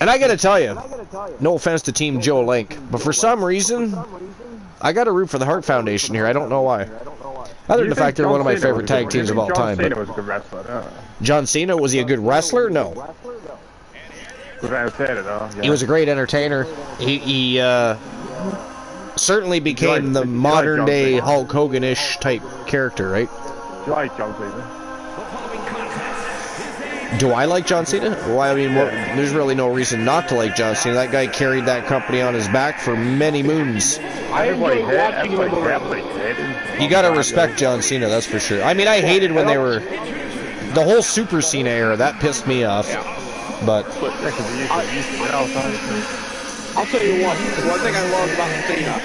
And I gotta tell you, no offense to Team Joe Link, but for some reason, I gotta root for the Hart Foundation here. I don't know why. Other than the fact they're one of my favorite tag teams of all time.
John Cena was a good wrestler.
John Cena, was he a good wrestler? No.
Good entertainer, though. Yeah.
He was a great entertainer. He certainly became the modern-day Hulk Hogan-ish type character, right?
Do you like John Cena?
Do I like John Cena? Well, I mean, there's really no reason not to like John Cena. That guy carried that company on his back for many moons.
I enjoy watching him.
You gotta respect John Cena, that's for sure. I mean, I hated when they were... The whole Super Cena era, that pissed me off. But...
I'll tell you what, one thing I love about Cena,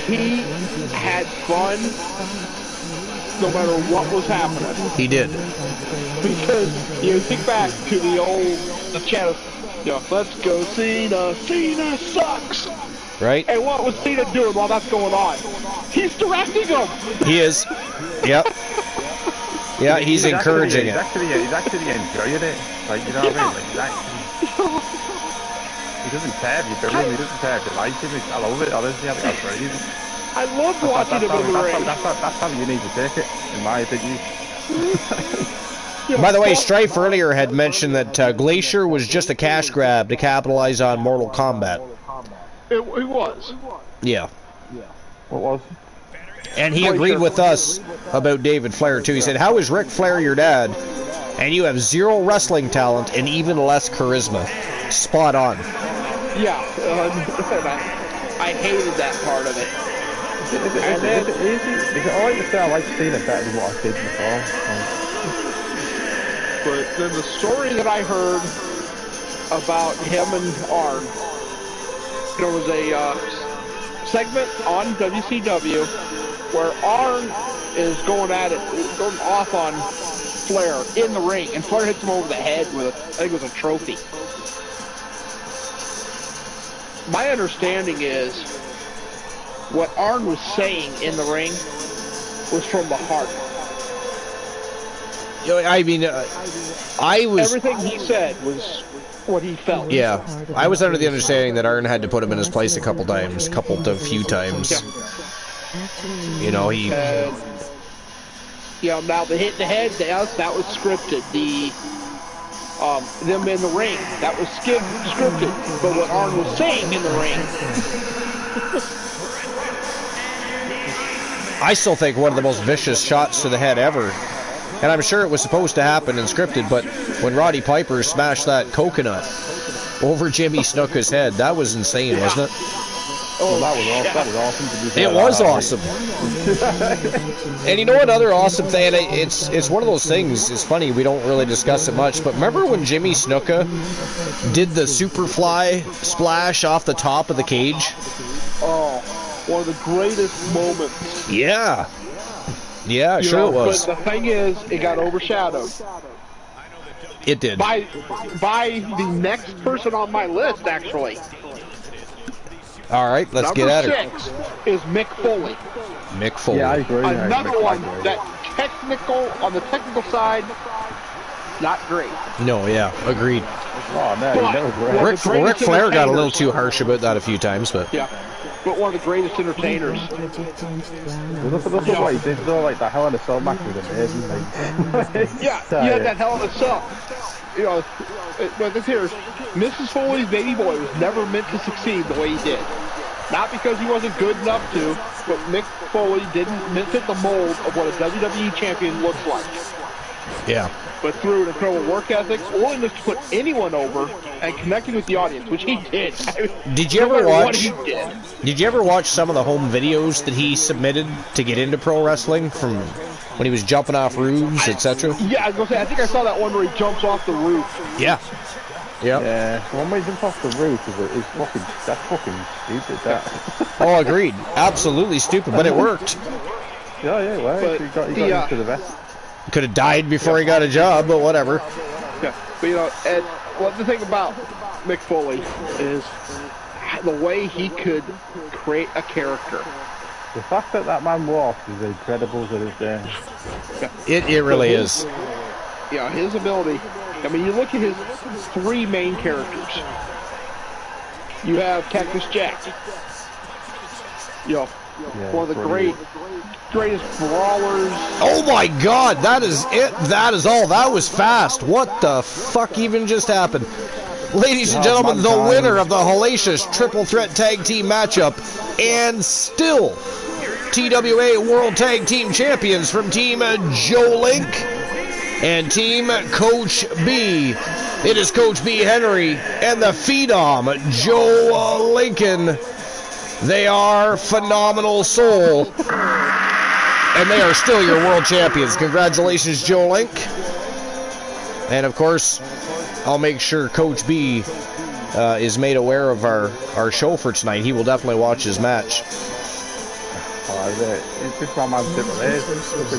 he had fun no matter what was happening.
He did.
Because you think back to the chant of, let's go Cena, Cena sucks.
Right?
And what was Cena doing while that's going on? He's directing them.
He is. Yep. Yeah, he's encouraging it.
He's actually enjoying it. Like, you know what I mean? Like, he doesn't care if you really doesn't care if you like him. I love it, honestly. I think that's crazy.
I love watching him in the ring.
That's how you need to take it, in my opinion.
By the way, Strife earlier had mentioned that Glacier was just a cash grab to capitalize on Mortal Kombat.
It was.
Yeah.
What was?
And he agreed with us about David Flair, too. He said, how is Ric Flair your dad? And you have zero wrestling talent and even less charisma. Spot on.
Yeah. I hated that part of it.
Is it alright to say I like seeing it better than what I did before?
But then the story that I heard about him and Arn, there was a segment on WCW where Arn is going off on Flair in the ring, and Flair hits him over the head with, I think it was a trophy. My understanding is what Arn was saying in the ring was from the heart.
I mean, I was...
Everything he said was what he felt.
Yeah, I was under the understanding that Arn had to put him in his place a few times.
Yeah.
You know, he...
now the hit in the head, that was scripted. Them in the ring, that was scripted. But what Arn was saying in the ring...
I still think one of the most vicious shots to the head ever, and I'm sure it was supposed to happen and scripted, but when Roddy Piper smashed that coconut over Jimmy Snuka's head, that was insane, wasn't it?
Oh, that was awesome to be fair.
It was awesome. And you know another awesome thing, and it's one of those things, it's funny, we don't really discuss it much, but remember when Jimmy Snuka did the Superfly splash off the top of the cage?
Oh, one of the greatest moments.
Yeah. Yeah, sure it was.
But the thing is, it got overshadowed.
It did.
By the next person on my list, actually.
All right, let's get at it.
Number 6 is Mick Foley.
Mick Foley.
Yeah, I agree.
Another one that on the technical side, not great.
No, yeah, agreed.
Oh, no,
Ric Flair got a little too harsh about that a few times, but...
Yeah, but one of the greatest entertainers.
Look at what he did though, like the Hell in a Cell match with him.
Yeah, you had that Hell in a Cell. You know, but this here, Mrs. Foley's baby boy was never meant to succeed the way he did. Not because he wasn't good enough to, but Mick Foley didn't fit the mold of what a WWE champion looks like. Yeah. But through an incredible work ethic, willingness to put anyone over, and connecting with the audience, which he did.
Did you ever watch some of the home videos that he submitted to get into pro wrestling from when he was jumping off roofs, etc.?
Yeah, I was gonna say, I think I saw that one where he jumps off the roof.
Yeah. Yep.
Yeah, the one where he jumps off the roof is fucking stupid, that.
Oh, agreed. Absolutely stupid, but it worked.
Yeah, well, he got into the vest.
Could have died before he got a job, but whatever.
Yeah, but you know, and the thing about Mick Foley is the way he could create a character.
The fact that man walks is incredible to this day.
Yeah.
It really is.
Yeah, his ability. I mean, you look at his 3 main characters. You have Cactus Jack. You know, one of the greatest brawlers.
Oh my God, that is it. That is all. That was fast. What the fuck even just happened? Ladies and gentlemen, the winner of the hellacious triple threat tag team matchup, and still TWA World Tag Team Champions from Team Joe Link and Team Coach B. It is Coach B. Henry and the Phenom Joe Lincoln. They are Phenomenal Soul, and they are still your world champions. Congratulations, Joe Link. And of course, I'll make sure Coach B is made aware of our show for tonight. He will definitely watch his match.
It's just my man's
You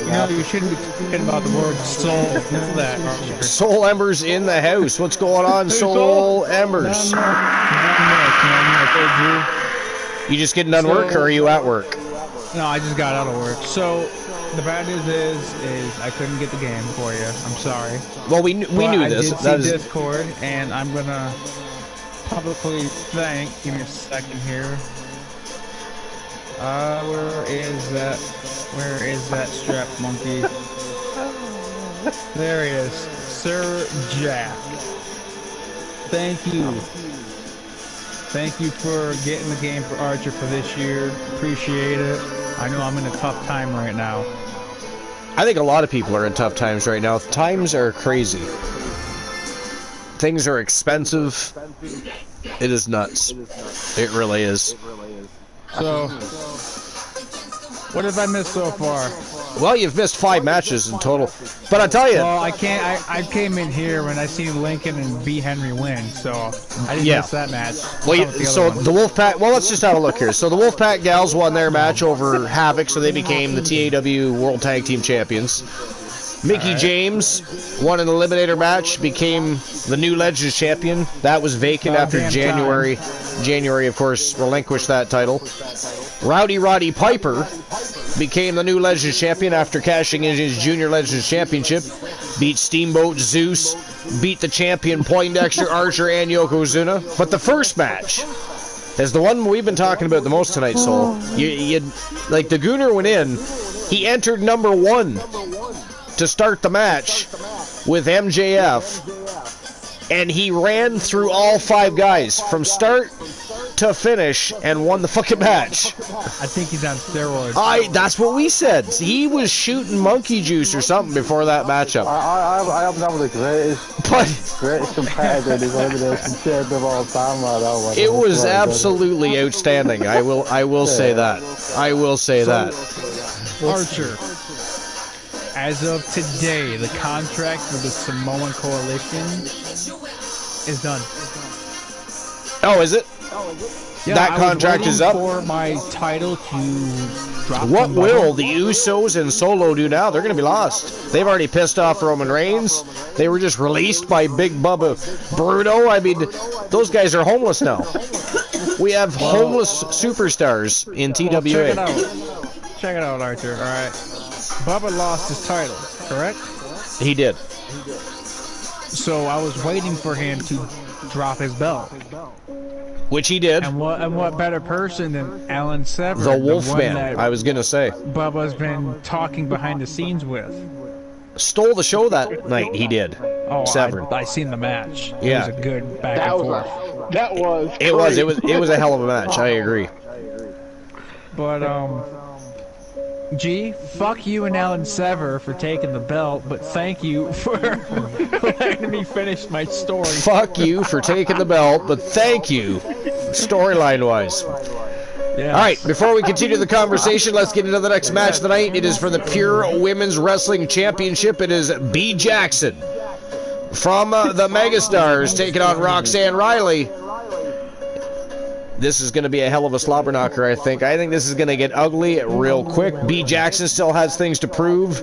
know, you shouldn't be talking about the word soul.
Soul Embers in the house. What's going on, Soul Embers? You just getting done work, or are you at work?
No, I just got out of work. So the bad news is I couldn't get the game for you. I'm sorry.
Well, we knew this.
I did see Discord, and I'm gonna publicly thank. Give me a second here. Where is that strap monkey? There he is, Sir Jack. Thank you. Thank you for getting the game for Archer for this year. Appreciate it. I know I'm in a tough time right now.
I think a lot of people are in tough times right now. Times are crazy. Things are expensive. It is nuts. It really is.
So, What have I missed so far?
Well, you've missed 5 matches in total. But I tell you,
Well, I can't. I came in here when I seen Lincoln and B. Henry win, so I didn't miss that match.
well, so the Wolfpack. Well, let's just have a look here. So the Wolfpack gals won their match over Havoc, so they became the TAW World Tag Team Champions. Mickey James won an eliminator match, became the new Legends champion. That was vacant after January. January, of course, relinquished that title. Rowdy Roddy Piper became the new Legends champion after cashing in his Junior Legends championship. Beat Steamboat Zeus, beat the champion Poindexter, Archer, and Yokozuna. But the first match is the one we've been talking about the most tonight, Soul. Like, the Gooner went in, he entered number 1 to start the match with MJF, and he ran through all 5 guys from start to finish and won the fucking match.
I think he's on steroids.
That's what we said. He was shooting monkey juice or something before that matchup.
I have never the greatest competitor in his elimination chamber of all time. Like
it was absolutely outstanding. I will say that. I will say that.
Archer. As of today, the contract with the Samoan Coalition is done.
Oh, is it?
Yeah,
that contract is up?
For my title to drop.
What will the Usos and Solo do now? They're going to be lost. They've already pissed off Roman Reigns. They were just released by Big Bubba Bruno. I mean, those guys are homeless now. We have homeless superstars in TWA.
Check it out, Archer. All right. Bubba lost his title, correct?
He did.
So I was waiting for him to drop his belt.
Which he did.
And what better person than Alan Severn?
The Wolfman, I was going to say.
Bubba's been talking behind the scenes with.
Stole the show that night, he did.
Oh,
Severn.
I seen the match.
Yeah.
It was a good back and forth.
That was.
It was a hell of a match, I agree.
But, G, fuck you and Alan Sever for taking the belt, but thank you for letting me finish my story.
Fuck you for taking the belt, but thank you, storyline-wise.
Yes.
All right, before we continue the conversation, let's get into the next match of the night. It is for the Pure Women's Wrestling Championship. It is B. Jackson from the Megastars taking on Roxanne Riley. This is going to be a hell of a slobber knocker, I think. I think this is going to get ugly real quick. B. Jackson still has things to prove.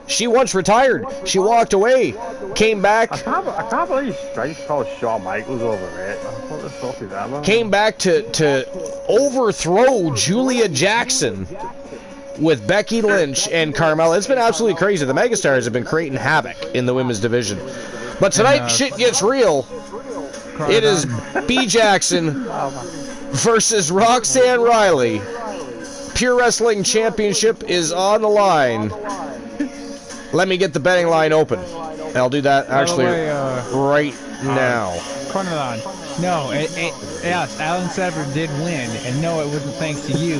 She once retired. She walked away, came back.
I can't believe Strength called Shawn Michaels overrated. What the fuck is that, man?
Came back to overthrow Julia Jackson with Becky Lynch and Carmella. It's been absolutely crazy. The Megastars have been creating havoc in the women's division. But tonight, shit gets real. It is B. Jackson versus Roxanne Riley. Pure Wrestling Championship is on the line. Let me get the betting line open. I'll do that actually right now.
No, yes, Alan Severn did win, and no, it wasn't thanks to you.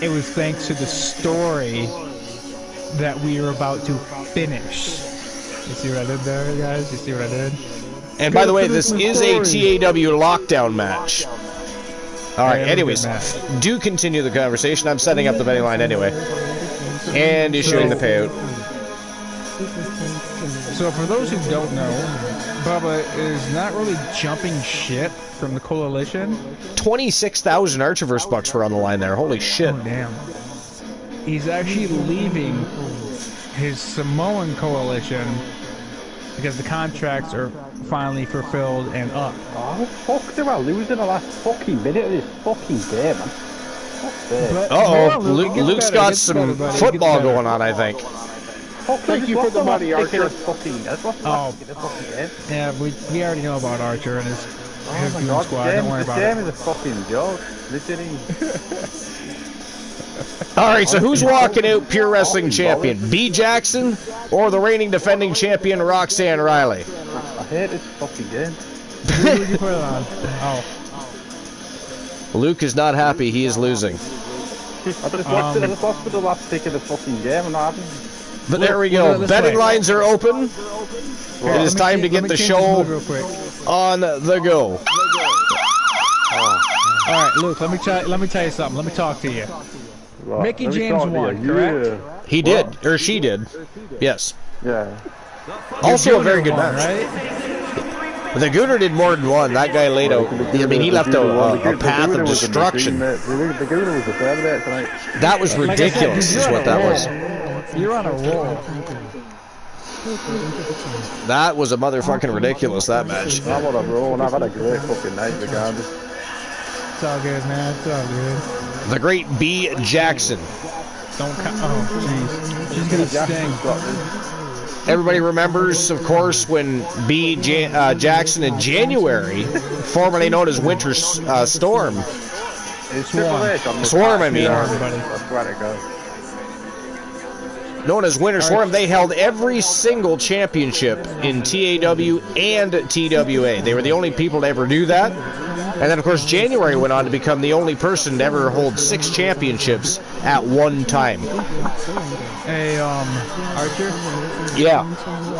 It was thanks to the story that we were about to finish. You see what I did there, guys? You see what I did?
And by the way, this is a TAW lockdown match. All right, anyways, do continue the conversation. I'm setting up the betting line anyway. And issuing the payout.
So for those who don't know, Bubba is not really jumping ship from the Coalition.
26,000 Archiverse bucks were on the line there. Holy shit.
Oh, damn. He's actually leaving his Samoan Coalition because the contracts are finally fulfilled and up.
Oh, fuck, they were losing the last fucking minute of this fucking game, man.
Uh-oh, Luke's got some football going on, I think.
Thank you for the money, Archer.
Yeah, we already know about Archer and his goon squad. Don't worry about it.
This game is a fucking joke. Literally.
All right, so who's walking out Pure Wrestling Champion? B. Jackson or the reigning defending champion Roxanne Riley?
I hate this fucking game.
Who would you put it on? Oh.
Luke is not happy. He is losing.
I just watched the last pick of the fucking game and I haven't.
But there we go. Betting lines are open. It is time to get the show on the go.
All right, Luke. Let me tell you something. Let me talk to you.
Right,
Mickey
let me
James
start
won,
here.
correct?
Yeah.
He did, or she did. Yes.
Yeah.
Also a very good
Won,
match.
right?
The Gooner did more than one. That guy laid out. I mean, he left a path of destruction.
The Gooner was the third there tonight.
That was
Like I said,
ridiculous,
you're
is
on
what
a
that
roll.
was.
You're on a roll.
That was a motherfucking ridiculous, that match.
I'm on a roll, and I've had a great fucking night, regardless.
It's all good, man. It's all good.
The great B. Jackson.
Don't oh, jeez. She's gonna sting.
Everybody remembers, of course, when B. Jackson in January, formerly known as Winter Storm.
It's Triple H on the
Swarm, I
back,
mean.
That's where it goes.
Known as Winter Storm, they held every single championship in TAW and TWA. They were the only people to ever do that. And then, of course, January went on to become the only person to ever hold 6 championships at one time.
Hey, Archer?
Yeah.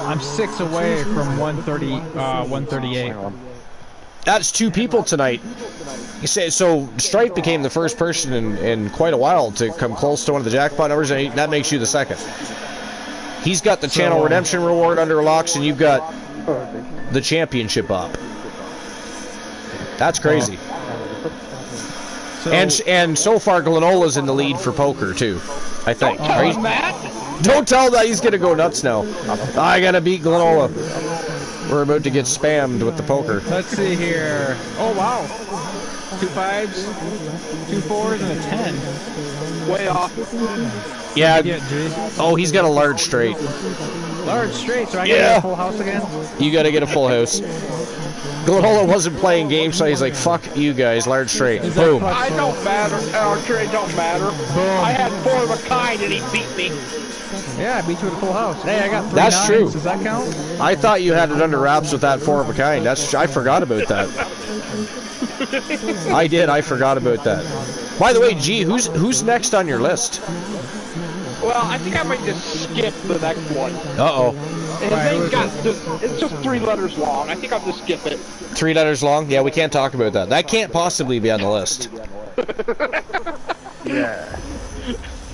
I'm 6 away from 138.
That's 2 people tonight. You say, so Stripe became the first person in quite a while to come close to one of the jackpot numbers, and that makes you the second. He's got the channel redemption reward under locks, and you've got the championship up. That's crazy. And so far, Glenola's in the lead for poker too, I think.
Don't tell him that.
Don't tell him that. He's gonna go nuts now. I gotta beat Glenola. We're about to get spammed with the poker.
Let's see here. Oh wow, 2 5s, 2 4s, and a 10.
Way off.
Yeah.
G.
Oh, he's got a large straight.
Large straight, so I gotta get a full house again?
You gotta get a full house. Glenola wasn't playing games, so he's like, fuck you guys, large straight. Boom.
I don't matter. Archer, it don't matter.
Boom.
I had 4 of a kind and he beat me.
Yeah, I beat you with a full house. Hey, I got 3
That's
nines.
true.
Does that count?
I thought you had it under wraps with that 4 of a kind. I forgot about that. I did. I forgot about that. By the way, G, who's next on your list?
Well, I think I might just skip the next one.
Uh-oh.
His name's got it's just 3 letters long. I think I'll just skip it.
3 letters long? Yeah, we can't talk about that. That can't possibly be on the list.
Yeah.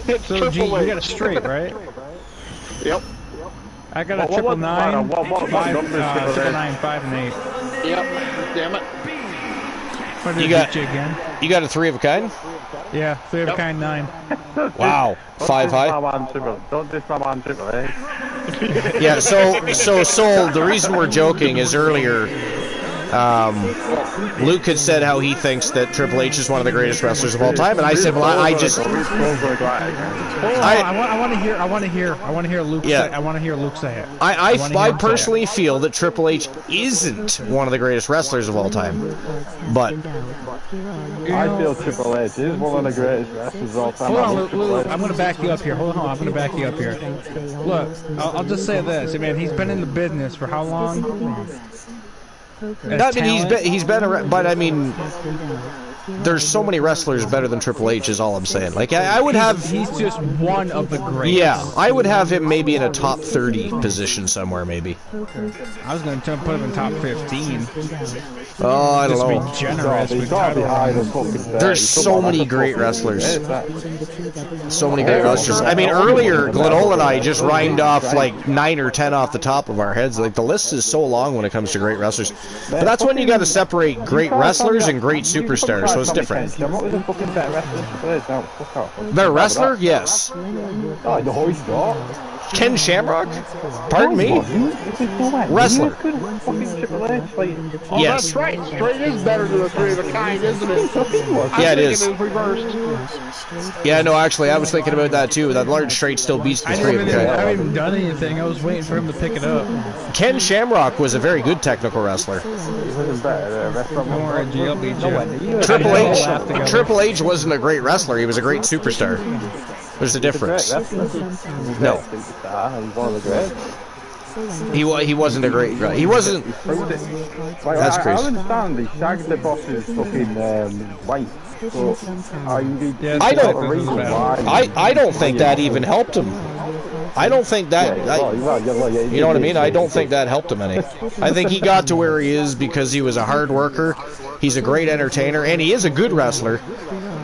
It's
So, G,
Triple
you
H.
got a straight, right?
Yep.
I got a
What-
triple
what-
nine,
what
5,
numbers did I
triple
get?
9, 5, and 8.
Yep. Damn it.
What did
You
I
got-
beat you again?
You got a 3 of a kind?
Yeah, 3 of a kind, 9.
Wow. 5 high?
Don't diss my man Triple H.
Yeah, so the reason we're joking is earlier, Luke had said how he thinks that Triple H is one of the greatest wrestlers of all time, and I said, well, I just...
Hold on, I want to hear Luke.
Yeah.
I want to hear Luke say it.
I personally feel that Triple H isn't one of the greatest wrestlers of all time, but
I feel Triple H is one of the greatest wrestlers of all time.
Hold
I
on,
love
Luke,
Triple H.
I'm going to back you up here. Hold on, I'm going to back you up here. Look, I'll just say this. I mean, he's been in the business for how long?
I mean, he's been around, but I mean, there's so many wrestlers better than Triple H is all I'm saying. Like, I would have...
He's just one of the greats.
Yeah, I would have him maybe in a top 30 position somewhere, maybe.
I was going to put him in top 15.
Oh, I don't
Just
know.
be generous
He's
with
got to be
title
higher than
runs.
fucking 30.
There's
Come
so
on,
many
that's a
great
fucking-
wrestlers.
That-
So many great wrestlers. I mean, earlier, Glenola and I just rhymed off like 9 or 10 off the top of our heads. Like, the list is so long when it comes to great wrestlers. But that's when you got to separate great wrestlers and great superstars, so it's different.
I'm not even fucking better wrestler than Triple H. No, fuck off.
Better wrestler? Yes.
Oh, no, he's not.
Ken Shamrock? Pardon me? Wrestler.
Oh,
Yes.
that's right. Straight is better than a 3 of a kind, isn't it?
Yeah, it is.
I'm thinking it was reversed.
Yeah, no, actually, I was thinking about that too. That large straight still beats the
I
3 of a kind.
haven't even done anything. I was waiting for him to pick it up.
Ken Shamrock was a very good technical wrestler.
Don't worry, G, I'll beat you.
Triple H wasn't a great wrestler. He was a great superstar. There's a difference. No.
He's one of the greats.
He wasn't a great... He wasn't... That's crazy.
I understand he shagged the boss's fucking wife, but
Yeah,
I don't-
a reason why.
I don't think that even helped him. I don't think that... You know what I mean? I don't think that helped him any. I think he got to where he is because he was a hard worker. He's a great entertainer, and he is a good wrestler.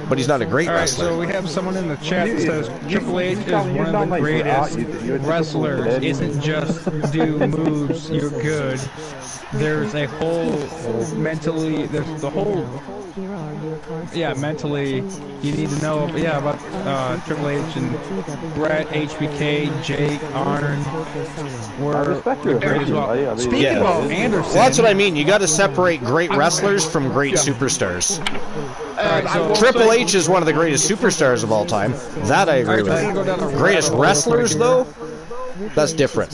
but he's not a great
All right,
wrestler.
so we have someone in the chat that says Triple H is one of the greatest wrestlers. Isn't just do moves, you're good. There's a whole mentally, there's the whole, yeah, mentally, you need to know, about Triple H and Brett, HBK, Jake, Arn, were great as well. Speaking of Anderson.
Well, that's what I mean. You got to separate great wrestlers from great superstars.
So
Triple H is one of the greatest superstars of all time. That I agree with. Greatest wrestlers, though? That's different.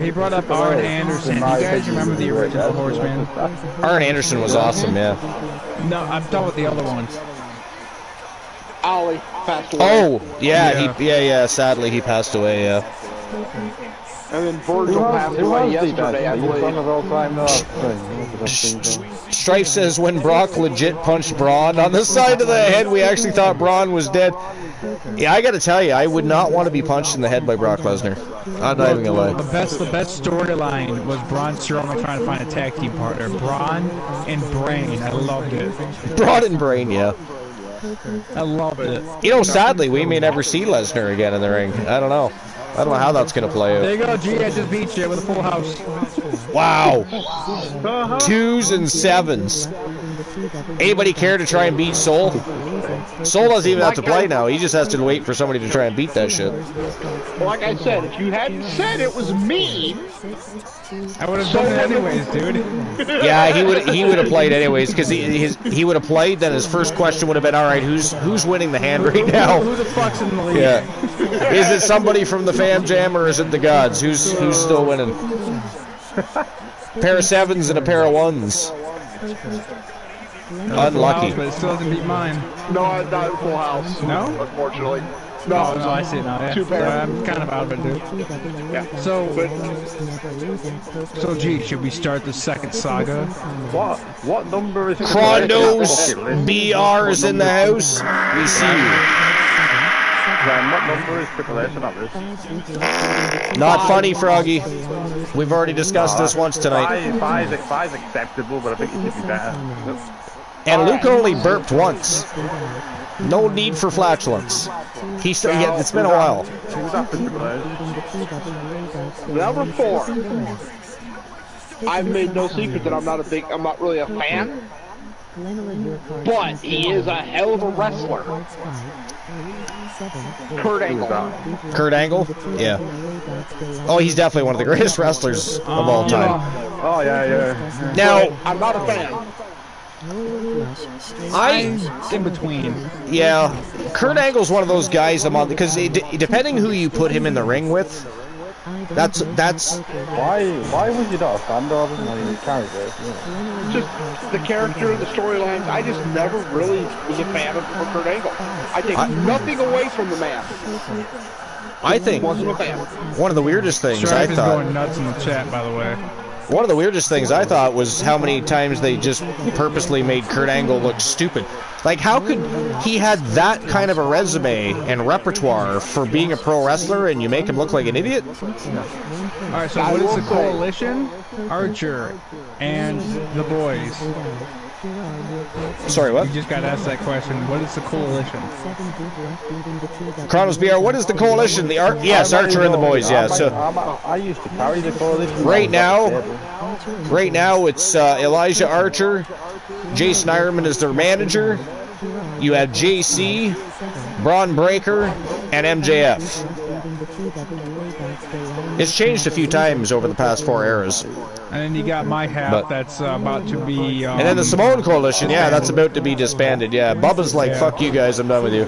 He brought up Arn Anderson. You guys remember the original Horseman?
Arn Anderson was awesome, yeah.
No, I'm done with the other ones.
Ollie passed away.
Oh, yeah, sadly he passed away, yeah.
And then Virgil passed away yesterday, I believe.
Strife says when Brock legit punched Braun on the side of the head, we actually thought Braun was dead. Yeah, I gotta tell you, I would not want to be punched in the head by Brock Lesnar. I'm not even gonna lie.
The best storyline was Braun Strowman trying to find a tag team partner. Braun and Brain. I loved it.
Braun and Brain, yeah.
I loved it.
You know, sadly, we may never see Lesnar again in the ring. I don't know. I don't know how that's going to play out.
There you go, G. I just beat you with a full house.
Wow. 2s and 7s. Anybody care to try and beat Soul? Soul doesn't even have to play now. He just has to wait for somebody to try and beat that shit.
Well, like I said, if you hadn't said it was me,
I would have done it anyways, dude.
Yeah, he would have played anyways, because he would have played. Then his first question would have been, all right, who's winning the hand right now?
Who the fuck's in the lead?
Yeah, is it somebody from the Fam Jam or is it the gods? Who's still winning? Pair of 7s and a pair of 1s. Unlucky.
House, but it still doesn't beat mine.
no, not a full house.
No?
Unfortunately.
No, I see it now. Yeah.
Two pairs.
I'm kind of out of it, dude.
Yeah.
So, G, should we start the second saga?
What number is
Crondos BR's in the house. We see you.
What number is Triple H on this?
Not funny, Froggy. We've already discussed this once tonight.
Five's acceptable, but I think it could be better.
And Luke only burped once. No need for flatulence. It's been a while.
Number 4. I've made no secret that I'm not really a fan, but he is a hell of a wrestler. Kurt Angle.
Kurt Angle? Yeah. Oh, he's definitely one of the greatest wrestlers of all time.
Oh, yeah.
Now,
I'm not a fan.
In between.
Yeah, Kurt Angle's one of those guys I'm on, because depending who you put him in the ring with, that's.
Why was you not a fan of him when he was character?
Just the character, the storylines. I just never really was a fan of Kurt Angle. I take nothing away from the man.
I think
Wasn't a fan.
one of the weirdest things
Strife
I
is
thought.
going nuts in the chat, by the way.
One of the weirdest things I thought was how many times they just purposely made Kurt Angle look stupid. Like, how could he had that kind of a resume and repertoire for being a pro wrestler and you make him look like an idiot?
Alright, so what is the Coalition, Archer, and the Boys?
Sorry, what?
You just got asked that question. What is the Coalition?
Chronos BR, what is the Coalition? Yes, Archer and the Boys, yeah. So
I used to carry the Coalition.
right now it's Elijah Archer, Jason Ironman is their manager. You have JC, Braun Breaker, and MJF. It's changed a few times over the past 4 eras.
And then you got my half that's about to be...
and then the Samoan Coalition, yeah, that's about to be disbanded, yeah. Bubba's like, fuck you guys, I'm done with you.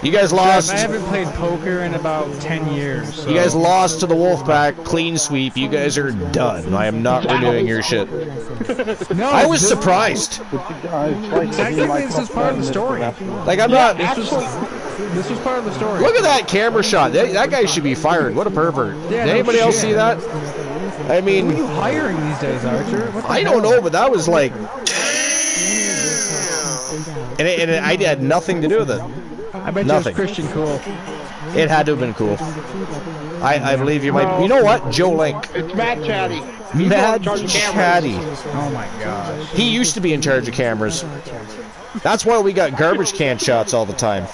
You guys lost.
I haven't played poker in about 10 years. So.
You guys lost to the Wolfpack, clean sweep. You guys are done. I am not renewing your shit.
No,
I was surprised.
Technically, this is part of the story.
Like, I'm not...
This was part of the story.
Look at that camera shot. That guy should be fired. What a pervert.
Yeah,
Did anybody else see that? I mean...
Who are you hiring these days, Archer?
I don't know, but that was like... And I had nothing to do with it.
I bet
Nothing.
you it was Christian Cool.
It had to have been cool. I believe you might... You know what? Joe Link.
It's Mad Chatty.
Mad Chatty.
Oh my gosh.
He used to be in charge of cameras. That's why we got garbage can shots all the time.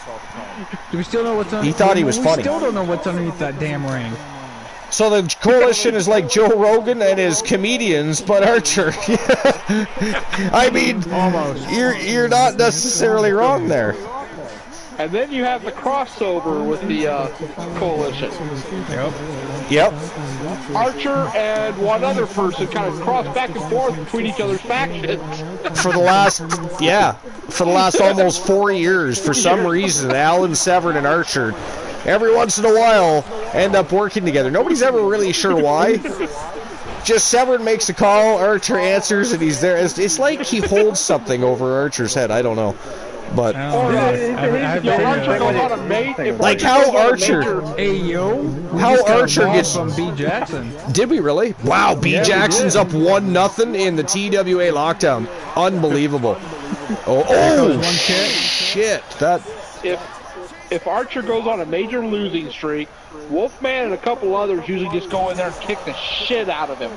Do we still know what's underneath?
He thought he was funny.
We still don't know what's underneath that damn ring.
So the coalition is like Joe Rogan and his comedians, but Archer. I mean,
almost.
You're not necessarily wrong there.
And then you have the crossover with the coalition.
Yep.
Archer and one other person kind of cross back and forth between each other's factions.
For the last almost 4 years, for some reason, Alan, Severn, and Archer, every once in a while, end up working together. Nobody's ever really sure why. Just Severn makes a call, Archer answers, and he's there. It's like he holds something over Archer's head. I don't know. But like how Archer gets
from B Jackson.
Did we really? Wow, B Jackson's up 1-0 in the TWA lockdown. Unbelievable. Oh shit. That
if Archer goes on a major losing streak, Wolfman and a couple others usually just go in there and kick the shit out of him.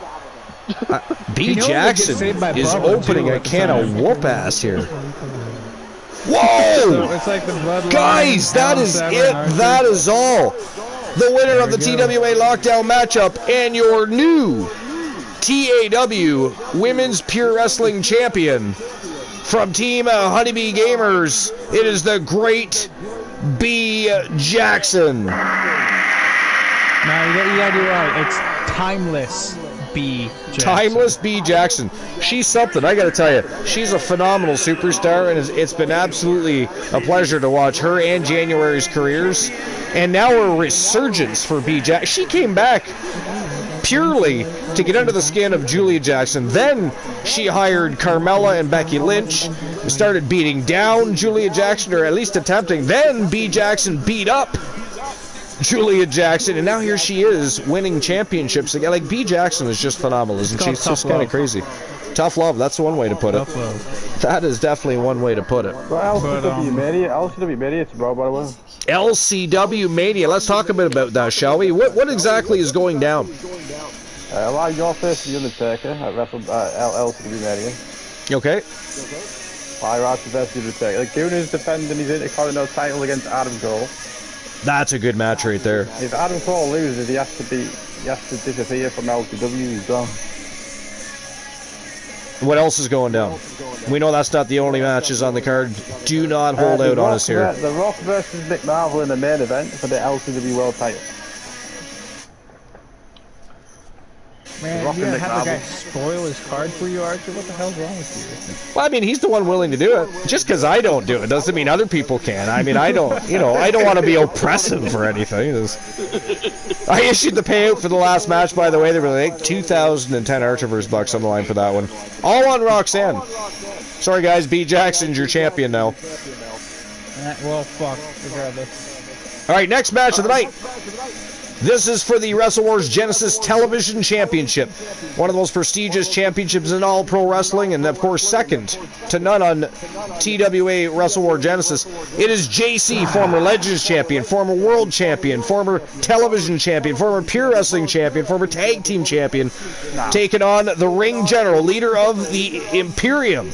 B Jackson is opening a can of whoop ass here. Whoa!
It's like the bloodline.
Guys, that is it. That is all. The winner of the TWA Lockdown matchup and your new TAW Women's Pure Wrestling Champion from Team Honeybee Gamers. It is the great B Jackson.
No, you gotta do right. It's timeless B Jackson.
Timeless B Jackson. She's something, I gotta tell you. She's a phenomenal superstar, and it's been absolutely a pleasure to watch her and January's careers. And now a resurgence for B Jackson. She came back purely to get under the skin of Julia Jackson. Then she hired Carmella and Becky Lynch, started beating down Julia Jackson, or at least attempting. Then B Jackson beat up Julia Jackson, and now here she is winning championships again. Like, B Jackson is just phenomenal, isn't she? It's just kind of crazy. Tough love, that's one way to put it. That is definitely one way to put it.
Well, LCW Mania, it's about, by the way.
LCW Mania, let's talk a bit about that, shall we? What exactly is going down?
Like your first The Undertaker at LCW Mania.
Okay.
Pyrox versus The Undertaker. Like, Goon is defending his Intercontinental title against Adam Cole.
That's a good match right there.
If Adam Cole loses, he has to disappear from LCW. He's done.
What else is going down? We know that's not the only matches on the card. Do not hold out on us here.
The Rock versus Nick Marvel in the main event for the LCW World title.
Man, you have the guy spoil his card for you, Archer? What the hell's wrong with you?
Well, I mean, he's the one willing to do it. Just because I don't do it doesn't mean other people can. I mean, I don't want to be oppressive or anything. I issued the payout for the last match, by the way. There were like 2,010 Archerverse bucks on the line for that one. All on Roxanne. Sorry, guys. B Jackson's your champion now.
Well, fuck. Regardless.
All right, next match of the night. This is for the Wrestle Wars Genesis Television Championship. One of the most prestigious championships in all pro wrestling, and of course second to none on TWA Wrestle War Genesis. It is JC, former Legends Champion, former World Champion, former Television Champion, former Pure Wrestling Champion, former Tag Team Champion, taking on the Ring General, leader of the Imperium,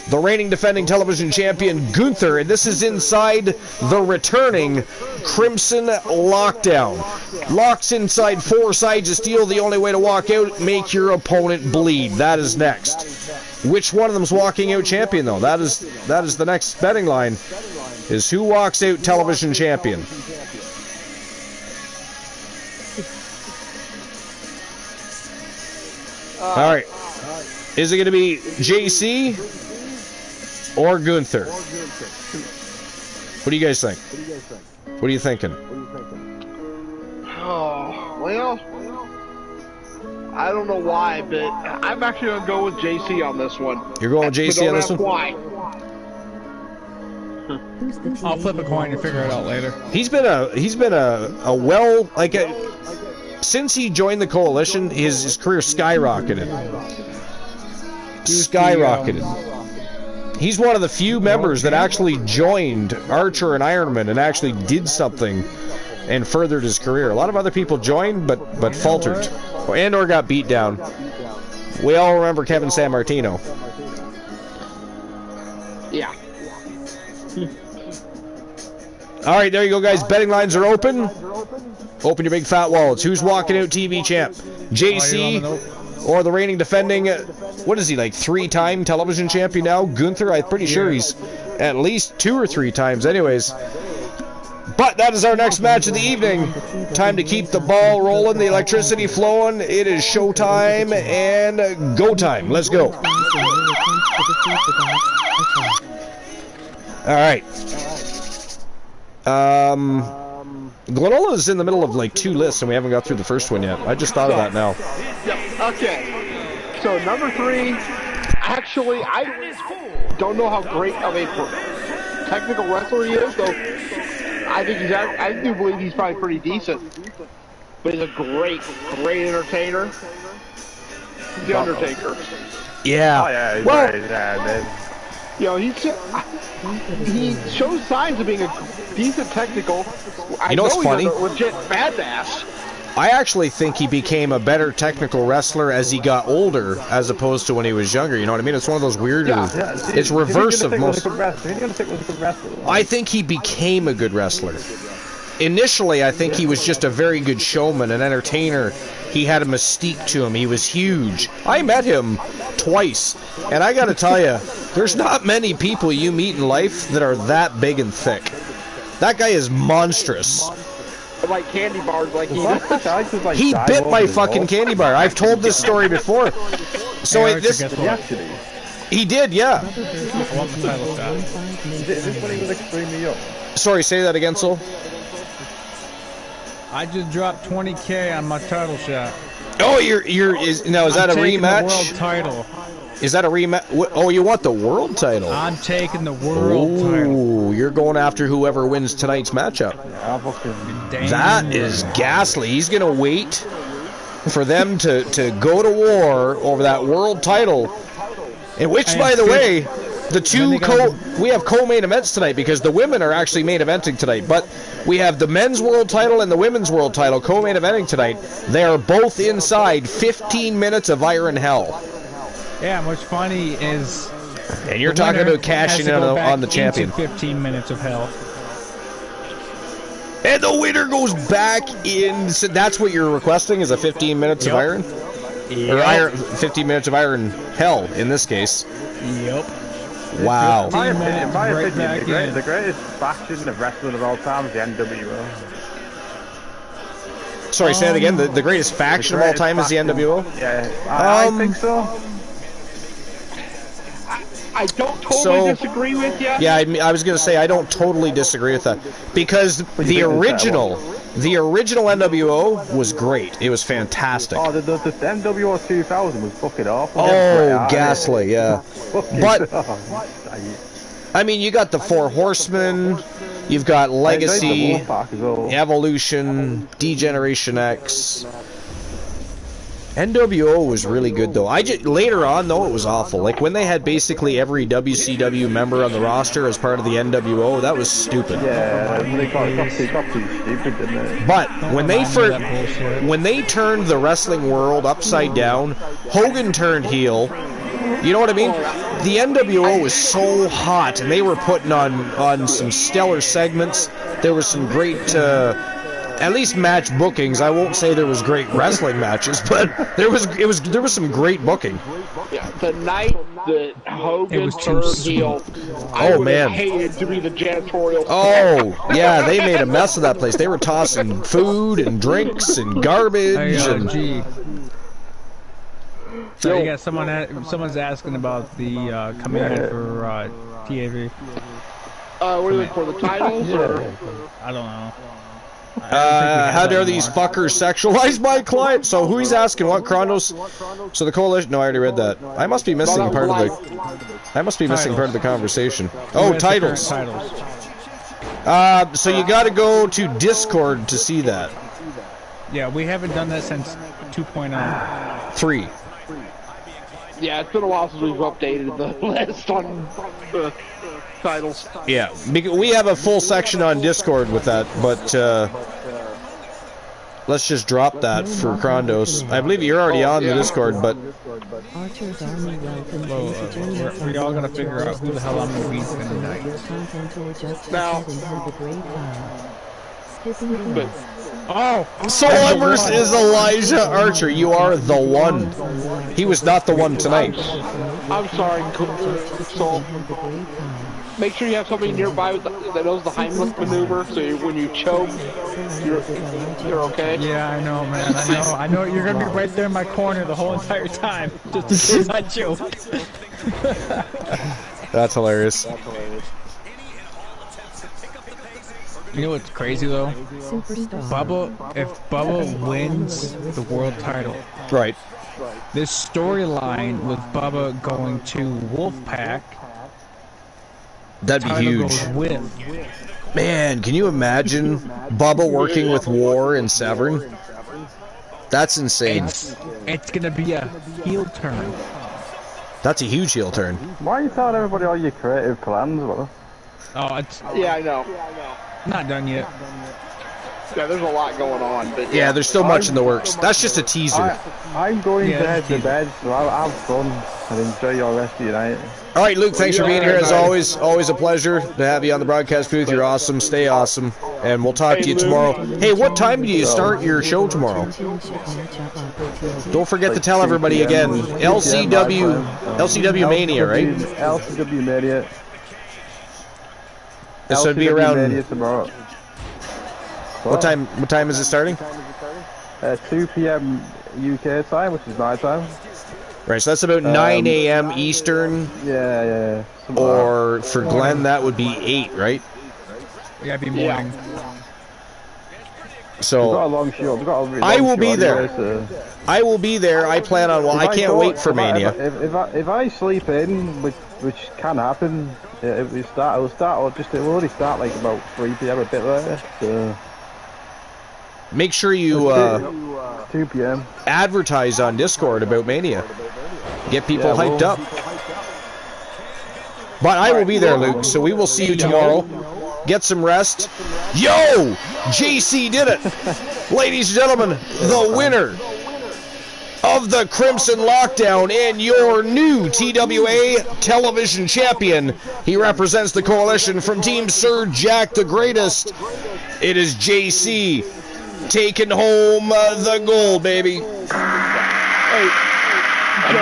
the reigning defending television champion Gunther, and this is inside the returning Crimson Lockdown. Locks inside 4 sides of steel. The only way to walk out, make your opponent bleed. That is next. Which one of them's walking out champion, though? That is the next betting line, is who walks out television champion. All right. Is it going to be JC or Gunther? What do you guys think? What are you thinking?
Oh, well, I don't know why, but I'm actually going to go with JC on this one.
You're going with JC on this one?
Why?
I'll flip a coin and figure it out later.
He's been a well, since he joined the coalition, his career skyrocketed. He's one of the few members that actually joined Archer and Ironman and actually did something and furthered his career. A lot of other people joined but faltered and or got beat down. We all remember Kevin Sammartino.
Yeah.
All right, there you go, guys. Betting lines are open. Open your big fat wallets. Who's walking out TV champ? JC or the reigning defending, what is he, like 3-time television champion now? Gunther, I'm pretty sure he's at least 2 or 3 times anyways. But that is our next match of the evening. Time to keep the ball rolling, the electricity flowing. It is showtime and go time. Let's go. All right. Glenola is in the middle of like 2 lists and we haven't got through the first one yet. I just thought of that now.
Yeah, okay. So number 3, actually, I don't know how great of a technical wrestler he is, though. I do believe he's probably pretty decent. But he's a great entertainer. The Undertaker.
Yeah.
Oh, yeah, he's
well,
great. Yeah, man.
You know, he shows signs of being a decent technical. I
know what's funny?
He's a legit badass.
I actually think he became a better technical wrestler as he got older, as opposed to when he was younger. You know what I mean? It's one of those weird. It's reverse of most. I think he became a good wrestler. Initially, I think he was just a very good showman, an entertainer. He had a mystique to him. He was huge. I met him twice, and I got to tell you, there's not many people you meet in life that are that big and thick. That guy is monstrous.
Like candy bars, like
he bit my fucking candy bar. I've told this story before. So he did, yeah. Sorry, say that again, Sol.
I just dropped 20K on my title shot.
Oh, is that a rematch?
The world title.
Is that a rematch? Oh, you want the world title?
I'm taking the world title.
You're going after whoever wins tonight's matchup. That is ghastly. He's going to wait for them to go to war over that world title. And which, by the way, the two we have co-main events tonight because the women are actually main eventing tonight. But we have the men's world title and the women's world title co-main eventing tonight. They are both inside 15 minutes of Iron Hell.
Yeah, what's funny is...
And you're talking about cashing in on the champion.
15 minutes of hell.
And the winner goes back in... So that's what you're requesting, is a 15 minutes of Iron? Or 15 minutes of Iron Hell, in this case.
Yep.
Wow.
In my opinion, the greatest faction of wrestling of all time is the NWO.
Sorry, say that again. The greatest faction of all time is the NWO?
Yeah, I think so.
I don't totally disagree with you.
Yeah, I was going to say I don't totally disagree with that because the original NWO was great. It was fantastic.
Oh, the NWO 2000 was fucking awful.
Oh, ghastly, yeah. But I mean, you got the Four Horsemen, you've got Legacy, Evolution, Degeneration X. NWO was really good though. Later on though, it was awful. Like when they had basically every WCW member on the roster as part of the NWO, that was stupid.
Yeah, they got too stupid, didn't they?
But when they turned the wrestling world upside down, Hogan turned heel. You know what I mean? The NWO was so hot, and they were putting on some stellar segments. There was some great. At least match bookings. I won't say there was great wrestling matches, but there was some great booking.
Yeah, the night that Hogan turned heel, I would have hated to be the janitorial.
Oh yeah, they made a mess of that place. They were tossing food and drinks and garbage.
So yeah, someone's asking about the coming in for TAV.
What is it for the titles? Or?
I don't know.
How dare these fuckers sexualize my client? So who he's asking? What Chronos? So the coalition? No, I already read that. I must be missing part of the. I must be missing part of the conversation. Oh, titles. So you got to go to Discord to see that.
Yeah, we haven't done that since 2.0.
3.
Yeah, it's been a while since we've updated the list on the titles.
Yeah, we have a full section on Discord with that, but let's just drop that for Krondos. I believe you're already on the Discord, but
Archer's Army welcome.
Well, we all gotta figure out who the hell I'm gonna be tonight.
Now, but
Soul Embers is Elijah Archer. You are the one. He was not the one tonight.
I'm sorry, Soul. Make sure you have somebody nearby that knows the Heimlich maneuver, so when you choke, you're okay.
Yeah, I know, man. I know. You're gonna be right there in my corner the whole entire time, just in case I choke.
That's hilarious.
You know what's crazy though? If Bubba wins the world title,
Right.
this storyline with Bubba going to Wolfpack,
That'd be
title
huge.
goes with.
Man, can you imagine Bubba working with War and Severn? That's insane.
It's gonna be a heel turn.
That's a huge heel turn.
Why are you telling everybody all your creative plans, brother?
Oh, it's
Yeah, I know.
not done yet.
Yeah, there's a lot going on, but
Yeah, there's still much in the works. That's just a teaser.
I'm going
Yeah,
to head to
that's
bed, so I'll have fun and enjoy your rest of your night.
All right, Luke, thanks for being here as always. Always a pleasure to have you on the broadcast booth. You're awesome. Stay awesome. And we'll talk to you tomorrow. Hey, what time do you start your show tomorrow? Don't forget to tell everybody again. LCW Mania, right?
LCW Mania.
So it'd be
LCW
around
Mania tomorrow.
what time? What time is it starting?
2 p.m. UK time, which is my time.
Right, so that's about 9 a.m. Eastern,
Yeah.
or for Glenn that would be 8, right?
Yeah, it'd be morning.
We've got a
So
long show. We've got a really
I
long
will
show
be
anyway,
there.
so-
I will be there. I plan on. Well, I can't wait for Mania.
If I sleep in, which can happen, it will already start like about 3 p.m. a bit later. So
Make sure you
2 p.m.
advertise on Discord about Mania. Get people hyped up. But I will be there, Luke, so we will see you tomorrow. Get some rest. Yo! JC did it! Ladies and gentlemen, the winner of the Crimson Lockdown and your new TWA television champion. He represents the coalition from Team Sir Jack the Greatest. It is JC taking home the gold, baby.
You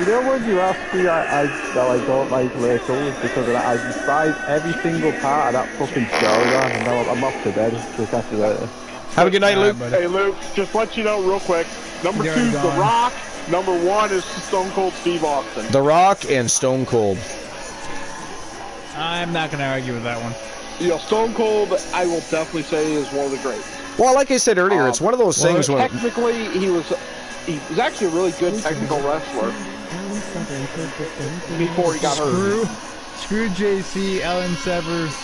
know when you ask me that I don't like Lacos because I despise every single part of that fucking storyline, and now I'm off to bed to catch you later.
Have a good night, Luke.
Hey, Luke, just let you know real quick. Number 2 is The Rock. Number 1 is Stone Cold Steve Austin.
The Rock and Stone Cold.
I'm not gonna argue with that one.
You know, Stone Cold, I will definitely say, is one of the greats.
Well, like I said earlier, it's one of those things when...
Technically, he was actually a really good technical wrestler before he got hurt.
Screw JC, Ellen Severs,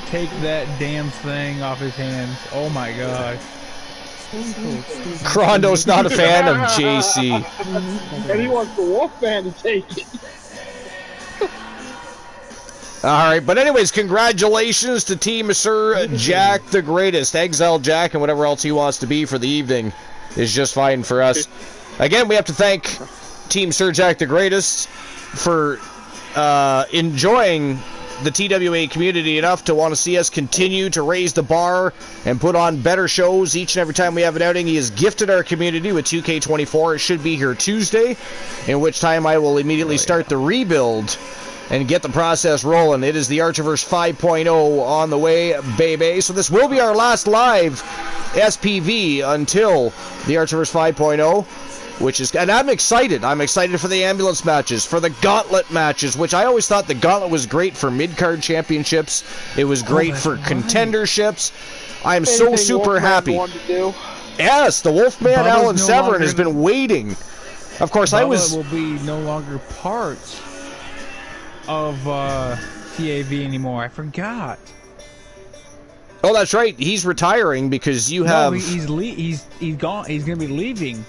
take that damn thing off his hands. Oh my god.
Krondo's not a fan of JC.
And he wants the Wolfman to take it.
Alright, but anyways, congratulations to Team Sir Jack the Greatest. Exile Jack and whatever else he wants to be for the evening is just fine for us. Again, we have to thank Team Sir Jack the Greatest for enjoying the TWA community enough to want to see us continue to raise the bar and put on better shows each and every time we have an outing. He has gifted our community with 2K24. It should be here Tuesday, in which time I will immediately start the rebuild and get the process rolling. It is the Archerverse 5.0 on the way, baby. So this will be our last live SPV until the Archerverse 5.0. And I'm excited. I'm excited for the ambulance matches, for the gauntlet matches, which I always thought the gauntlet was great for mid-card championships. It was great for contenderships. I'm so super happy. Yes, the Wolfman
Bubba's
Alan
no
Severn
longer-
has been waiting. Of course, I was...
will be no longer part of TAV anymore. I forgot.
Oh, that's right. He's retiring because you have...
No, he's gone. He's gonna be leaving.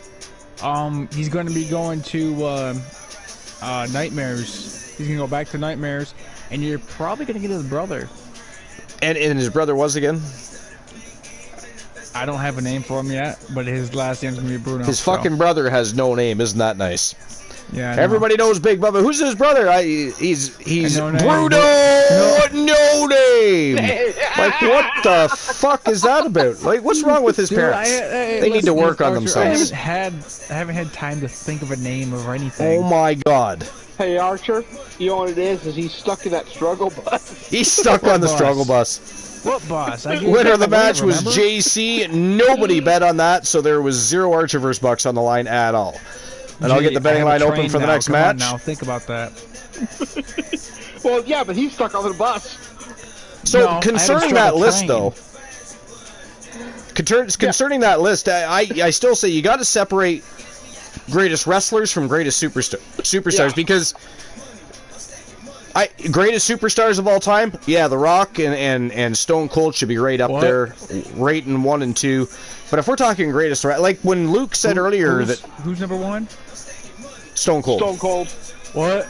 He's gonna be going to Nightmares. He's gonna go back to Nightmares, and you're probably gonna get his brother.
And his brother was again?
I don't have a name for him yet, but his last name's gonna be Bruno.
His fucking brother has no name. Isn't that nice?
Yeah. I know.
Everybody knows Big Bubba. Who's his brother? He's
No name.
Bruno. No name. Like, what the fuck is that about? Like, what's wrong with his
Dude,
parents? They need to work on themselves.
I haven't had time to think of a name or anything.
Oh my god.
Hey, Archer, you know what it is he's stuck in that struggle bus.
He's stuck on the struggle bus.
What boss?
Winner of the match was JC. Nobody bet on that, so there was 0 Archerverse bucks on the line at all. And I'll get the betting line open for the next match.
Now think about that.
Well, yeah, but he's stuck on the bus.
So concerning that list, though, concerning that list, I still say you got to separate greatest wrestlers from greatest superstars because greatest superstars of all time, yeah, The Rock and Stone Cold should be right up there, right in 1 and 2. But if we're talking greatest, like when Luke said earlier that
who's number 1?
Stone Cold.
Stone Cold.
What?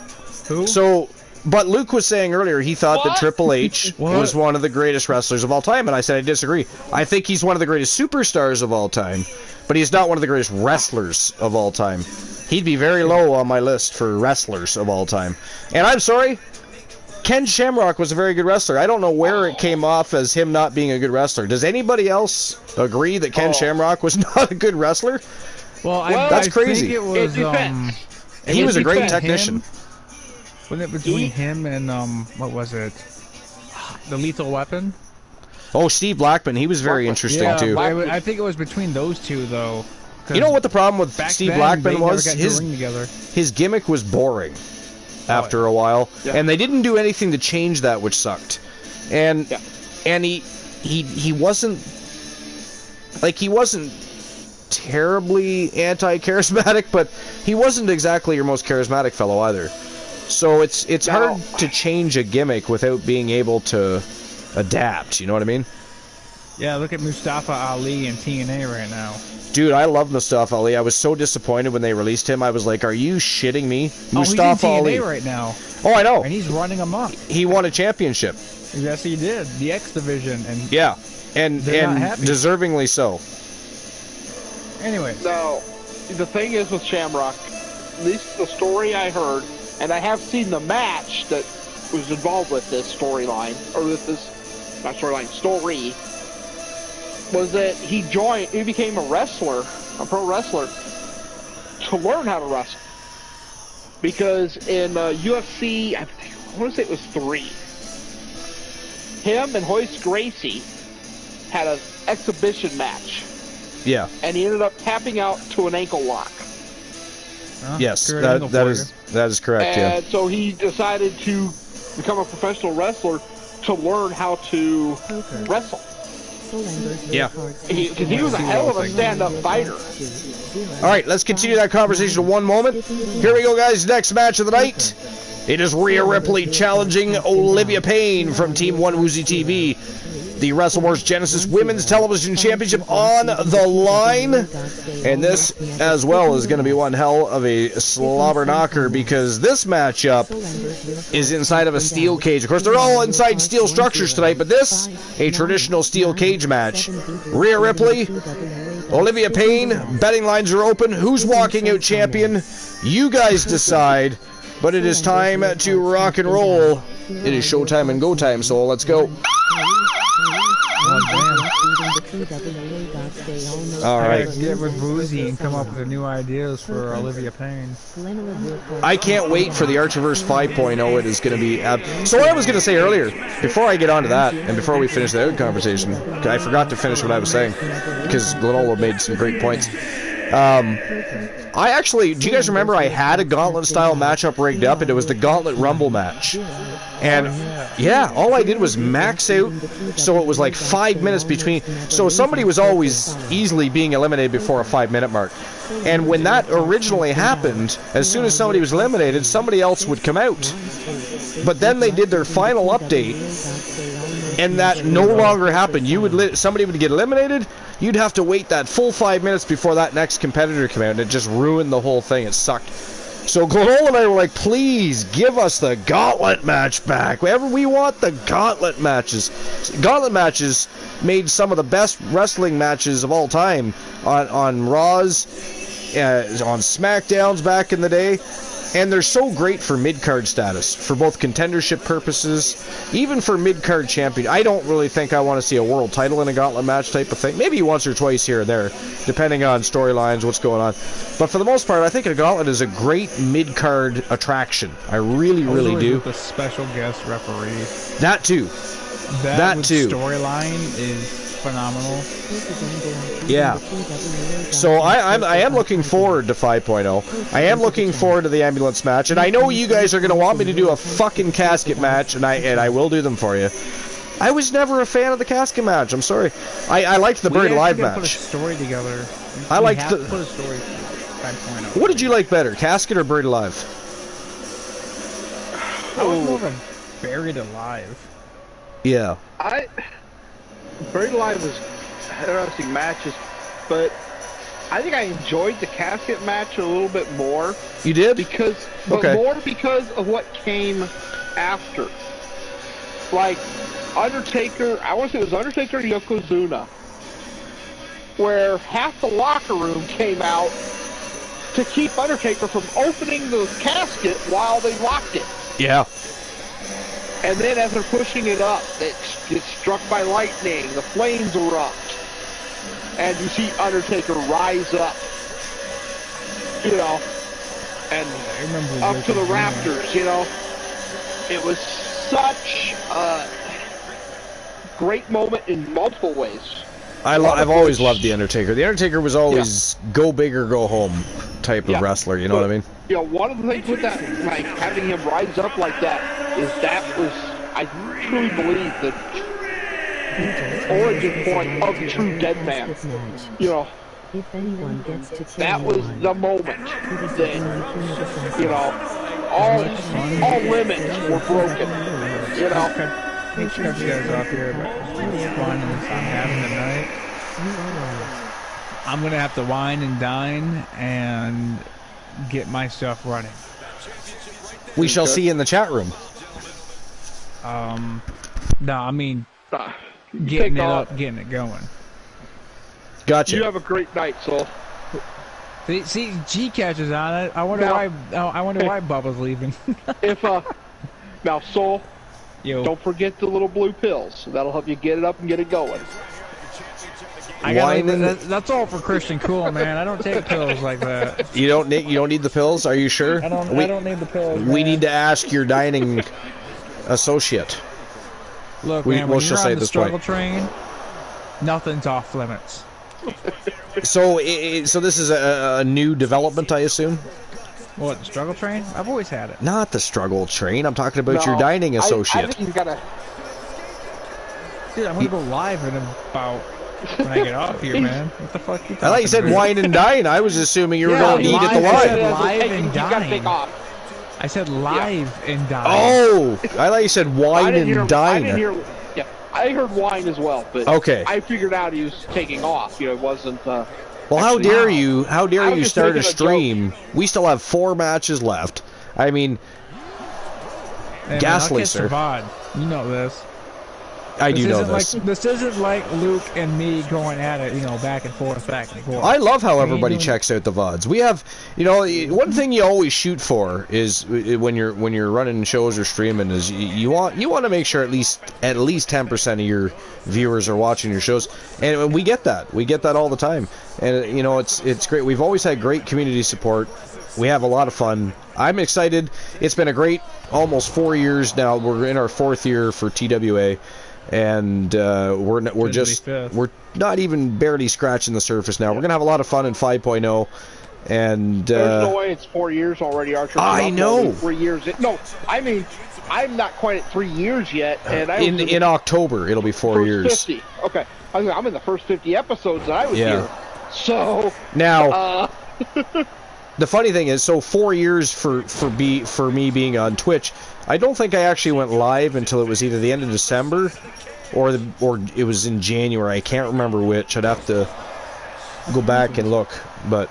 Who?
So, but Luke was saying earlier he thought that Triple H was one of the greatest wrestlers of all time, and I said I disagree. I think he's one of the greatest superstars of all time, but he's not one of the greatest wrestlers of all time. He'd be very low on my list for wrestlers of all time. And I'm sorry, Ken Shamrock was a very good wrestler. I don't know where it came off as him not being a good wrestler. Does anybody else agree that Ken Shamrock was not a good wrestler?
Well,
that's crazy.
Think it was,
he was a great technician.
Wasn't it between him and what was it? The Lethal Weapon?
Oh, Steve Blackman. He was very interesting too.
I think it was between those two though.
You know what the problem with Steve Blackman was?
His
gimmick was boring after a while, and they didn't do anything to change that, which sucked. And he wasn't terribly anti-charismatic, but he wasn't exactly your most charismatic fellow either. So it's hard to change a gimmick without being able to adapt. You know what I mean?
Yeah, look at Mustafa Ali in TNA right now.
Dude, I love Mustafa Ali. I was so disappointed when they released him. I was like, are you shitting me? Mustafa
Ali.
He's
in TNA right now.
Oh, I know.
And he's running amok.
He won a championship.
Yes, he did. The X Division. And
and deservingly so.
Anyway.
Now, the thing is with Shamrock, at least the story I heard, and I have seen the match that was involved with this storyline, or with this, not storyline, story, was that he became a wrestler, a pro wrestler, to learn how to wrestle. Because in UFC, I want to say it was 3, him and Hoist Gracie had an exhibition match.
Yeah.
And he ended up tapping out to an ankle lock.
Yes, that is correct,
and so he decided to become a professional wrestler to learn how to wrestle.
Yeah.
Because he was a hell of a stand-up fighter.
All right, let's continue that conversation in one moment. Here we go, guys. Next match of the night. It is Rhea Ripley challenging Olivia Payne from Team 1 Woozy TV. The WrestleWars Genesis Women's Television Championship on the line. And this, as well, is going to be one hell of a slobber knocker because this matchup is inside of a steel cage. Of course, they're all inside steel structures tonight, but this, a traditional steel cage match. Rhea Ripley, Olivia Payne, betting lines are open. Who's walking out champion? You guys decide. But it is time to rock and roll. It is showtime and go time, so let's go. All right.
Get with Boozy and come up with new ideas for Olivia Payne.
I can't wait for the Archerverse 5.0. It is going to be... So what I was going to say earlier, before I get on to that, and before we finish the out conversation, I forgot to finish what I was saying, because Glenolo made some great points. I actually, do you guys remember I had a gauntlet-style matchup rigged up, and it was the Gauntlet Rumble match. And, yeah, all I did was max out, so it was like 5 minutes between. So somebody was always easily being eliminated before a 5-minute mark. And when that originally happened, as soon as somebody was eliminated, somebody else would come out. But then they did their final update, and that no longer happened. Somebody would get eliminated, you'd have to wait that full 5 minutes before that next competitor came out, and it just ruined the whole thing. It sucked. So Glenol and I were like, please give us the gauntlet match back. We want the gauntlet matches. Gauntlet matches made some of the best wrestling matches of all time on Raws, on SmackDowns back in the day. And they're so great for mid-card status, for both contendership purposes, even for mid-card champion. I don't really think I want to see a world title in a gauntlet match type of thing. Maybe once or twice here or there, depending on storylines, what's going on. But for the most part, I think a gauntlet is a great mid-card attraction. I really, really do.
With a special guest referee.
That too. That too.
Storyline is phenomenal.
Yeah. So I am looking forward to 5.0. I am looking forward to the ambulance match, and I know you guys are going to want me to do a fucking casket match, and I will do them for you. I was never a fan of the casket match. I'm sorry. I liked the Buried Alive match.
Put a story together.
I liked the.
Put a story. 5.0.
What did you like better, casket or Buried Alive?
I was more of a Buried Alive.
Yeah.
Buried Alive was interesting matches, but I think I enjoyed the casket match a little bit more.
You did?
More because of what came after. Like Undertaker, I want to say it was Undertaker and Yokozuna, where half the locker room came out to keep Undertaker from opening the casket while they locked it.
Yeah.
And then as they're pushing it up, it gets struck by lightning, the flames erupt, and you see Undertaker rise up, and up to the rafters, It was such a great moment in multiple ways.
I've always loved The Undertaker. The Undertaker was always go big or go home type of wrestler, you know what I mean?
One of the things with that, like having him rise up like that, I truly believe the origin point of the true dead man.
If anyone gets to
that was the moment that, all limits were broken,
Make sure you guys off here, but fun I'm having tonight. I'm gonna have to wine and dine and get my stuff running.
We shall see in the chat room.
No, I mean getting it up, getting it going.
Gotcha.
You have a great night, Soul.
See, G catches on it. I wonder why Bubba's leaving.
Now, Soul.
Yo.
Don't forget the little blue pills. That'll help you get it up and get it going.
That's all for Christian Cool, man. I don't take pills like that.
You don't need the pills? Are you sure?
I don't need the pills.
We need to ask your dining associate.
Look, man, when you're on the struggle train, nothing's off limits.
So this is a new development, I assume?
What, the struggle train? I've always had it.
Not the struggle train. I'm talking about your dining associate.
I think he's got
Dude, I'm gonna go live in about when I get off here, man. What the fuck you talking
I thought you said wine and dine. I was assuming you were going to eat at the
live and dine. I said live and dine.
Oh, I thought you said wine and dine.
I heard wine as well, but
okay.
I figured out he was taking off. It wasn't.
Well, how dare you? How dare you start a stream? We still have 4 matches left. I mean,
hey,
ghastly, sir.
You know this.
I do know this.
This isn't like Luke and me going at it, back and forth, back and forth.
I love how everybody checks out the VODs. We have, one thing you always shoot for is when you're running shows or streaming is you want to make sure at least 10% of your viewers are watching your shows, and we get that. We get that all the time, and it's great. We've always had great community support. We have a lot of fun. I'm excited. It's been a great almost 4 years now. We're in our 4th year for TWA. And we're not even barely scratching the surface now. We're gonna have a lot of fun in 5.0, and
there's no way it's 4 years already, Archer.
I know.
3 years. No, I mean I'm not quite at 3 years yet, and
in October it'll be 4 years.
50. Okay, I'm in the first 50 episodes that I was here. So
now. The funny thing is, so 4 years for me being on Twitch, I don't think I actually went live until it was either the end of December or it was in January. I can't remember which. I'd have to go back and look. But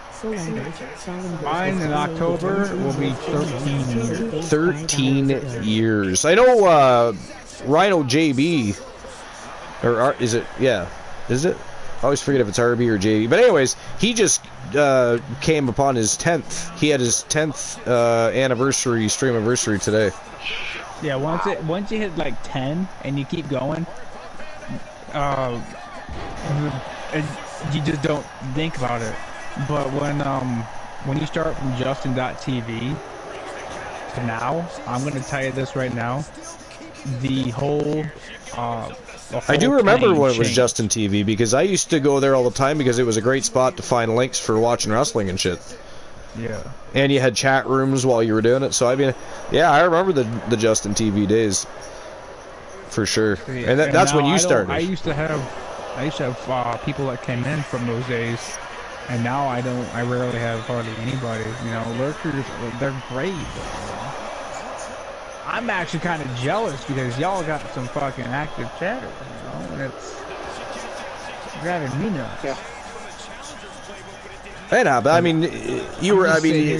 Mine in October will be 13 years.
13 years. I know Rhino JB, or is it? Yeah, is it? I always forget if it's RB or JB. But anyways, he just came upon his 10th. He had his 10th stream anniversary today.
Yeah, once you hit like 10 and you keep going, you just don't think about it. But when you start from Justin.tv to now, I'm gonna tell you this right now, the whole
I do remember when it was
changed.
Justin TV, because I used to go there all the time because it was a great spot to find links for watching wrestling and shit.
Yeah.
And you had chat rooms while you were doing it. So I mean, yeah, I remember the Justin TV days for sure.
Yeah.
And that's when you started.
I used to have people that came in from those days, and now I rarely have hardly anybody. You know, lurkers, they're great. I'm actually kind of jealous because y'all got some fucking active chatter, you know, and it's driving me nuts.
Yeah.
Yeah, but I mean,
You're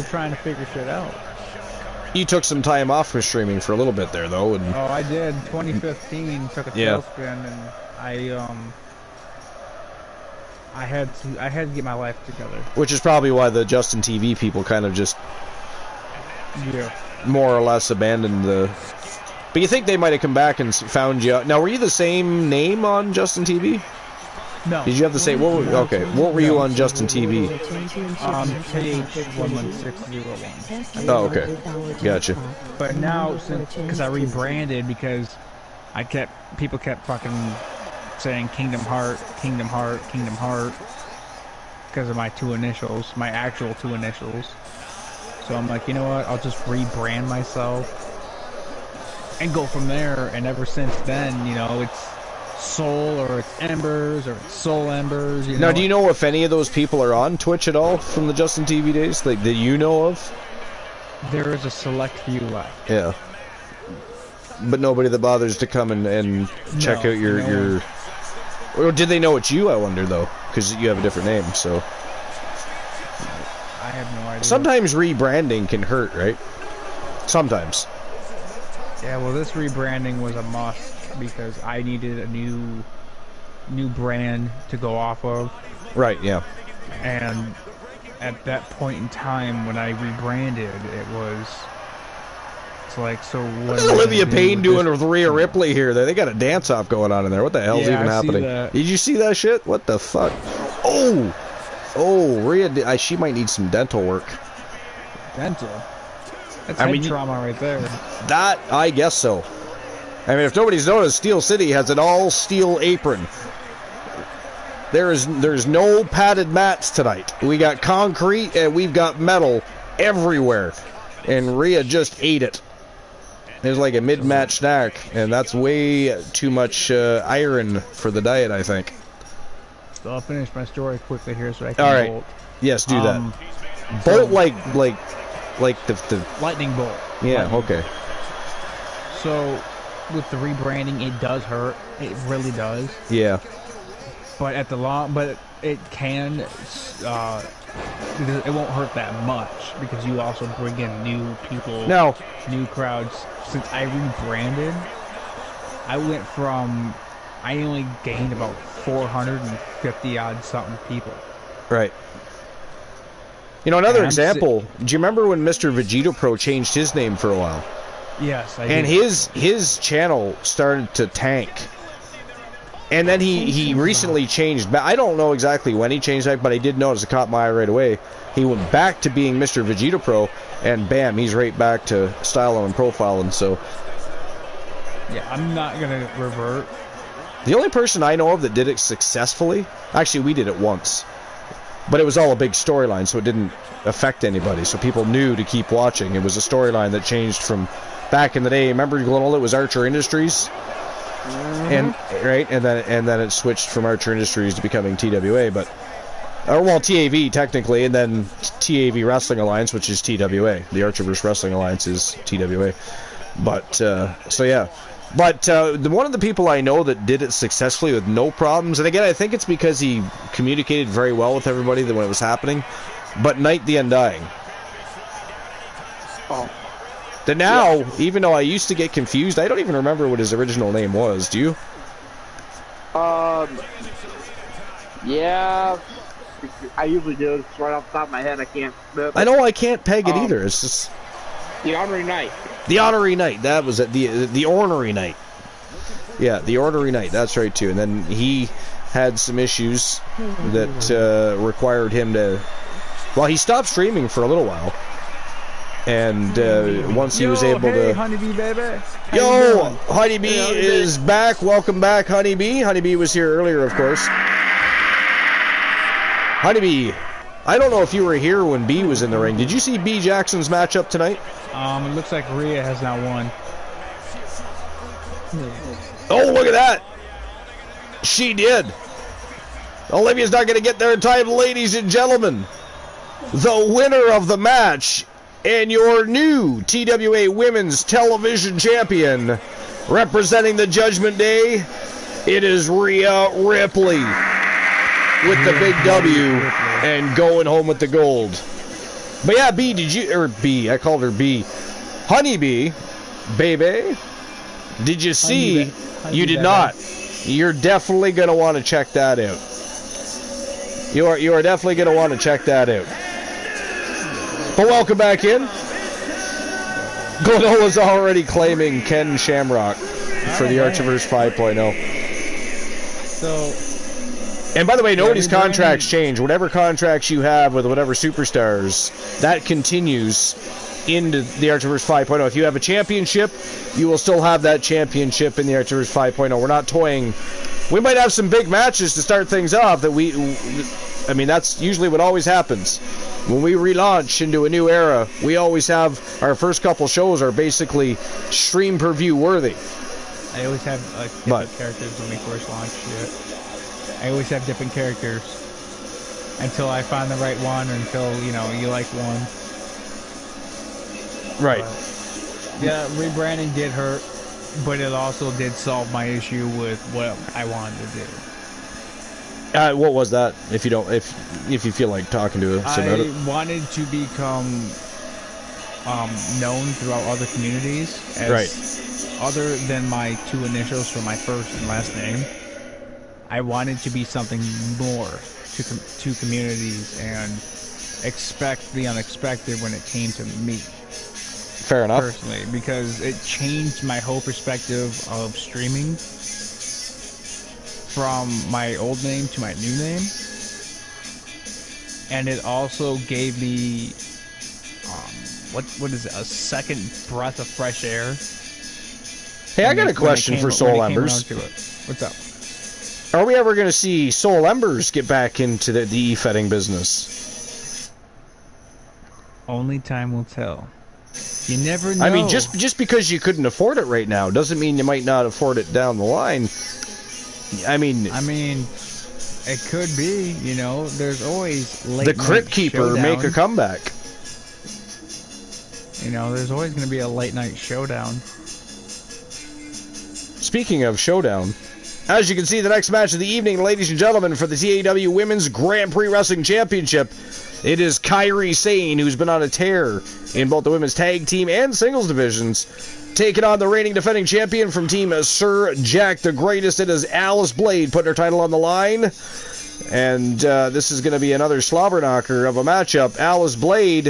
trying to figure shit out.
You took some time off from streaming for a little bit there, though. And
Oh, I did. 2015 took a tailspin, and I had to get my life together.
which is probably why the Justin TV people kind of just more or less abandoned the. But you think they might have come back and found you? Now, were you the same name on Justin TV?
No.
Did you have the same? What were you on Justin TV?
KH11601.
Oh, okay, gotcha.
But now, because I rebranded, because people kept fucking saying Kingdom Heart, Kingdom Heart, Kingdom Heart, because of my two initials, my actual two initials. So I'm like, you know what? I'll just rebrand myself and go from there. And ever since then, you know, it's Soul or it's Embers or it's Soul Embers.
Now, do you know if any of those people are on Twitch at all from the Justin TV days, like that you know of?
There is a select few left.
Yeah. But nobody that bothers to come and check out your. Or did they know it's you? I wonder though, because you have a different name. So
I have no idea.
sometimes rebranding can hurt, right? Sometimes.
Yeah, well, this rebranding was a must because I needed a new brand to go off of.
Right. Yeah.
And at that point in time when I rebranded, it's like, so what
What's Olivia Payne doing with Rhea Ripley here? They got a dance off going on in there. What the hell's even happening? Did you see that shit? What the fuck? Oh, Rhea, she might need some dental work.
Dental? That's head trauma right there.
That, I guess so. I mean, if nobody's noticed, Steel City has an all-steel apron. There's no padded mats tonight. We got concrete and we've got metal everywhere. And Rhea just ate it. There's like a mid-match snack, and that's way too much iron for the diet, I think.
So I'll finish my story quickly here so I can bolt.
Yes, do that. Bolt like the
lightning bolt.
Yeah,
lightning.
Okay.
So with the rebranding, it does hurt. It really does.
Yeah.
But it can. It won't hurt that much because you also bring in new people, new crowds. Since I rebranded, I only gained about 450 odd something people.
Right. You know, another example. Do you remember when Mr. Vegito Pro changed his name for a while?
Yes, I
and
did.
his channel started to tank. And then he recently changed back. I don't know exactly when he changed back, but I did notice it caught my eye right away. He went back to being Mr. Vegito Pro, and bam, he's right back to styling and profiling. So,
yeah, I'm not gonna revert.
The only person I know of that did it successfully, actually, we did it once, but it was all a big storyline, so it didn't affect anybody. So people knew to keep watching. It was a storyline that changed from back in the day. Remember, Glenola, it was Archer Industries. And then it switched from Archer Industries to becoming TWA, TAV technically, and then TAV Wrestling Alliance, which is TWA. The Archerverse Wrestling Alliance is TWA. But so yeah, But one of the people I know that did it successfully with no problems, and again, I think it's because he communicated very well with everybody when it was happening, but Night the Undying.
Oh.
That now, even though I used to get confused, I don't even remember what his original name was. Do you?
Yeah. I usually do. It's right off the top of my head. I can't.
I know I can't peg it either. It's just
The Honorary Knight.
the Honorary Knight. That was it. The Ornery Knight. Yeah, the Ornery Knight. That's right too. And then he had some issues that required him to. Well, he stopped streaming for a little while, and once he was able to.
Honeybee, baby.
Yo, Honeybee is back. Welcome back, Honeybee. Honeybee was here earlier, of course. Honeybee, I don't know if you were here when B was in the ring. Did you see B Jackson's matchup tonight?
It looks like Rhea has now won.
Oh, look at that. She did. Olivia's not going to get there in time, ladies and gentlemen. The winner of the match and your new TWA Women's Television Champion, representing the Judgment Day, it is Rhea Ripley with the big W and going home with the gold. But yeah, B, I called her B. Honeybee, baby, did you see? You did not. You're definitely going to want to check that out. You are definitely going to want to check that out. But welcome back in. Glenola's already claiming Ken Shamrock for the Archiverse 5.0.
So,
and by the way, nobody's contracts change. Whatever contracts you have with whatever superstars, that continues into the Archiverse 5.0. If you have a championship, you will still have that championship in the Archiverse 5.0. We're not toying. We might have some big matches to start things off that I mean, that's usually what always happens. When we relaunch into a new era, we always have our first couple shows are basically stream per view worthy.
I always have different characters when we first launch shit. I always have different characters until I find the right one, or until, you like one.
Right.
Yeah, rebranding did hurt, but it also did solve my issue with what I wanted to do.
What was that? If you feel like talking to us about it,
I wanted to become known throughout other communities as
right.
Other than my two initials for my first and last name. I wanted to be something more to communities and expect the unexpected when it came to me.
Fair enough.
Personally, because it changed my whole perspective of streaming from my old name to my new name, and it also gave me what is it, a second breath of fresh air.
Hey, I got a question for Soul Embers.
What's up?
Are we ever going to see Soul Embers get back into the e-fetting business?
Only time will tell. You never know.
I mean, just because you couldn't afford it right now doesn't mean you might not afford it down the line. I mean,
it could be. There's always late
the Crypt Keeper
showdown.
make a comeback.
There's always going to be a late night showdown.
Speaking of showdown, as you can see, the next match of the evening, ladies and gentlemen, for the TAW Women's Grand Prix Wrestling Championship, it is Kairi Sane, who's been on a tear in both the women's tag team and singles divisions, taking on the reigning defending champion from Team Sir Jack the Greatest. It is Alice Blade putting her title on the line. And this is going to be another slobber knocker of a matchup. Alice Blade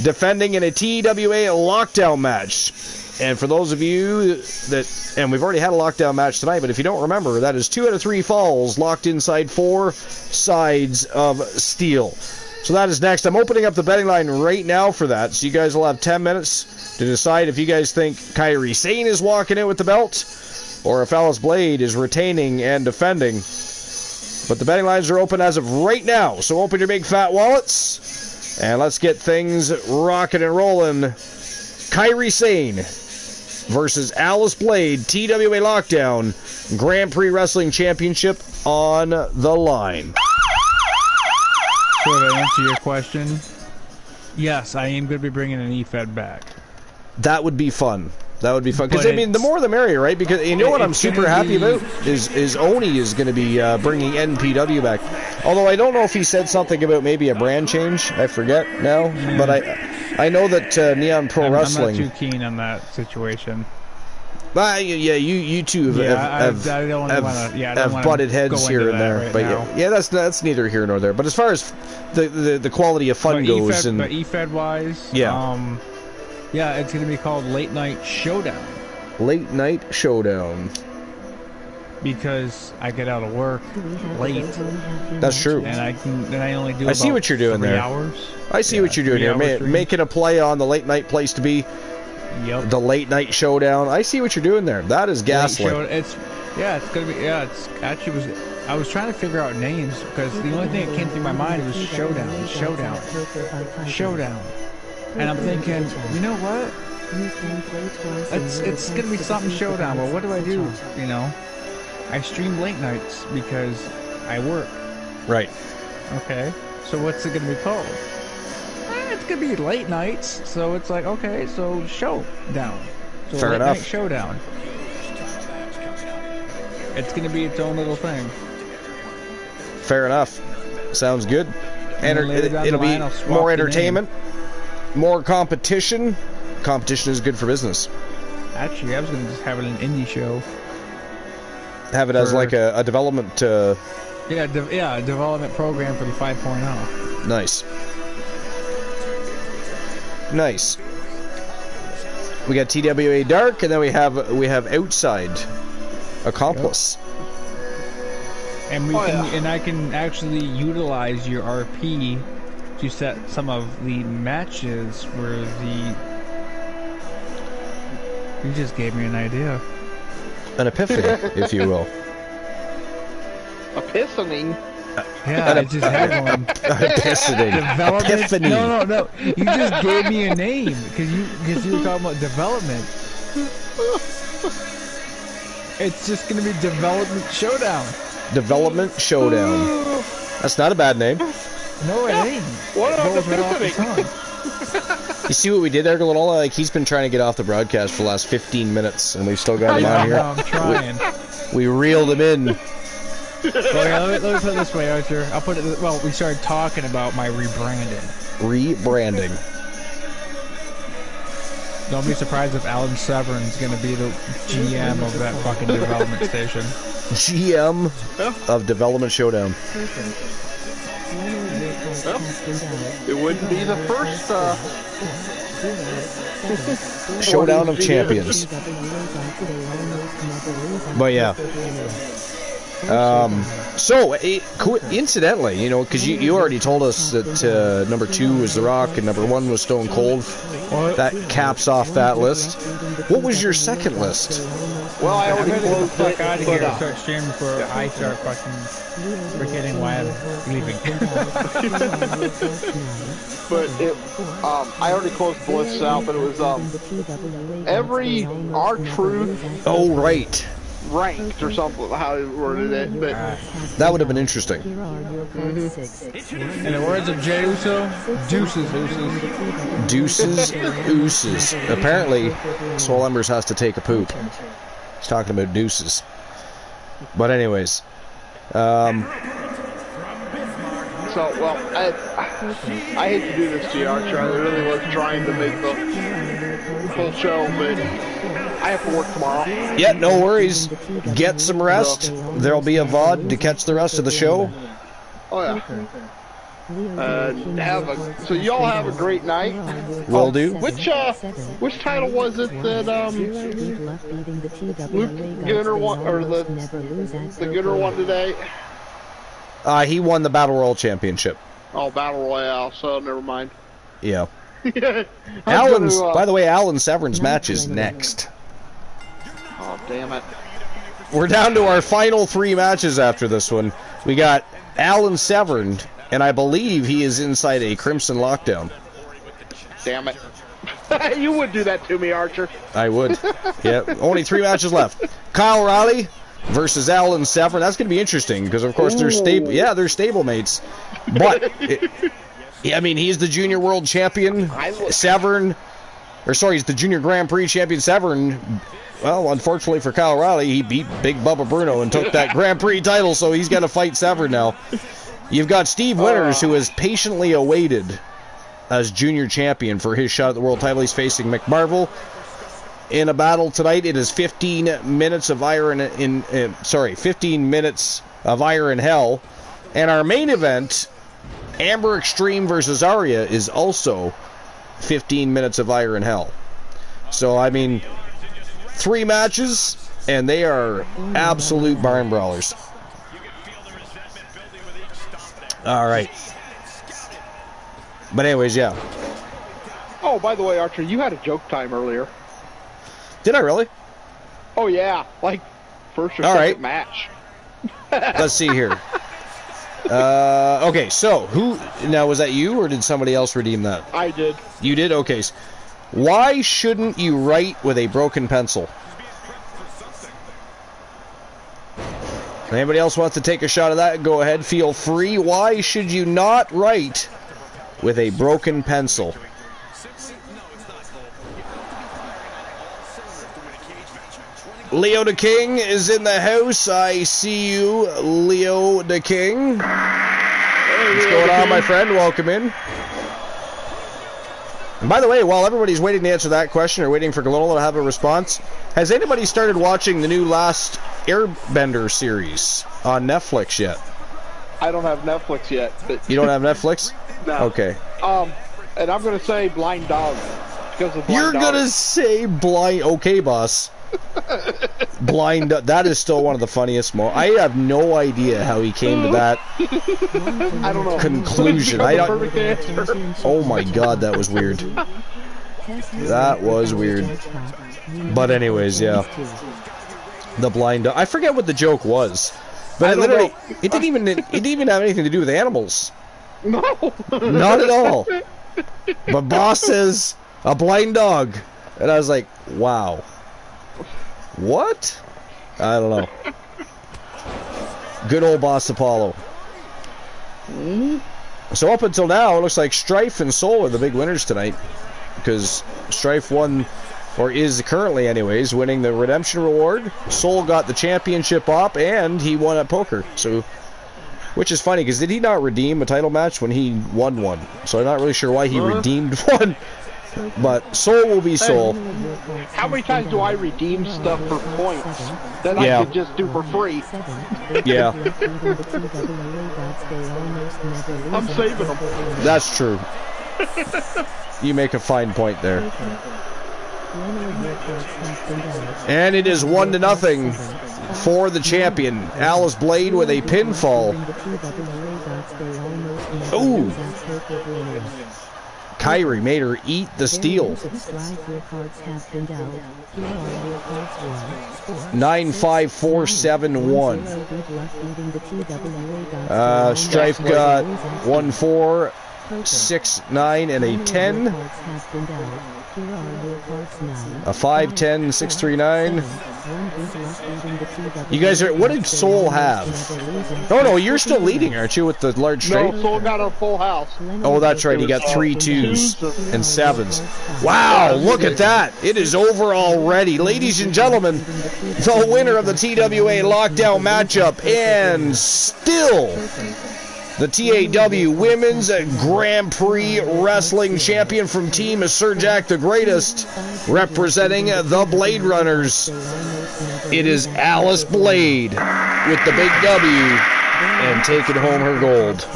defending in a TWA lockdown match. And for those of you and we've already had a lockdown match tonight, but if you don't remember, that is 2 out of 3 falls locked inside 4 sides of steel. So that is next. I'm opening up the betting line right now for that, so you guys will have 10 minutes to decide if you guys think Kairi Sane is walking in with the belt, or if Alice Blade is retaining and defending. But the betting lines are open as of right now, so open your big fat wallets, and let's get things rocking and rolling. Kairi Sane versus Alice Blade, TWA Lockdown, Grand Prix Wrestling Championship on the line.
So to answer your question, yes, I am going to be bringing an E-Fed back.
That would be fun. That would be fun. Because,
But
I mean, the more the merrier, right? Because you know what I'm super happy about? Is Oni is going to be bringing NPW back. Although I don't know if he said something about maybe a brand change. I forget now. But I know that Neon Pro Wrestling...
I'm not too keen on that situation.
Yeah, you two have butted heads here and there.
Right
but
now.
yeah, that's neither here nor there. But as far as the quality of fun goes...
But EFED-wise...
Yeah.
Yeah, it's going to be called Late Night Showdown.
Late Night Showdown.
Because I get out of work late.
That's true.
And I only do
I see what you're doing
3
there.
hours.
I see what you're doing here. Making a play on the late night place to be.
Yep.
The Late Night Showdown. I see what you're doing there. That is gaslight.
It's going to be... Yeah, it's actually... I was trying to figure out names because the only thing that came through my mind was Showdown. And I'm thinking, you know what? It's gonna be something Showdown. Well, what do I do? You know, I stream late nights because I work.
Right.
Okay. So what's it gonna be called? It's gonna be late nights. So it's like, okay, so Showdown. So
Fair
late
enough.
Night Showdown. It's gonna be its own little thing.
Fair enough. Sounds good. And it'll be
swap
more
the
entertainment. More competition. Competition is good for business.
Actually, I was going to just have it an indie show.
Have it as like a development...
a development program for the 5.0.
Nice. Nice. We got TWA Dark, and then we have Outside Accomplice.
Yep. And and I can actually utilize your RP to set some of the matches where you just gave me an idea.
An epiphany, if you will.
Epiphany?
Yeah, I just had one.
Epiphany. Epiphany.
No. You just gave me a name because you were talking about development. It's just gonna be Development Showdown.
Development Showdown. That's not a bad name.
No, it ain't.
What
It
about
goes right off the
Epiphany?
tongue.
You see what we did there, Glenola? Like, he's been trying to get off the broadcast for the last 15 minutes, and we've still got him on here.
I'm trying.
We reeled him in.
Let me put it this way, Archer. I'll put it. Well, we started talking about my rebranding.
Rebranding.
Don't be surprised if Alan Severn's gonna be the GM of that fucking development station.
GM of Development Showdown.
It wouldn't be the first.
Showdown of Champions. But yeah. So, incidentally, you know, because you already told us that number 2 was The Rock and number 1 was Stone Cold. That caps off that list. What was your second list?
Well, I already closed
Fuck
it.
out of here and start streaming before I start fucking forgetting why I'm leaving.
But I already closed the list out, but it was every R-Truth
Oh, right.
ranked or something, how he worded it. But
That would have been interesting.
In the words of Jay Uso, deuces, ooses.
Deuces, ooses. Apparently, Swole Embers has to take a poop. He's talking about deuces. But anyways,
so, well, I hate to do this to you, Archer. I really was trying to make the full show, but I have to work tomorrow.
yeah, no worries. Get some rest. There'll be a VOD to catch the rest of the show.
Oh, yeah. So y'all have a great night.
Will do.
Which title was it that Luke Gunner won, or the Gunner won today?
He won the Battle Royal Championship.
Oh, Battle Royale, so never mind.
Yeah.
Alan,
By the way, Alan Severn's match is next.
Oh, damn it.
We're down to our final 3 matches after this one. We got Alan Severn, and I believe he is inside a Crimson Lockdown.
Damn it. You would do that to me, Archer.
I would. Yeah, only 3 matches left. Kyle Riley versus Alan Severn. That's going to be interesting because, of course, they're stable. Yeah, they're stablemates. But I mean, he's the junior world champion. Severn or sorry, he's the Junior Grand Prix champion Severn. Well, unfortunately for Kyle Riley, he beat Big Bubba Bruno and took that Grand Prix title, so he's got to fight Severn now. You've got Steve Winters, who has patiently awaited as junior champion for his shot at the world title. He's facing McMarvel in a battle tonight. It is 15 minutes of 15 minutes of Ire in Hell. And our main event, Amber Extreme versus Arya, is also 15 minutes of Ire in Hell. So, I mean, 3 matches, and they are absolute barn brawlers. All right. But anyways, yeah.
Oh, by the way, Archer, you had a joke time earlier.
Did I really?
Oh, yeah. Like, first or
All
second
right.
match.
Let's see here. Okay, so who now, was that you or did somebody else redeem that?
I did.
You did? Okay. Why shouldn't you write with a broken pencil? Anybody else wants to take a shot at that? Go ahead, feel free. Why should you not write with a broken pencil? Leo the King is in the house. I see you, Leo the King. What's going on, my friend? Welcome in. And by the way, while everybody's waiting to answer that question or waiting for Galolo to have a response, has anybody started watching the new Last Airbender series on Netflix yet?
I don't have Netflix yet. But
You don't have Netflix?
No.
Okay.
And I'm going to say Blind Dog. Because of Blind
You're
Dog.
going to say blind... Okay, boss. Blind... That is still one of the funniest moments. I have no idea how he came to that
I don't know.
conclusion.
Because
I
the
don't...
perfect answer.
Oh my god, that was weird. That was weird. But anyways, yeah. The blind... I forget what the joke was. But it literally... It didn't even have anything to do with animals.
No.
Not at all. But boss says, a blind dog. And I was like, wow. What? I don't know. Good old boss Apollo. So up until now, it looks like Strife and Soul are the big winners tonight. Because Strife won, or is currently anyways, winning the redemption reward. Soul got the championship op, and he won at poker. So... Which is funny, because did he not redeem a title match when he won one? So I'm not really sure why he redeemed one. But Soul will be Soul.
How many times do I redeem stuff for points that
Yeah.
I could just do for free?
Yeah,
I'm saving them.
that's true. You make a fine point there. And it is 1-0 for the champion. Alice Blade with a pinfall. Ooh. Kyrie made her eat the steel. 95471. Strife got 1469 and a 10. A 510 639. You guys are. What did Soul have? Oh no, you're still leading, aren't you, with the large straight?
No, Soul got a full house.
Oh, that's right. He got 3 2s and 7s. Wow, look at that. It is over already. Ladies and gentlemen, the winner of the TWA lockdown matchup, and still the TAW Women's Grand Prix Wrestling Champion from Team Sir Jack the Greatest, representing the Blade Runners. It is Alice Blade with the big W and taking home her gold.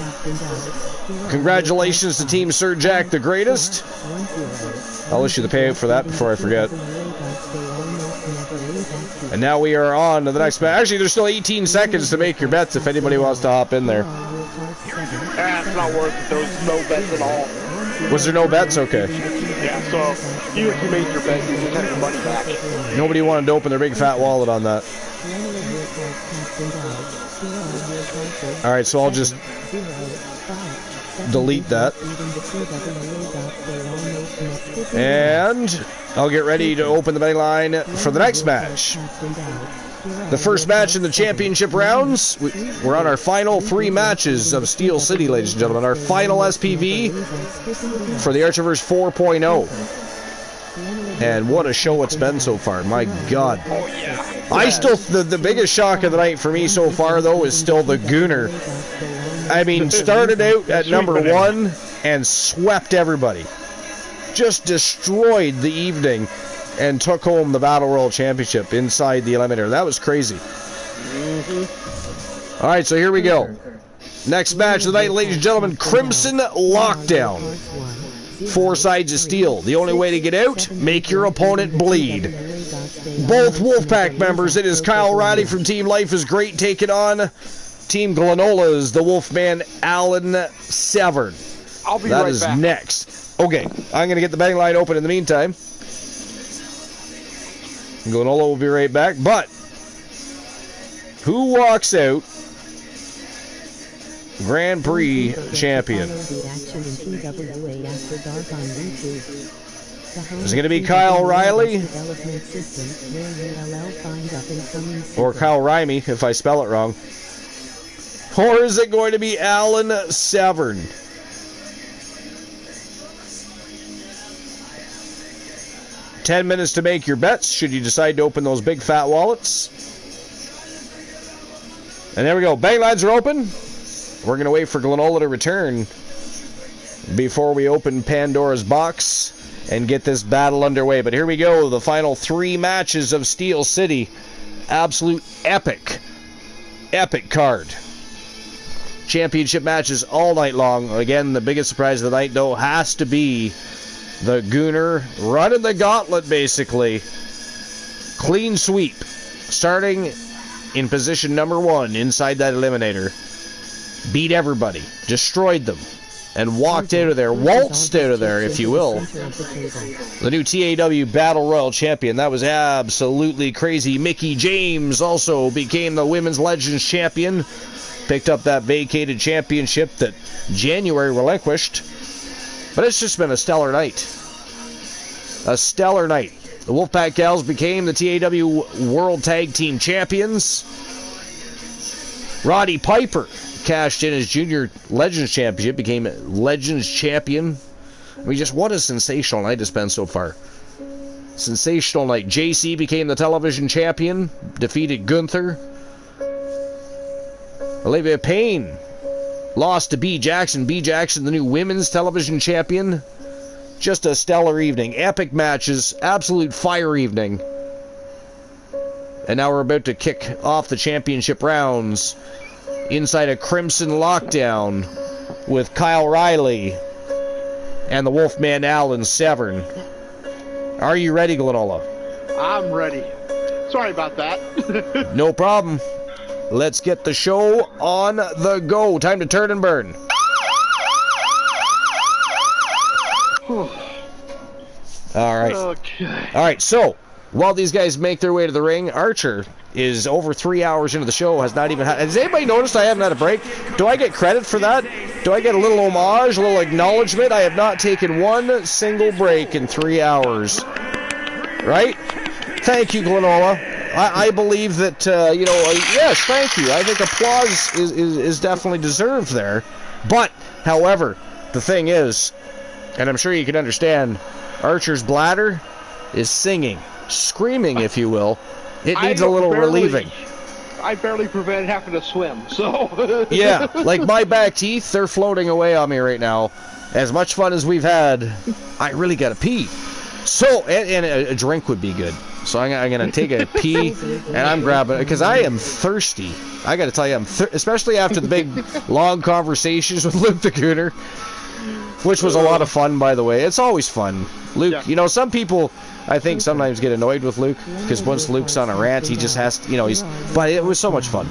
Congratulations to Team Sir Jack the Greatest. I'll issue the payout for that before I forget. And now we are on to the next match. Actually, there's still 18 seconds to make your bets if anybody wants to hop in there.
It's not worth it. There's no bets at all.
Was there no bets? Okay.
Yeah, so even if you made your bet, you just have your money back.
Nobody wanted to open their big fat wallet on that. Alright, so I'll just delete that. And I'll get ready to open the betting line for the next match. The first match in the championship rounds. We're on our final 3 matches of Steel City, ladies and gentlemen. Our final SPV for the Archerverse 4.0. And what a show it's been so far. My God. I still, the biggest shock of the night for me so far, though, is still the Gooner. I mean, started out at number 1 and swept everybody. Just destroyed the evening and took home the Battle Royal Championship inside the Eliminator. That was crazy. All right, so here we go. Next match of the night, ladies and gentlemen, Crimson Lockdown. 4 sides of steel. The only way to get out, make your opponent bleed. Both Wolfpack members. It is Kyle Riley from Team Life is Great taking on Team Glenola's the Wolfman Alan Severn.
I'll be
that
right
is
back.
Next. Okay, I'm going to get the betting line open in the meantime. Glenola will be right back, but who walks out Grand Prix champion? Is it going to be Kyle Riley? Or Kyle Rimey, if I spell it wrong. Or is it going to be Alan Severn? $10 minutes to make your bets, should you decide to open those big fat wallets. And there we go. Betting lines are open. We're going to wait for Glenola to return before we open Pandora's box and get this battle underway. But here we go. The final 3 matches of Steel City. Absolute epic card. Championship matches all night long. Again, the biggest surprise of the night, though, has to be the Gooner running the gauntlet, basically. Clean sweep. Starting in position number 1 inside that eliminator. Beat everybody. Destroyed them. And walked out of there. Waltzed out of there, if you will. The new TWA Battle Royal Champion. That was absolutely crazy. Mickey James also became the Women's Legends Champion. Picked up that vacated championship that January relinquished. But it's just been a stellar night. A stellar night. The Wolfpack Gals became the TAW World Tag Team Champions. Roddy Piper cashed in his Junior Legends Championship, became Legends Champion. I mean, just what a sensational night it's been so far. Sensational night. JC became the Television Champion, defeated Gunther. Olivia Payne lost to B. Jackson. B. Jackson, the new Women's Television Champion. Just a stellar evening. Epic matches. Absolute fire evening. And now we're about to kick off the championship rounds inside a Crimson Lockdown with Kyle Riley and the Wolfman Alan Severn. Are you ready, Glenola?
I'm ready. Sorry about that.
No problem. Let's get the show on the go. Time to turn and burn. All right.
Okay.
All right, so while these guys make their way to the ring, Archer is over 3 hours into the show, has not even had... Has anybody noticed I haven't had a break? Do I get credit for that? Do I get a little homage, a little acknowledgement? I have not taken one single break in 3 hours. Right? Thank you, Glenola. I believe that, yes, thank you. I think applause is definitely deserved there. But, however, the thing is, and I'm sure you can understand, Archer's bladder is singing, screaming, if you will. It needs a little relieving.
I barely prevented having to swim, so...
Yeah, like my back teeth, they're floating away on me right now. As much fun as we've had, I really gotta pee. So, and a drink would be good. So I'm going to take a pee, and I'm grabbing, because I am thirsty. I got to tell you, especially after the big, long conversations with Luke the Gooner, which was a lot of fun, by the way. It's always fun. Luke,
Yeah.
Some people, I think, sometimes get annoyed with Luke, because once Luke's on a rant, he just has to, but it was so much fun.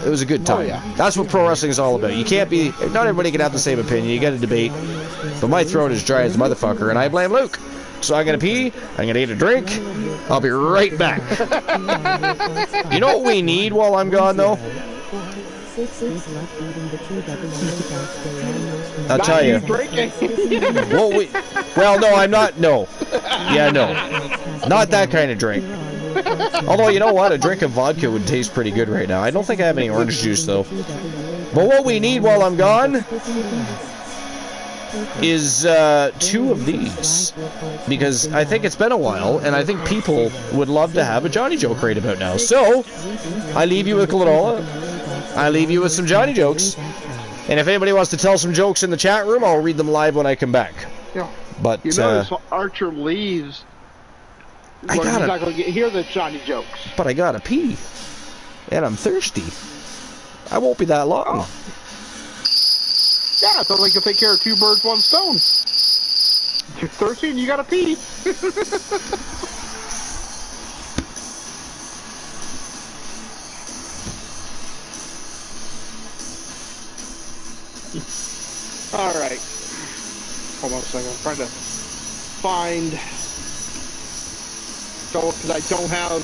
It was a good time. That's what pro wrestling is all about. You can't be, not everybody can have the same opinion. You got to debate. But my throat is dry as a motherfucker, and I blame Luke. So I'm going to pee, I'm going to eat a drink, I'll be right back. You know what we need while I'm gone, though? I'll tell you. Well, no, I'm not, no. Yeah, no. Not that kind of drink. Although, you know what? A drink of vodka would taste pretty good right now. I don't think I have any orange juice, though. But what we need while I'm gone is 2 of these, because I think it's been a while, and I think people would love to have a Johnny joke right about now. So, I leave you with Glenola. I leave you with some Johnny jokes. And if anybody wants to tell some jokes in the chat room, I'll read them live when I come back.
Yeah.
But
you notice Archer leaves. He's not going to hear the Johnny jokes.
But I gotta pee, and I'm thirsty. I won't be that long.
Oh. Yeah, so they can take care of 2 birds, 1 stone. You're thirsty and you gotta pee. Alright. Hold on a second. I'm trying to find... because I don't have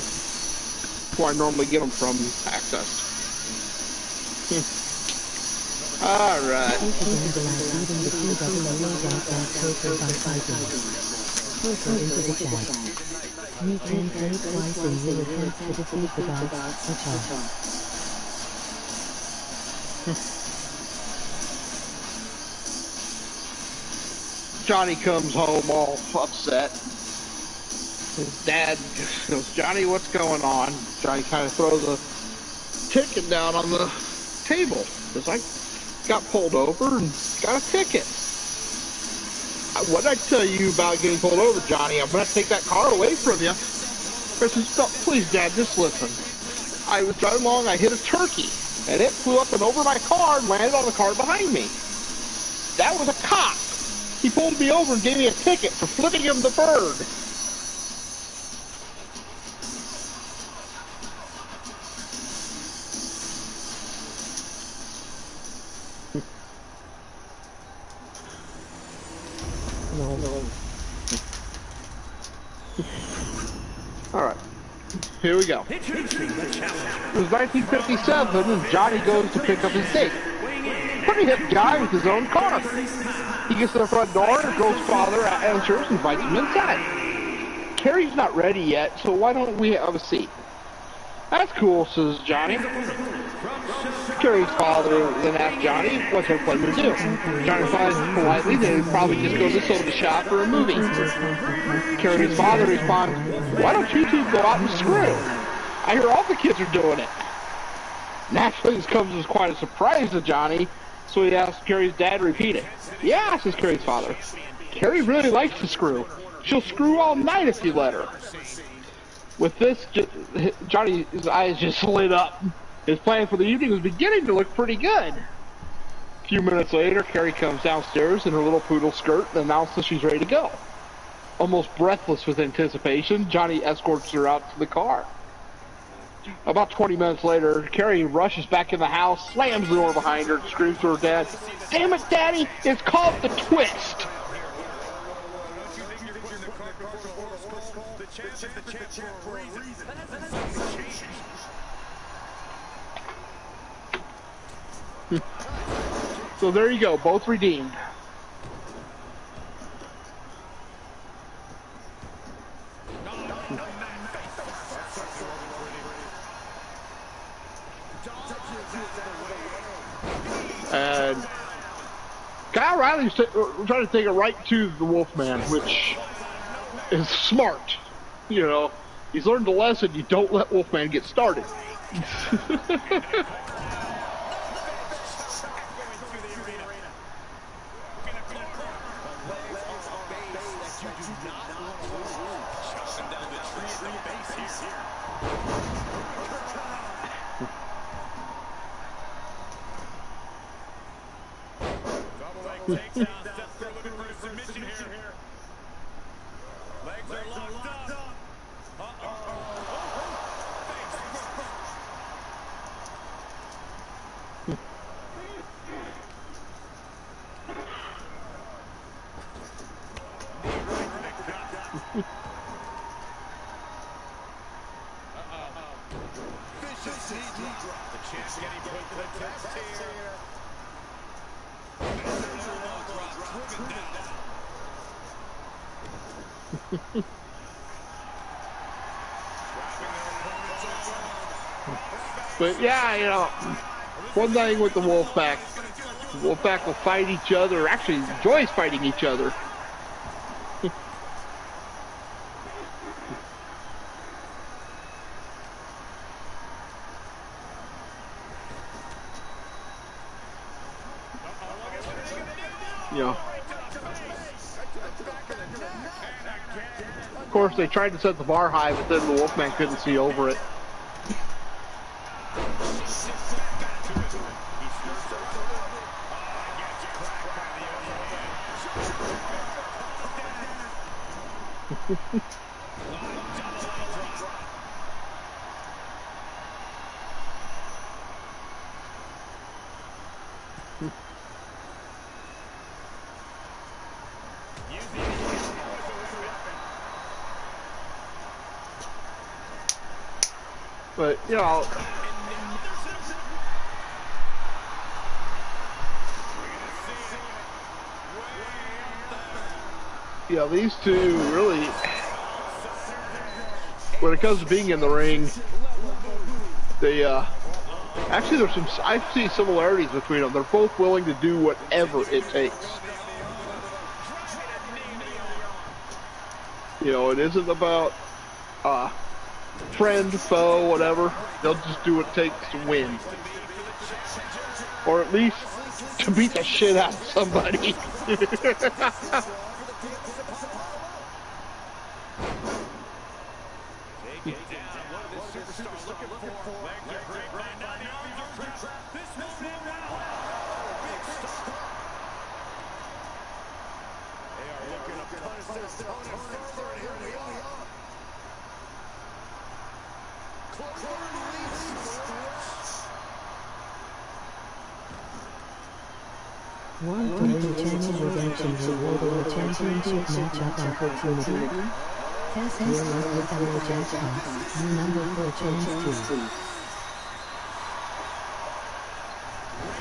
where I normally get them from accessed. Alright. Johnny comes home all upset. His dad goes, Johnny, what's going on? Johnny kind of throws a ticket down on the table. Because I got pulled over and got a ticket. What did I tell you about getting pulled over, Johnny? I'm going to take that car away from you. I said, no, please, Dad, just listen. I was driving along, I hit a turkey, and it flew up and over my car and landed on the car behind me. That was a cop. He pulled me over and gave me a ticket for flipping him the bird. Alright, here we go. It was 1957 and Johnny goes to pick up his date. Pretty hip guy with his own car. He gets to the front door and the girl's father answers and invites him inside. Carrie's not ready yet, so why don't we have a seat? That's cool, says Johnny. Carrie's father then asks Johnny, what's her plan to do? Johnny replies politely that he'd probably just go to the soda shop or a movie. Carrie's father responds, why don't you 2 go out and screw? I hear all the kids are doing it. Naturally, this comes as quite a surprise to Johnny, so he asks Carrie's dad to repeat it. Yeah, says Carrie's father. Carrie really likes to screw. She'll screw all night if you let her. With this, Johnny's eyes just lit up. His plan for the evening was beginning to look pretty good. A few minutes later, Carrie comes downstairs in her little poodle skirt and announces she's ready to go. Almost breathless with anticipation, Johnny escorts her out to the car. About 20 minutes later, Carrie rushes back in the house, slams the door behind her, and screams to her dad, "Damn it, Daddy, it's called the twist!" So there you go, both redeemed. And Kyle Riley's trying to take it right to the Wolfman, which is smart. You know, he's learned the lesson, you don't let Wolfman get started. But yeah, you know, one thing with the Wolfpack, Wolfpack will fight each other. Actually, enjoys fighting each other. Yeah. Of course, they tried to set the bar high, but then the Wolfman couldn't see over it. But, you know, these two really, when it comes to being in the ring, they, actually there's some, I see similarities between them. They're both willing to do whatever it takes. You know, it isn't about, friend, foe, whatever. They'll just do what it takes to win. Or at least to beat the shit out of somebody.
One total channel redemption reward or championship matchup opportunity. Test your luck with our jackpots. New number for chance 2.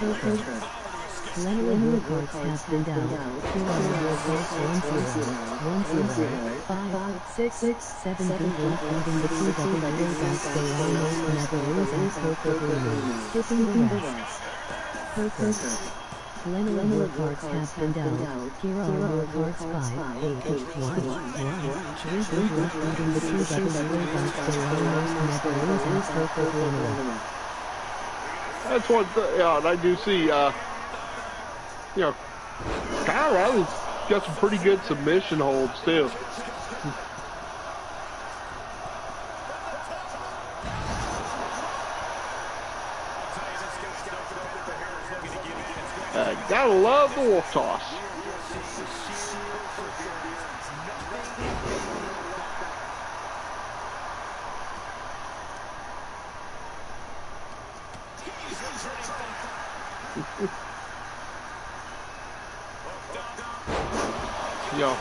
Perfect. Level cards have been dealt. Here are your votes 1 0, 5, 6, 7 people leaving the TWA dice. They almost never lose and perfectly win. Skipping the rest. Perfect. Level cards have been dealt. Here are your cards 5, 8, 1, 3 people leaving the TWA dice. They almost never lose and perfectly win.
That's what, yeah, and I do see, you know, Kyle Riley's got some pretty good submission holds, too. Gotta love the wolf toss. Yo.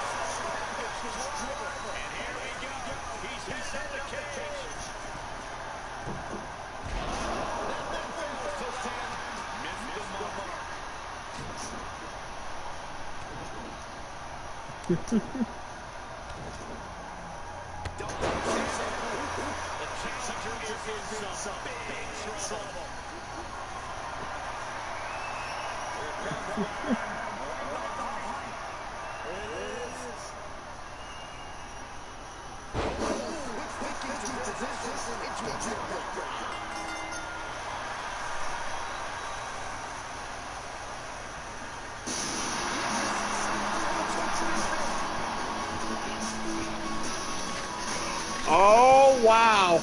Oh, wow.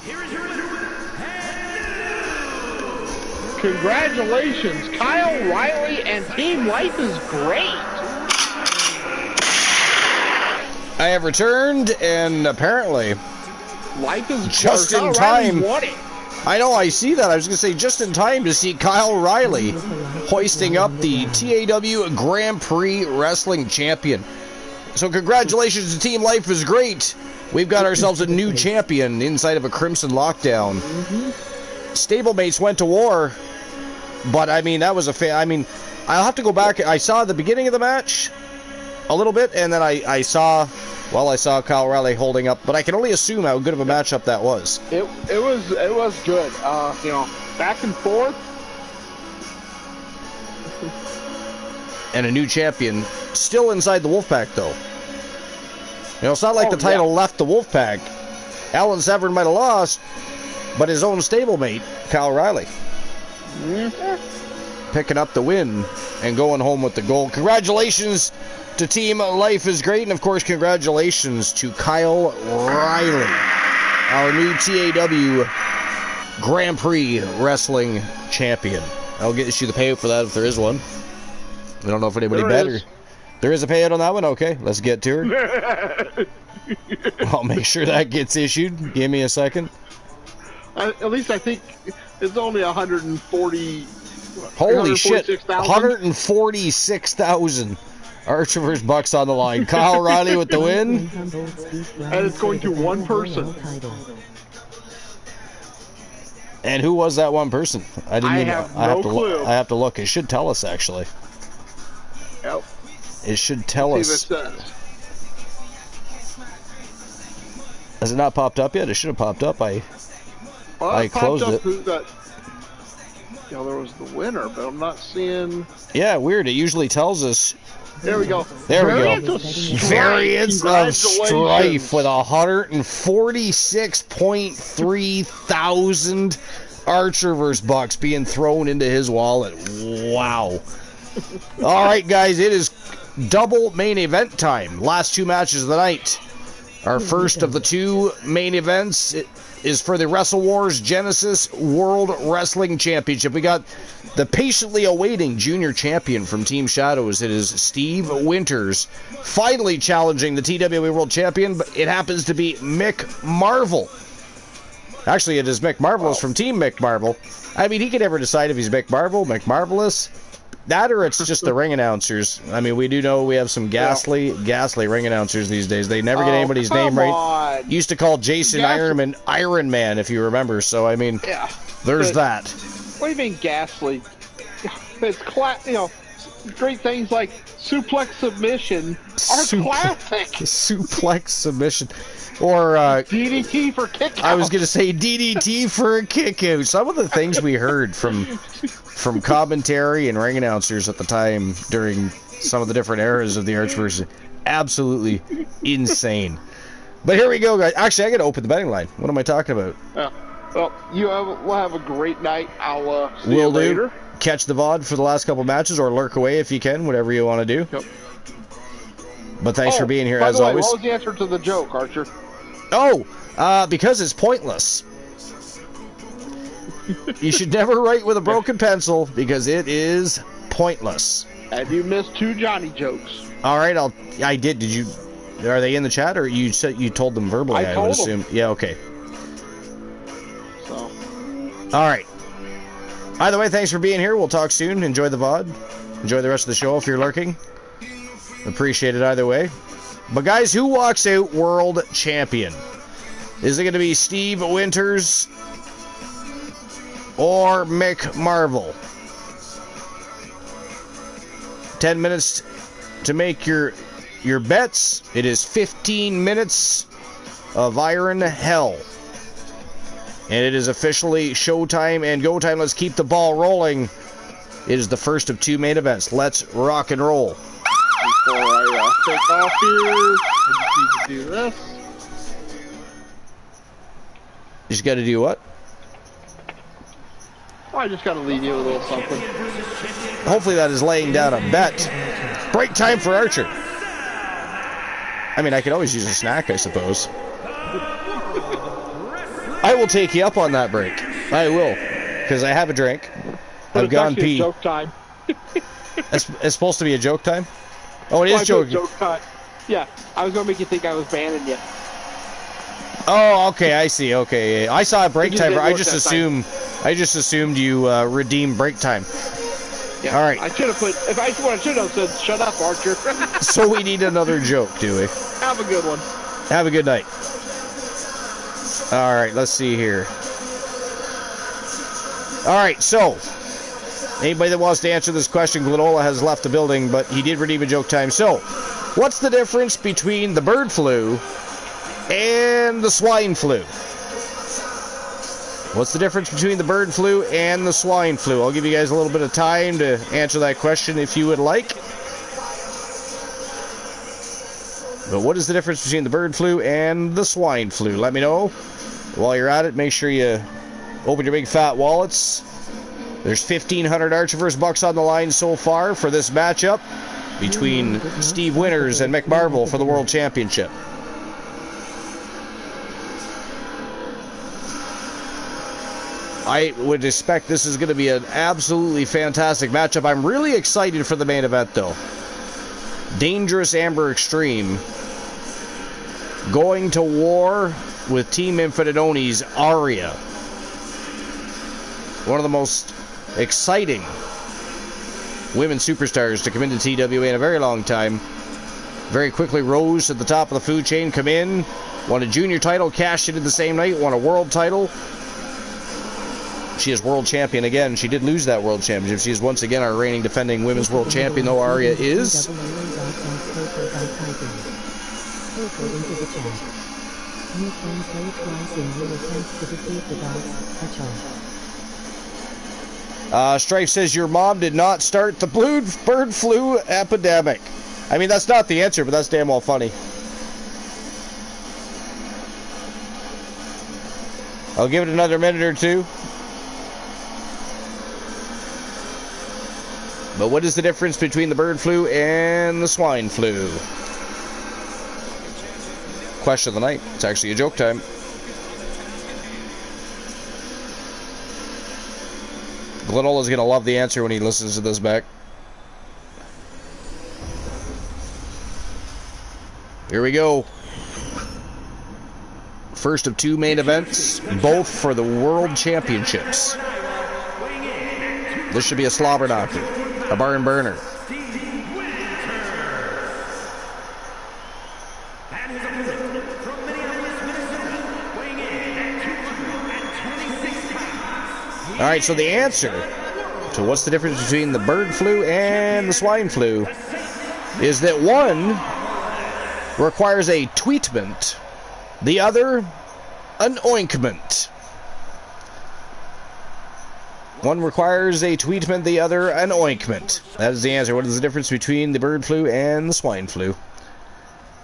Here is your winner. Congratulations, Kyle Riley and Team Life is great.
I have returned, and apparently,
Life is
just in time. I know, I see that. I was going to say just in time to see Kyle Riley hoisting up the TAW Grand Prix Wrestling Champion. So congratulations to Team Life is great. We've got ourselves a new champion inside of a Crimson Lockdown. Stablemates went to war, but I mean, that was I mean, I'll have to go back. I saw the beginning of the match a little bit, and then I saw Kyle Riley holding up, but I can only assume how good of a matchup that was.
It was good. You know, back and forth.
And a new champion, still inside the Wolfpack, though. You know, it's not like the title left the Wolfpack. Alan Severn might have lost, but his own stablemate, Kyle Riley, picking up the win and going home with the gold. Congratulations to Team Life is Great, and of course, congratulations to Kyle Riley, our new TAW Grand Prix Wrestling Champion. I'll get you the payout for that if there is one. I don't know if anybody better. There is a payout on that one? Okay, let's get to her. I'll make sure that gets issued. Give me a second.
At least I think it's only 140.
Holy shit! 146,000 Archer vs. Bucks on the line. Kyle Riley with the win.
And it's going to one person.
And who was that one person? I
have no clue.
I have to look. It should tell us, actually.
Yep.
It should tell us. Has it not popped up yet? It should have popped up. I closed it.
There was the winner, but I'm not seeing.
Yeah, weird. It usually tells us.
There we go.
There we go. Variants of Strife with 146.3 thousand Archer vs. Bucks being thrown into his wallet. Wow. All right, guys, it is double main event time. Last two matches of the night. Our first of the two main events is for the Wrestle Wars Genesis World Wrestling Championship. We got the patiently awaiting junior champion from Team Shadows. It is Steve Winters, finally challenging the TWA World Champion, but it happens to be Mick Marvel. Actually, it is Mick Marvelous from Team Mick Marvel. I mean, he can never decide if he's Mick Marvel, Mick Marvelous. That or it's just the ring announcers. I mean, we do know we have some ghastly ring announcers these days. They never get anybody's name right. Used to call Jason Ironman Iron Man, if you remember. So, I mean, there's that.
What do you mean ghastly? It's great things like suplex submission are classic.
Suplex submission. Or
DDT for kick out.
I was going to say DDT for a kick out. Some of the things we heard from commentary and ring announcers at the time during some of the different eras of the Archverse, absolutely insane. But here we go, guys. Actually, I got to open the betting line. What am I talking about?
Well, we'll have a great night. I'll see you later.
Catch the VOD for the last couple matches or lurk away if you can, whatever you want to do.
Yep.
But thanks for being here as
by the way,
always.
What was the answer to the joke, Archer?
Because it's pointless. You should never write with a broken pencil because it is pointless.
And you missed two Johnny jokes.
All right, I did. Did you? Are they in the chat, or you said you told them verbally? I would assume. Yeah. Okay.
So.
All right. Either way, thanks for being here. We'll talk soon. Enjoy the VOD. Enjoy the rest of the show if you're lurking. Appreciate it either way. But guys, who walks out world champion? Is it going to be Steve Winters or Mick Marvel? 10 minutes to make your bets. It is 15 minutes of Iron Hell. And it is officially showtime and go time. Let's keep the ball rolling. It is the first of two main events. Let's rock and roll.
Before I take off here, I just need to do this.
You just got to do what?
I just got to leave you a little something.
Hopefully that is laying down a bet. Break time for Archer. I mean, I could always use a snack, I suppose. I will take you up on that break. I will, because I have a drink. I've gone pee.
Joke time.
It's supposed to be a joke time? Oh, it is joke
time. Yeah, I was going to make you think I was banning you.
Oh, okay, I see. Okay, I saw a break time. I just assumed you redeemed break time.
Yeah, all right. I should have put. What I should have said, "Shut up, Archer."
So we need another joke, do we?
Have a good one.
Have a good night. All right, let's see here. All right, so anybody that wants to answer this question, Glenola has left the building, but he did redeem a joke time. So, what's the difference between the bird flu and the swine flu? What's the difference between the bird flu and the swine flu? I'll give you guys a little bit of time to answer that question if you would like. But what is the difference between the bird flu and the swine flu? Let me know. While you're at it, make sure you open your big fat wallets. There's 1,500 Archiverse bucks on the line so far for this matchup between Steve Winters and Mick Marvel for the World Championship. I would expect this is going to be an absolutely fantastic matchup. I'm really excited for the main event, though. Dangerous Amber Extreme going to war with Team Infinite Oni's Aria. One of the most exciting women superstars to come into TWA in a very long time. Very quickly rose to the top of the food chain, come in, won a junior title, cashed it in the same night, won a world title. She is world champion again. She did lose that world championship. She is once again our reigning defending women's world champion, though Aria is.
You can play twice in your attempt to defeat the gods.
Strife says your mom did not start the bird flu epidemic. I mean, that's not the answer, but that's damn well funny. I'll give it another minute or two. But what is the difference between the bird flu and the swine flu? Question of the night. It's actually a joke time. Glenola's going to love the answer when he listens to this back. Here we go. First of two main events, both for the World Championships. This should be a slobber knocker, a barn burner. All right, so the answer to what's the difference between the bird flu and the swine flu is that one requires a tweetment, the other an ointment. One requires a tweetment, the other an ointment. That is the answer. What is the difference between the bird flu and the swine flu?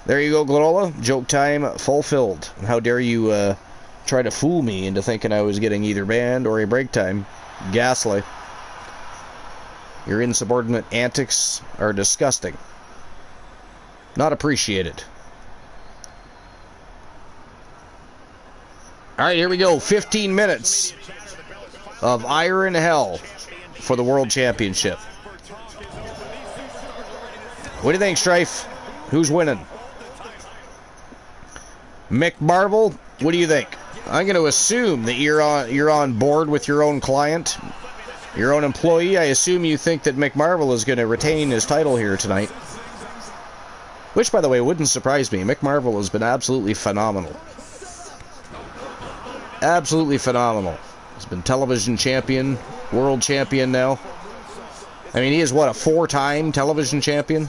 There you go, Glenola. Joke time fulfilled. How dare you try to fool me into thinking I was getting either banned or a break time. Ghastly. Your insubordinate antics are disgusting. Not appreciated. Alright, here we go. 15 minutes of Iron Hell for the World Championship. What do you think, Strife? Who's winning? Mick Marvel, what do you think? I'm going to assume that you're on board with your own client, your own employee. I assume you think that Mick Marvel is going to retain his title here tonight. Which, by the way, wouldn't surprise me. Mick Marvel has been absolutely phenomenal. Absolutely phenomenal. He's been television champion, world champion now. I mean, he is, what, a 4-time television champion?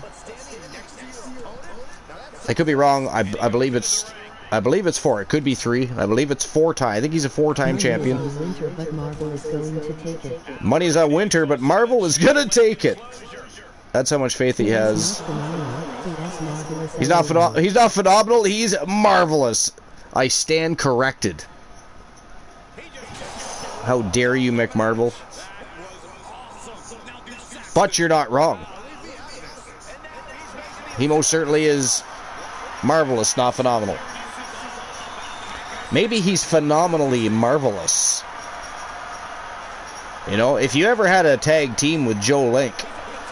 I could be wrong. I believe it's 4. It could be 3. I believe it's 4-time. I think he's a 4-time champion. Money's on Winter, but Marvel is going to take it. That's how much faith he has. He's not phenomenal. He's marvelous. I stand corrected. How dare you, Mick Marvel? But you're not wrong. He most certainly is marvelous, not phenomenal. Maybe he's phenomenally marvelous. You know, if you ever had a tag team with Joe Link,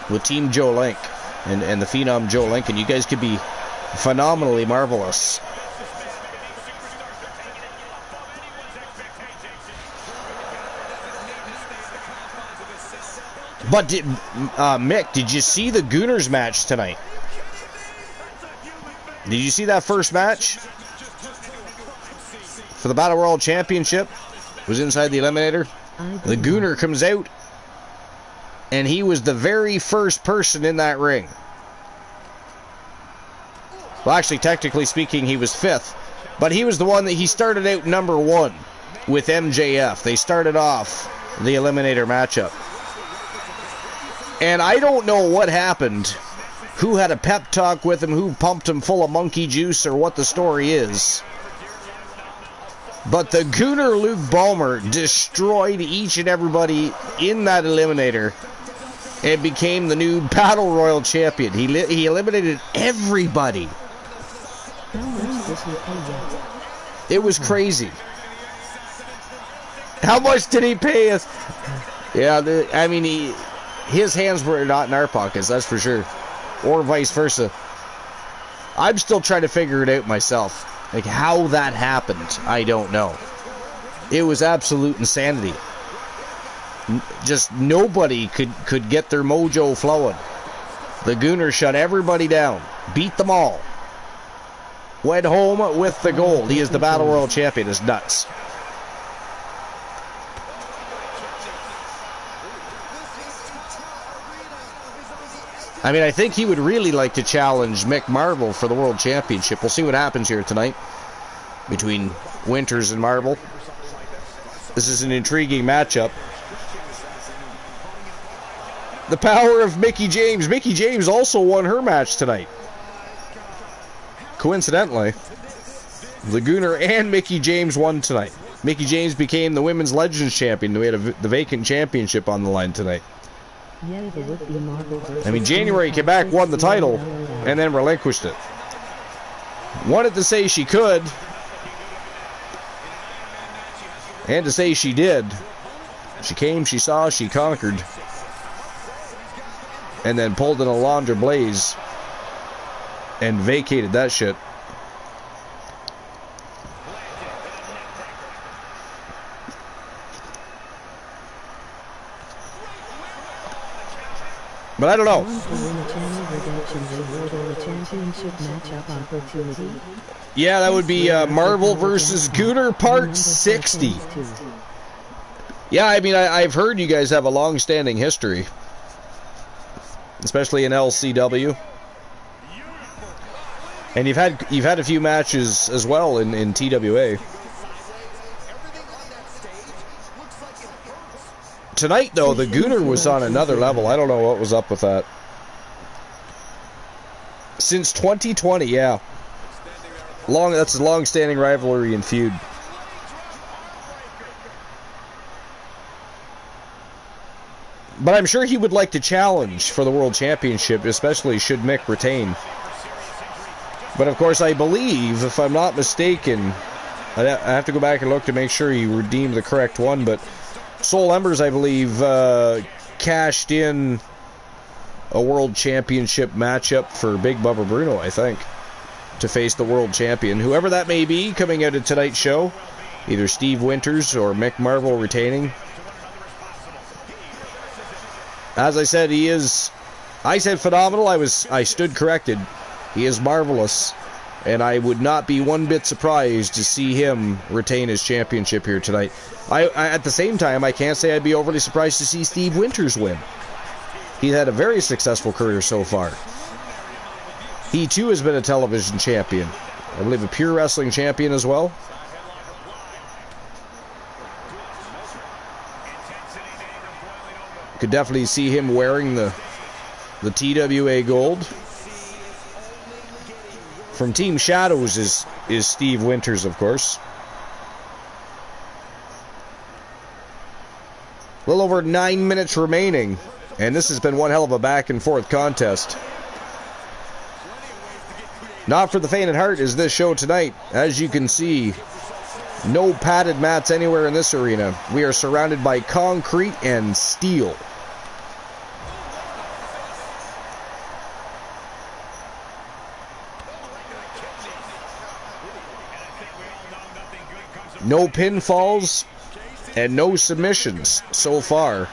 with Team Joe Link, and the Phenom Joe Lincoln, you guys could be phenomenally marvelous. But Mick, did you see the Gooners match tonight? Did you see that first match? For the Battle World Championship? It was inside the Eliminator. The Gooner comes out, and he was the very first person in that ring. Well, actually, technically speaking, he was 5th. But he was the one that he started out number 1. with MJF. They started off the Eliminator matchup. And I don't know what happened, who had a pep talk with him, who pumped him full of monkey juice, or what the story is. But the Gooner Luke Ballmer destroyed each and everybody in that Eliminator and became the new Battle Royal champion. He eliminated everybody. It was crazy. How much did he pay us? Yeah, his hands were not in our pockets, that's for sure. Or vice versa. I'm still trying to figure it out myself. Like, how that happened, I don't know. It was absolute insanity. Just nobody could get their mojo flowing. The Gooner shut everybody down. Beat them all. Went home with the gold. He is the Battle Royal champion. It's nuts. I mean, I think he would really like to challenge Mick Marvel for the World Championship. We'll see what happens here tonight between Winters and Marvel. This is an intriguing matchup. The power of Mickie James. Mickie James also won her match tonight. Coincidentally, the Gooner and Mickie James won tonight. Mickie James became the Women's Legends Champion. We had the vacant championship on the line tonight. I mean, January came back, won the title, and then relinquished it. Wanted to say she could, and to say she did. She came, she saw, she conquered, and then pulled an Alondra Blaze and vacated that shit. But I don't know. Yeah, that would be Marvel versus Gooner Part 60. Yeah, I mean, I've heard you guys have a long-standing history, especially in LCW, and you've had a few matches as well in TWA. Tonight, though, the Gooner was on another level. I don't know what was up with that. Since 2020, yeah. That's a long-standing rivalry and feud. But I'm sure he would like to challenge for the World Championship, especially should Mick retain. But, of course, I believe, if I'm not mistaken, I have to go back and look to make sure he redeemed the correct one, but Soul Embers, I believe, cashed in a World Championship matchup for Big Bubba Bruno, I think, to face the World Champion. Whoever that may be coming out of tonight's show, either Steve Winters or Mick Marvel retaining. As I said, I said phenomenal. I stood corrected. He is marvelous. And I would not be one bit surprised to see him retain his championship here tonight. I at the same time, I can't say I'd be overly surprised to see Steve Winters win. He's had a very successful career so far. He too has been a television champion. I believe a pure wrestling champion as well. Could definitely see him wearing the TWA gold. From Team Shadows is Steve Winters, of course. A little over 9 minutes remaining, and this has been one hell of a back and forth contest. Not for the faint at heart is this show tonight. As you can see, no padded mats anywhere in this arena. We are surrounded by concrete and steel. No pinfalls and no submissions so far.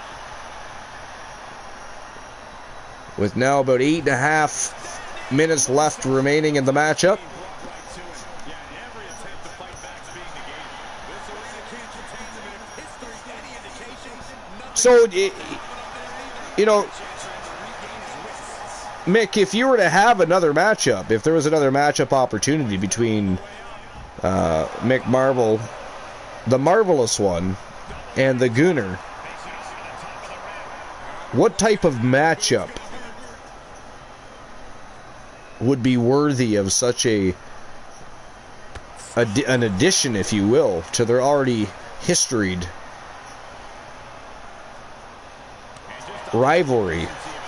With now about 8.5 minutes left remaining in the matchup. So, you know, Mick, if you were to have another matchup, if there was another matchup opportunity between Mick Marvel the Marvelous One, and the Gooner, what type of matchup would be worthy of such an addition, if you will, to their already historied rivalry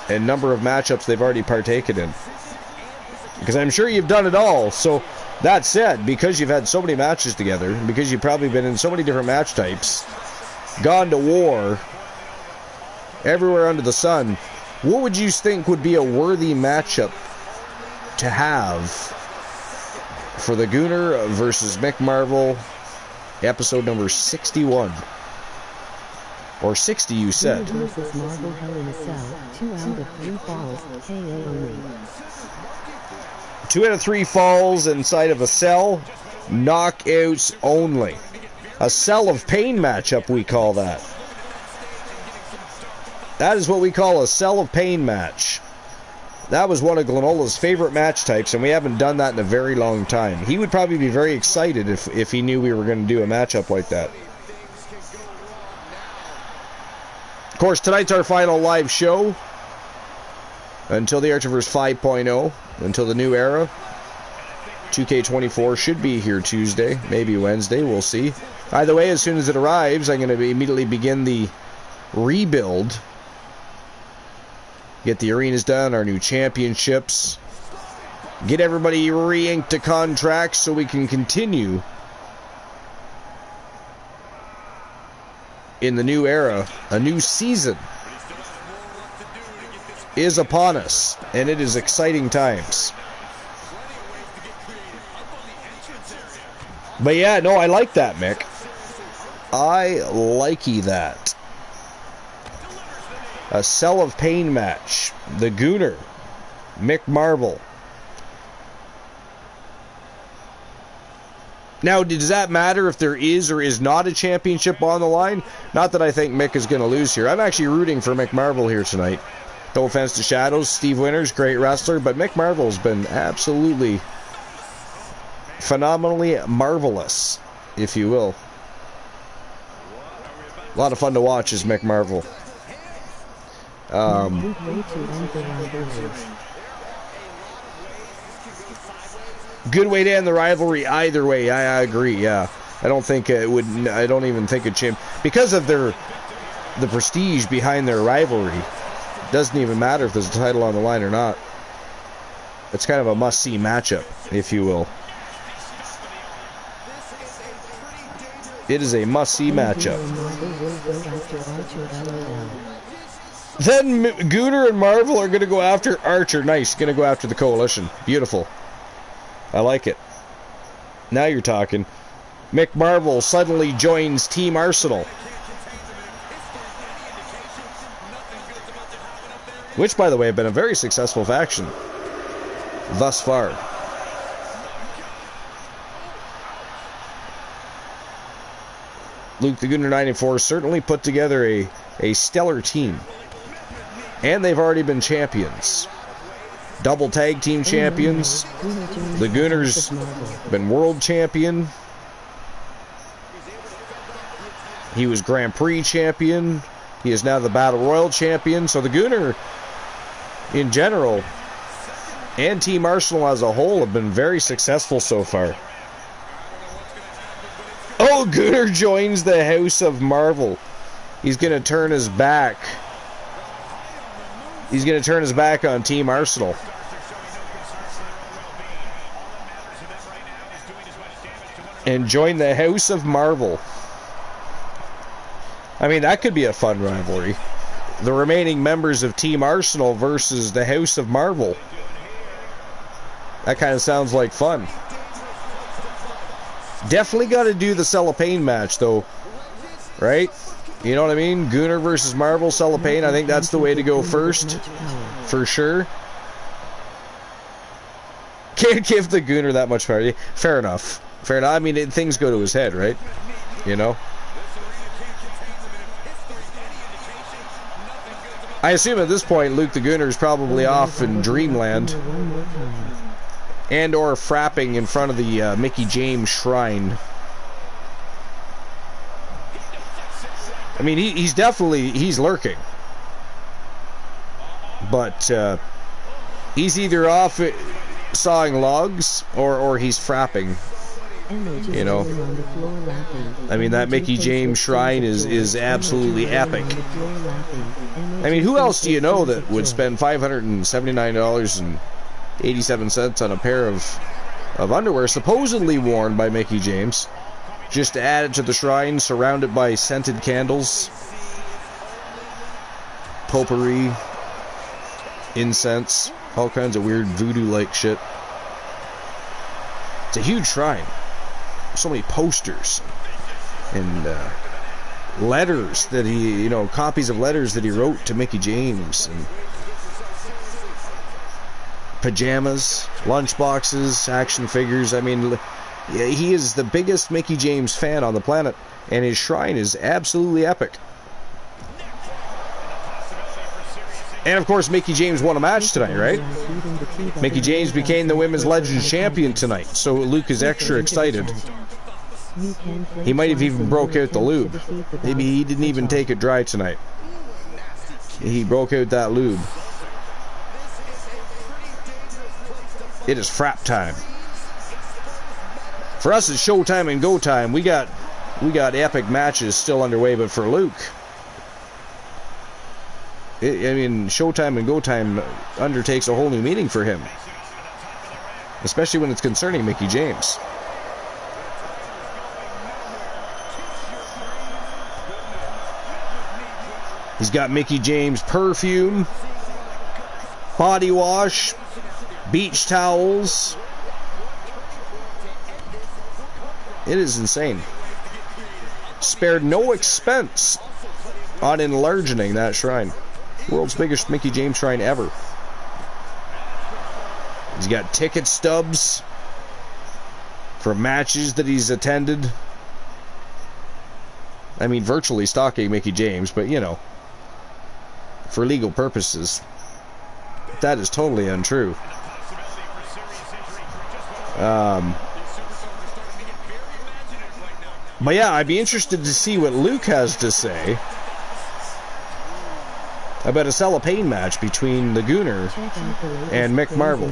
and number of matchups they've already partaken in? Because I'm sure you've done it all. So that said, because you've had so many matches together, because you've probably been in so many different match types, gone to war everywhere under the sun, what would you think would be a worthy matchup to have for the Gooner versus Mick Marvel, episode number 61? Or 60, you said.
Gooner versus Marvel, Hell in a Cell, 2 out of 3 falls, KO only.
2 out of 3 falls inside of a cell, knockouts only. A cell of pain matchup, we call that. That is what we call a cell of pain match. That was one of Glenola's favorite match types, and we haven't done that in a very long time. He would probably be very excited if he knew we were going to do a matchup like that. Of course, tonight's our final live show until the Archerverse 5.0, until the new era. 2K24 should be here Tuesday, maybe Wednesday, we'll see. Either way, as soon as it arrives, I'm going to immediately begin the rebuild. Get the arenas done, our new championships. Get everybody re-inked to contracts so we can continue in the new era. A new season is upon us, and it is exciting times. But yeah, no, I like that, Mick. I likey that. A Cell of Pain match. The Gooner, Mick Marvel. Now, does that matter if there is or is not a championship on the line? Not that I think Mick is going to lose here. I'm actually rooting for Mick Marvel here tonight. No offense to Shadows, Steve Winters, great wrestler, but Mick Marvel's been absolutely phenomenally marvelous, if you will. A lot of fun to watch is Mick Marvel. Good way to end the rivalry either way. I agree, yeah. I don't think it would. I don't even think it should, because of the prestige behind their rivalry. It doesn't even matter if there's a title on the line or not. It's kind of a must-see matchup, if you will. It is a must-see matchup. Then Gooner and Marvel are going to go after Archer. Nice, going to go after the Coalition. Beautiful. I like it. Now you're talking. Mick Marvel suddenly joins Team Arsenal, which, by the way, have been a very successful faction thus far. Luke the Gooner 94 certainly put together a stellar team. And they've already been champions. Double tag team champions. The Gooner's been world champion. He was Grand Prix champion. He is now the Battle Royal champion. So the Gooner, in general, and Team Arsenal as a whole, have been very successful so far. Oh, Gooner joins the House of Marvel. He's going to turn his back. He's going to turn his back on Team Arsenal. And join the House of Marvel. I mean, that could be a fun rivalry. The remaining members of Team Arsenal versus the House of Marvel. That kind of sounds like fun. Definitely got to do the Cell of Pain match, though. Right? You know what I mean? Gooner versus Marvel, Cell of Pain. I think that's the way to go first. For sure. Can't give the Gooner that much power. Fair enough. Fair enough. I mean, things go to his head, right? You know? I assume at this point, Luke the Gooner is probably off in Dreamland. And or frapping in front of the Mickey James Shrine. I mean, he's lurking. But he's either off sawing logs or he's frapping. You know, I mean, that Mickie James shrine is absolutely epic. I mean, who else do you know that would spend $579.87 on a pair of underwear supposedly worn by Mickie James, just to add it to the shrine, surrounded by scented candles, potpourri, incense, all kinds of weird voodoo-like shit. It's a huge shrine. So many posters and letters that he, you know, copies of letters that he wrote to Mickie James, and pajamas, lunchboxes, action figures. I mean, he is the biggest Mickie James fan on the planet, and his shrine is absolutely epic. And of course, Mickie James won a match tonight, right? Mickie James became the Women's Legends Champion tonight, so Luke is extra excited. He might have even broke out the lube. Maybe he didn't even take it dry tonight. He broke out that lube. It is frap time. For us, it's showtime and go time. We got epic matches still underway, but for Luke, I mean, showtime and go time undertakes a whole new meaning for him, especially when it's concerning Mickie James. He's got Mickie James perfume, body wash, beach towels. It is insane. Spared no expense on enlarging that shrine. World's biggest Mickie James shrine ever. He's got ticket stubs for matches that he's attended. I mean, virtually stalking Mickie James, but you know, for legal purposes. That is totally untrue. But yeah, I'd be interested to see what Luke has to say about a cellophane match between the Gooner and Mick Marvel.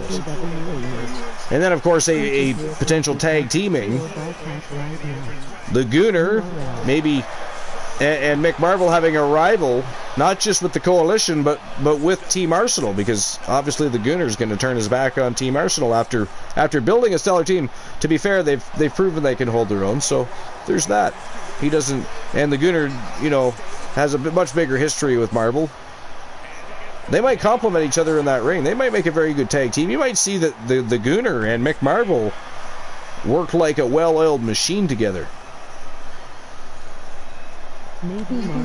And then, of course, a potential tag teaming. The Gooner, maybe, and Mick Marvel having a rival, not just with the Coalition, but with Team Arsenal, because obviously the Gooner's going to turn his back on Team Arsenal after building a stellar team. To be fair, they've proven they can hold their own, so there's that. He doesn't, and the Gooner, you know, has a much bigger history with Marvel. They might complement each other in that ring. They might make a very good tag team. You might see that the Gooner and Mick Marvel work like a well-oiled machine together.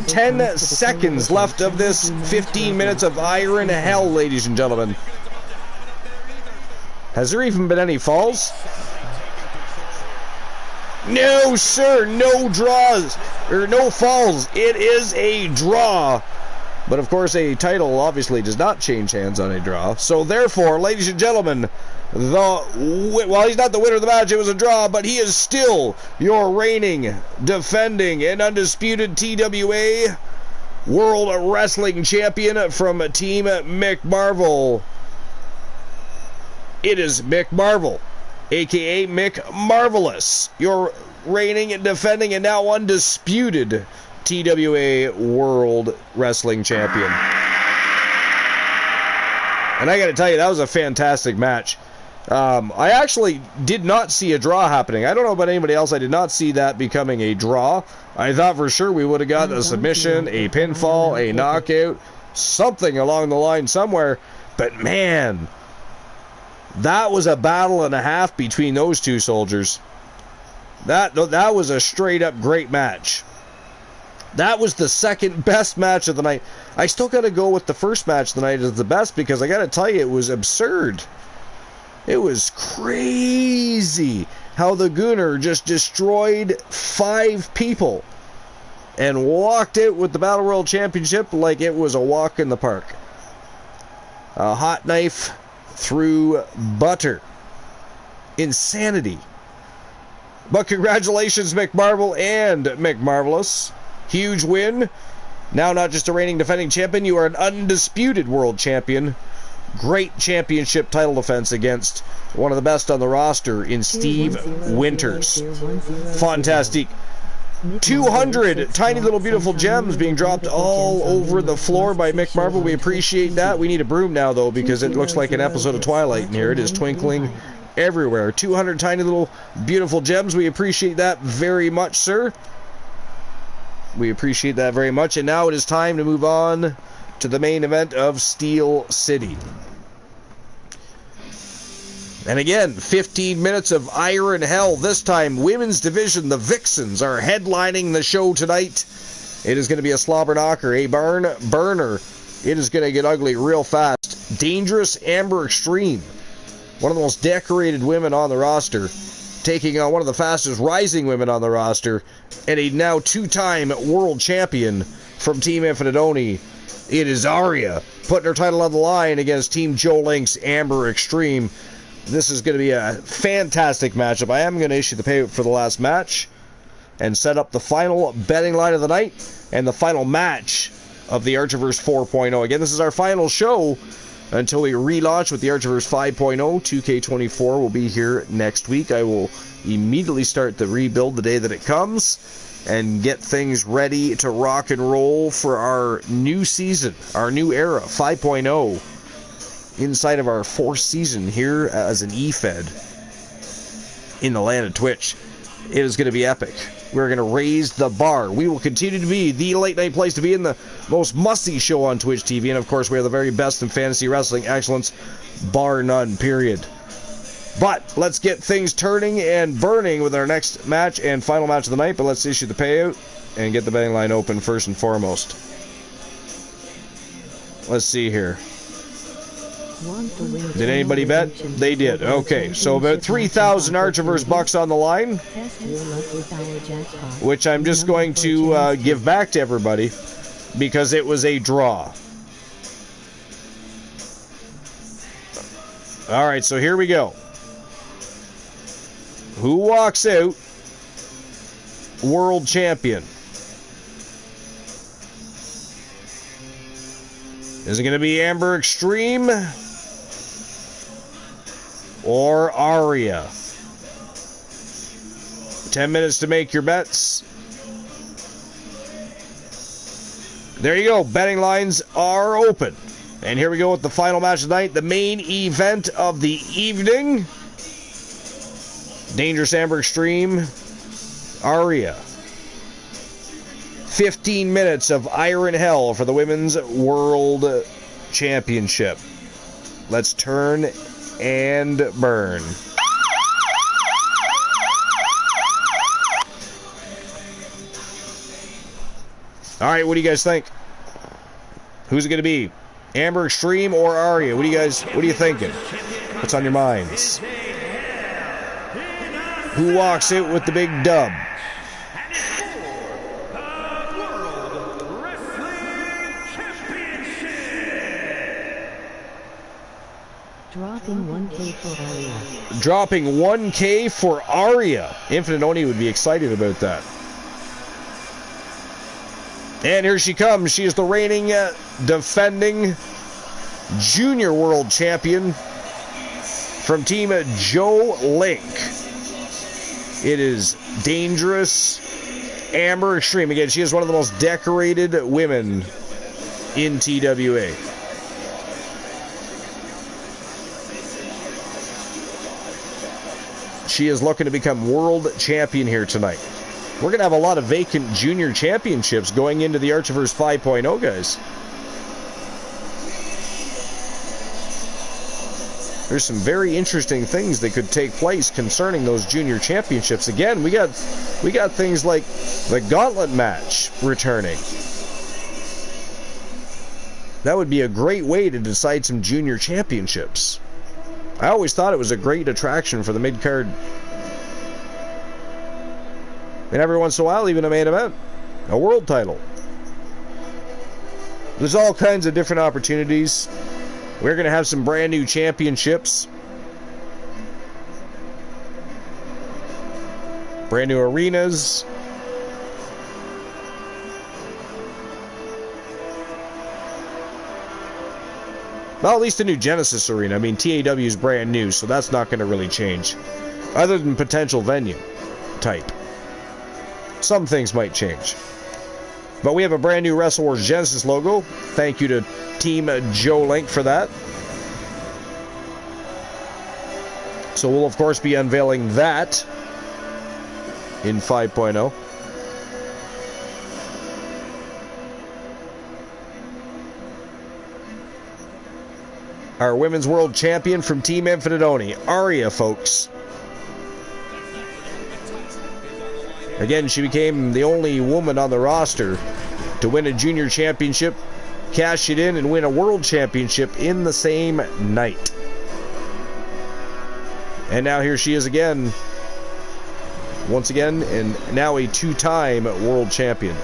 10 seconds left of this 15 minutes of iron hell, ladies and gentlemen. Has there even been any falls? No, sir, no draws, or no falls. It is a draw. But of course, a title obviously does not change hands on a draw. So therefore, ladies and gentlemen, well, he's not the winner of the match, it was a draw, but he is still your reigning, defending, and undisputed TWA World Wrestling Champion from Team Mick Marvel. It is Mick Marvel, aka Mick Marvelous, your reigning, defending, and now undisputed TWA World Wrestling Champion. And I gotta tell you, that was a fantastic match. I actually did not see a draw happening. I don't know about anybody else. I did not see that becoming a draw. I thought for sure we would have got a submission, a pinfall, a knockout, something along the line somewhere. But man, that was a battle and a half between those two soldiers. That was a straight up great match. That was the second best match of the night. I still got to go with the first match of the night as the best, because I got to tell you, it was absurd. It was crazy how the Gooner just destroyed 5 people and walked out with the Battle Royal Championship like it was a walk in the park. A hot knife through butter. Insanity. But congratulations, Mick Marvel and Mick Marvelous. Huge win. Now not just a reigning defending champion, you are an undisputed world champion. Great championship title defense against one of the best on the roster in Steve Winters. Fantastic. 200 tiny little beautiful gems being dropped all over the floor by Mick Marvel. We appreciate that. We need a broom now, though, because it looks like an episode of Twilight in here. It is twinkling everywhere. 200 tiny little beautiful gems. We appreciate that very much, sir. We appreciate that very much. And now it is time to move on to the main event of Steel City. And again, 15 minutes of Iron Hell. This time, women's division, the Vixens, are headlining the show tonight. It is going to be a slobber knocker, a barn burner. It is going to get ugly real fast. Dangerous Amber Extreme, one of the most decorated women on the roster, taking on one of the fastest rising women on the roster, and a now two-time world champion from Team Infinite Oni. It is Aria, putting her title on the line against Team Joe Link's Amber Extreme. This is going to be a fantastic matchup. I am going to issue the payout for the last match and set up the final betting line of the night and the final match of the Archerverse 4.0. Again, this is our final show until we relaunch with the Archerverse 5.0. 2K24 will be here next week. I will immediately start the rebuild the day that it comes and get things ready to rock and roll for our new season, our new era, 5.0. Inside of our fourth season here as an E-Fed in the land of Twitch. It is going to be epic. We're going to raise the bar. We will continue to be the late night place to be in the most must-see show on Twitch TV. And of course, we are the very best in fantasy wrestling excellence, bar none, period. But let's get things turning and burning with our next match and final match of the night. But let's issue the payout and get the betting line open first and foremost. Let's see here. Did anybody bet? They did. Okay, so about 3,000 Archerverse bucks on the line, which I'm just going to give back to everybody because it was a draw. All right, so here we go. Who walks out world champion? Is it going to be Amber Extreme or Aria? 10 minutes to make your bets. There you go. Betting lines are open. And here we go with the final match of the night, the main event of the evening. Dangerous Amber Extreme, Aria. 15 minutes of Iron Hell for the Women's World Championship. Let's turn and burn. All right, what do you guys think? Who's it going to be? Amber Extreme or Aria? What are you thinking? What's on your minds? Who walks out with the big dub?
Dropping 1K for Aria.
Dropping 1K for Aria. Infinite Oni would be excited about that. And here she comes. She is the reigning, defending junior world champion from Team Joe Link. It is Dangerous Amber Extreme. Again, she is one of the most decorated women in TWA. She is looking to become world champion here tonight. We're going to have a lot of vacant junior championships going into the Archerverse 5.0, guys. There's some very interesting things that could take place concerning those junior championships. Again, we got things like the gauntlet match returning. That would be a great way to decide some junior championships. I always thought it was a great attraction for the mid-card. And every once in a while, even a main event. A world title. There's all kinds of different opportunities. We're going to have some brand new championships. Brand new arenas. Well, at least the new Genesis Arena. I mean, TAW is brand new, so that's not going to really change. Other than potential venue type. Some things might change. But we have a brand new Wrestle Wars Genesis logo. Thank you to Team Joe Link for that. So we'll, of course, be unveiling that in 5.0. Our Women's World Champion from Team Infinite Oni, Aria, folks. Again, she became the only woman on the roster to win a junior championship, cash it in, and win a world championship in the same night. And now here she is again, once again, and now a two-time world champion.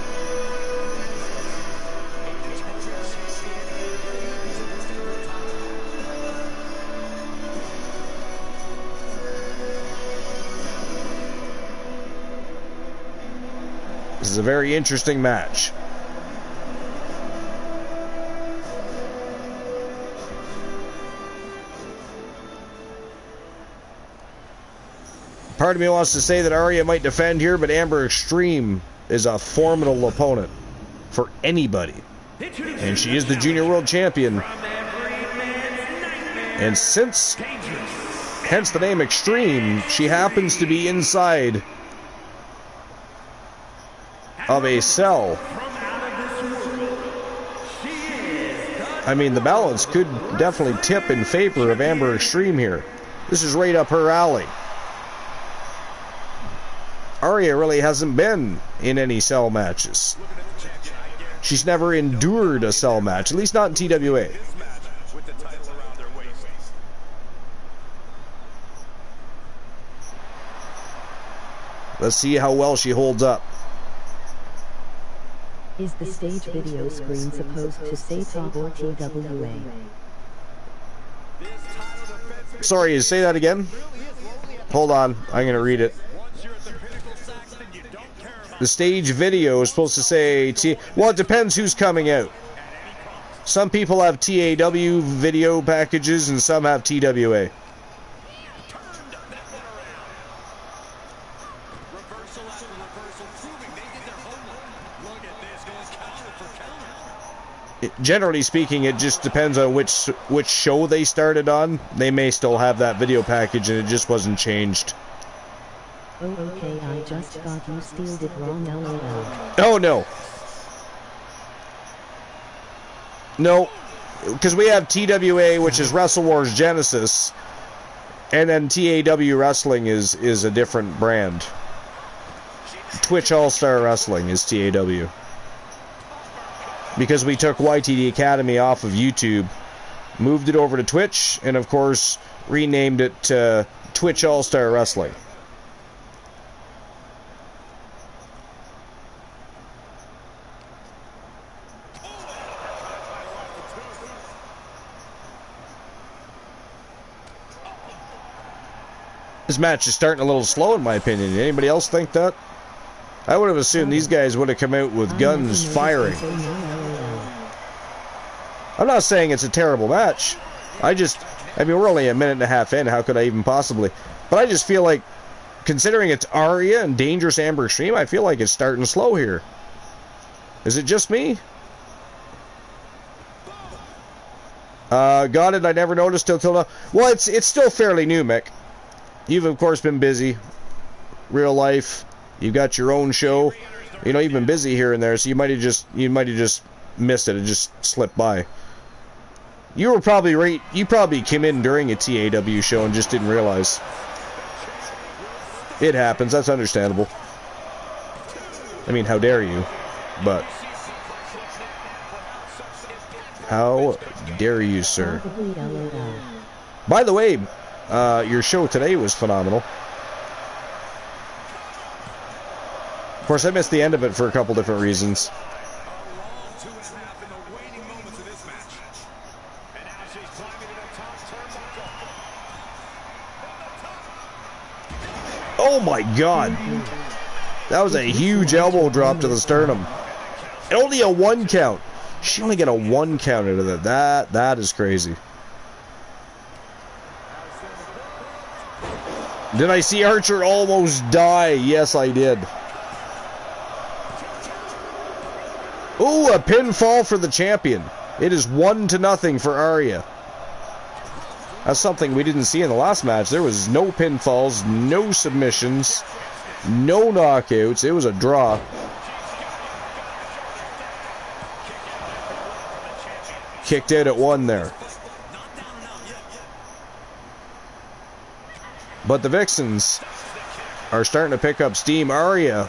This is a very interesting match. Part of me wants to say that Aria might defend here, but Amber Extreme is a formidable opponent for anybody. And she is the Junior World Champion. And since, hence the name Extreme, she happens to be inside of a cell. I mean, the balance could definitely tip in favor of Amber Extreme here. This is right up her alley. Aria really hasn't been in any cell matches. She's never endured a cell match, at least not in TWA. Let's see how well she holds up.
Is the stage video screen supposed to say TOP or TWA?
Sorry, say that again? Hold on, I'm going to read it. The stage video is supposed to say well, it depends who's coming out. Some people have TAW video packages and some have TWA. Generally speaking, it just depends on which show they started on. They may still have that video package and it just wasn't changed.
Oh, okay, I just thought you stealed it wrong, LOL.
Oh, no. No, because we have TWA, which is Wrestle Wars Genesis, and then TAW Wrestling is a different brand. Twitch All-Star Wrestling is TAW. Because we took YTD Academy off of YouTube, moved it over to Twitch, and of course, renamed it to Twitch All-Star Wrestling. This match is starting a little slow, in my opinion. Did anybody else think that? I would have assumed these guys would have come out with guns firing. I'm not saying it's a terrible match. I mean, we're only a minute and a half in. How could I even possibly? But I just feel like, considering it's Aria and Dangerous Amber Extreme, I feel like it's starting slow here. Is it just me? Got it. I never noticed till now. Well, it's still fairly new, Mick. You've of course been busy, real life. You've got your own show. You know, you've been busy here and there, so you might have just missed it. It just slipped by. You were probably right. You probably came in during a TAW show and just didn't realize. It happens. That's understandable. I mean, how dare you? But how dare you, sir? By the way, your show today was phenomenal. Of course, I missed the end of it for a couple different reasons. Oh my God! That was a huge elbow drop to the sternum. And only a 1 count. She only got a 1 count out of that. That is crazy. Did I see Archer almost die? Yes, I did. Ooh, a pinfall for the champion. It is 1-0 for Arya. That's something we didn't see in the last match. There was no pinfalls, no submissions, no knockouts. It was a draw. Kicked out at 1 there. But the Vixens are starting to pick up steam. Arya,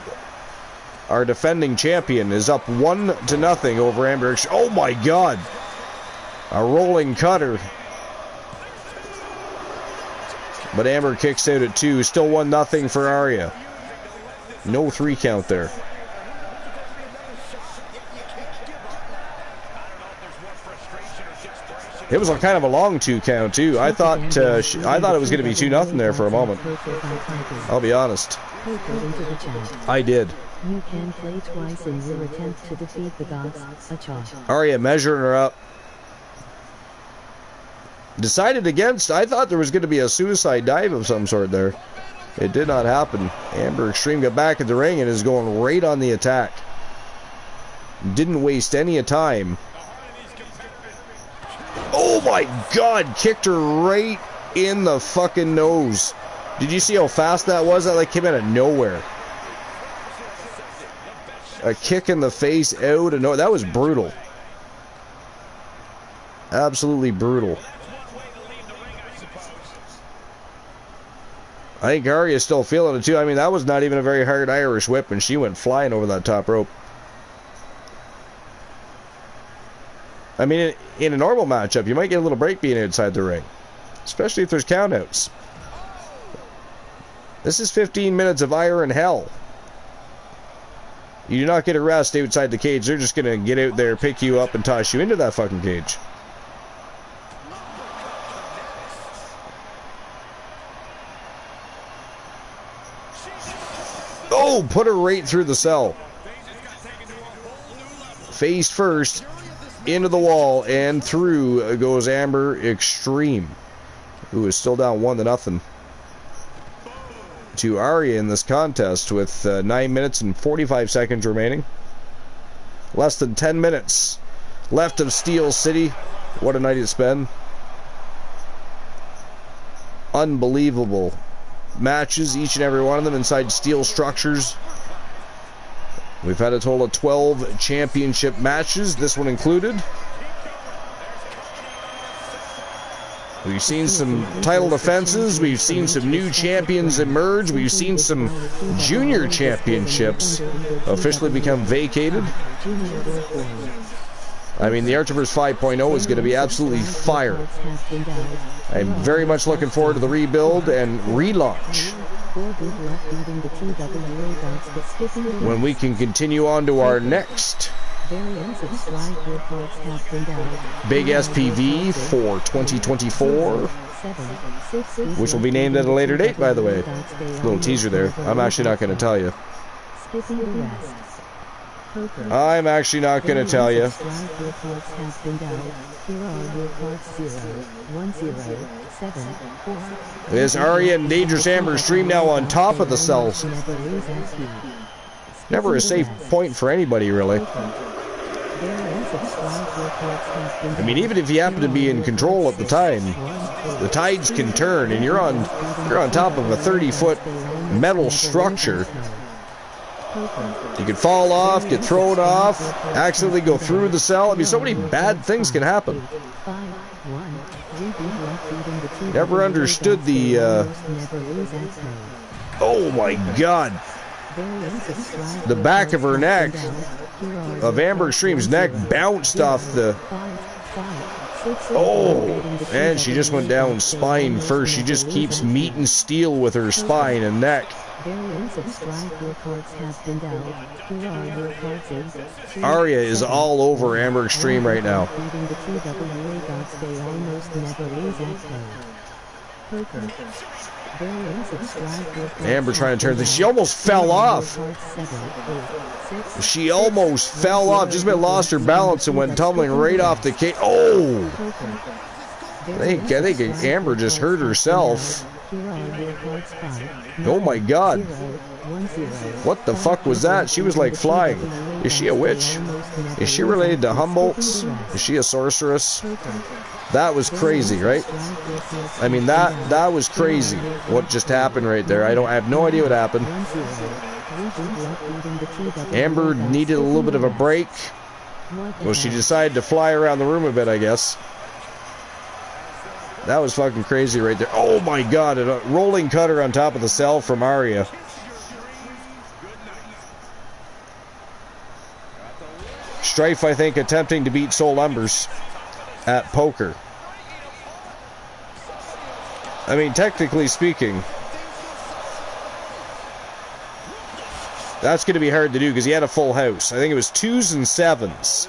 our defending champion, is up 1-0 over Amber. Oh my God! A rolling cutter. But Amber kicks out at 2. Still 1-0 for Arya. No 3 count there. It was a kind of a long 2 count too. I thought it was going to be 2-0 there for a moment. I'll be honest. I did.
You can play twice in your attempt to defeat the gods.
Arya measuring her up. Decided against. I thought there was going to be a suicide dive of some sort there. It did not happen. Amber Extreme got back in the ring and is going right on the attack. Didn't waste any time. Oh my God! Kicked her right in the fucking nose. Did you see how fast that was? That like came out of nowhere. A kick in the face out of nowhere. That was brutal. Absolutely brutal. I think Arya's still feeling it too. I mean, that was not even a very hard Irish whip, and she went flying over that top rope. I mean, in a normal matchup, you might get a little break being outside the ring, especially if there's countouts. This is 15 minutes of iron hell. You do not get a rest outside the cage. They're just going to get out there, pick you up, and toss you into that fucking cage. Oh, put her right through the cell. Face first. Into the wall and through goes Amber Extreme, who is still down 1-0 to Arya in this contest with 9 minutes and 45 seconds remaining. Less than 10 minutes left of Steel City. What a night it's been. Unbelievable matches, each and every one of them inside steel structures. We've had a total of 12 championship matches, this one included. We've seen some title defenses, we've seen some new champions emerge, we've seen some junior championships officially become vacated. I mean, the Archerverse 5.0 is going to be absolutely fire. I'm very much looking forward to the rebuild and relaunch, when we can continue on to our next big SPV for 2024, which will be named at a later date, by the way. Little teaser there. I'm actually not going to tell you. I'm actually not going to tell you. This Arya and Dangerous Amber Extreme now on top of the cells. Never a safe point for anybody, really. I mean, even if you happen to be in control at the time, the tides can turn, and you're on top of a 30-foot metal structure. You could fall off, get thrown off, accidentally go through the cell. I mean, so many bad things can happen. Never understood the, oh my God. The back of her neck, of Amber Extreme's neck, bounced off the... Oh, and she just went down spine first. She just keeps meeting steel with her spine and neck. Arya is all over Amber Extreme right now. Amber trying to turn this. She almost fell off. She almost fell off. Just about lost her balance and went tumbling right off the cage. Oh! I think Amber just hurt herself. Oh my God. What the fuck was that? She was like flying. Is she a witch? Is she related to Humboldt's? Is she a sorceress? That was crazy, right? I mean, that was crazy. What just happened right there? I have no idea what happened. Amber needed a little bit of a break. Well, she decided to fly around the room a bit, I guess. That was fucking crazy right there. Oh my God, a rolling cutter on top of the cell from Arya. Strife, I think, attempting to beat Soul Embers at poker. I mean, technically speaking, that's going to be hard to do because he had a full house. I think it was 2s and 7s.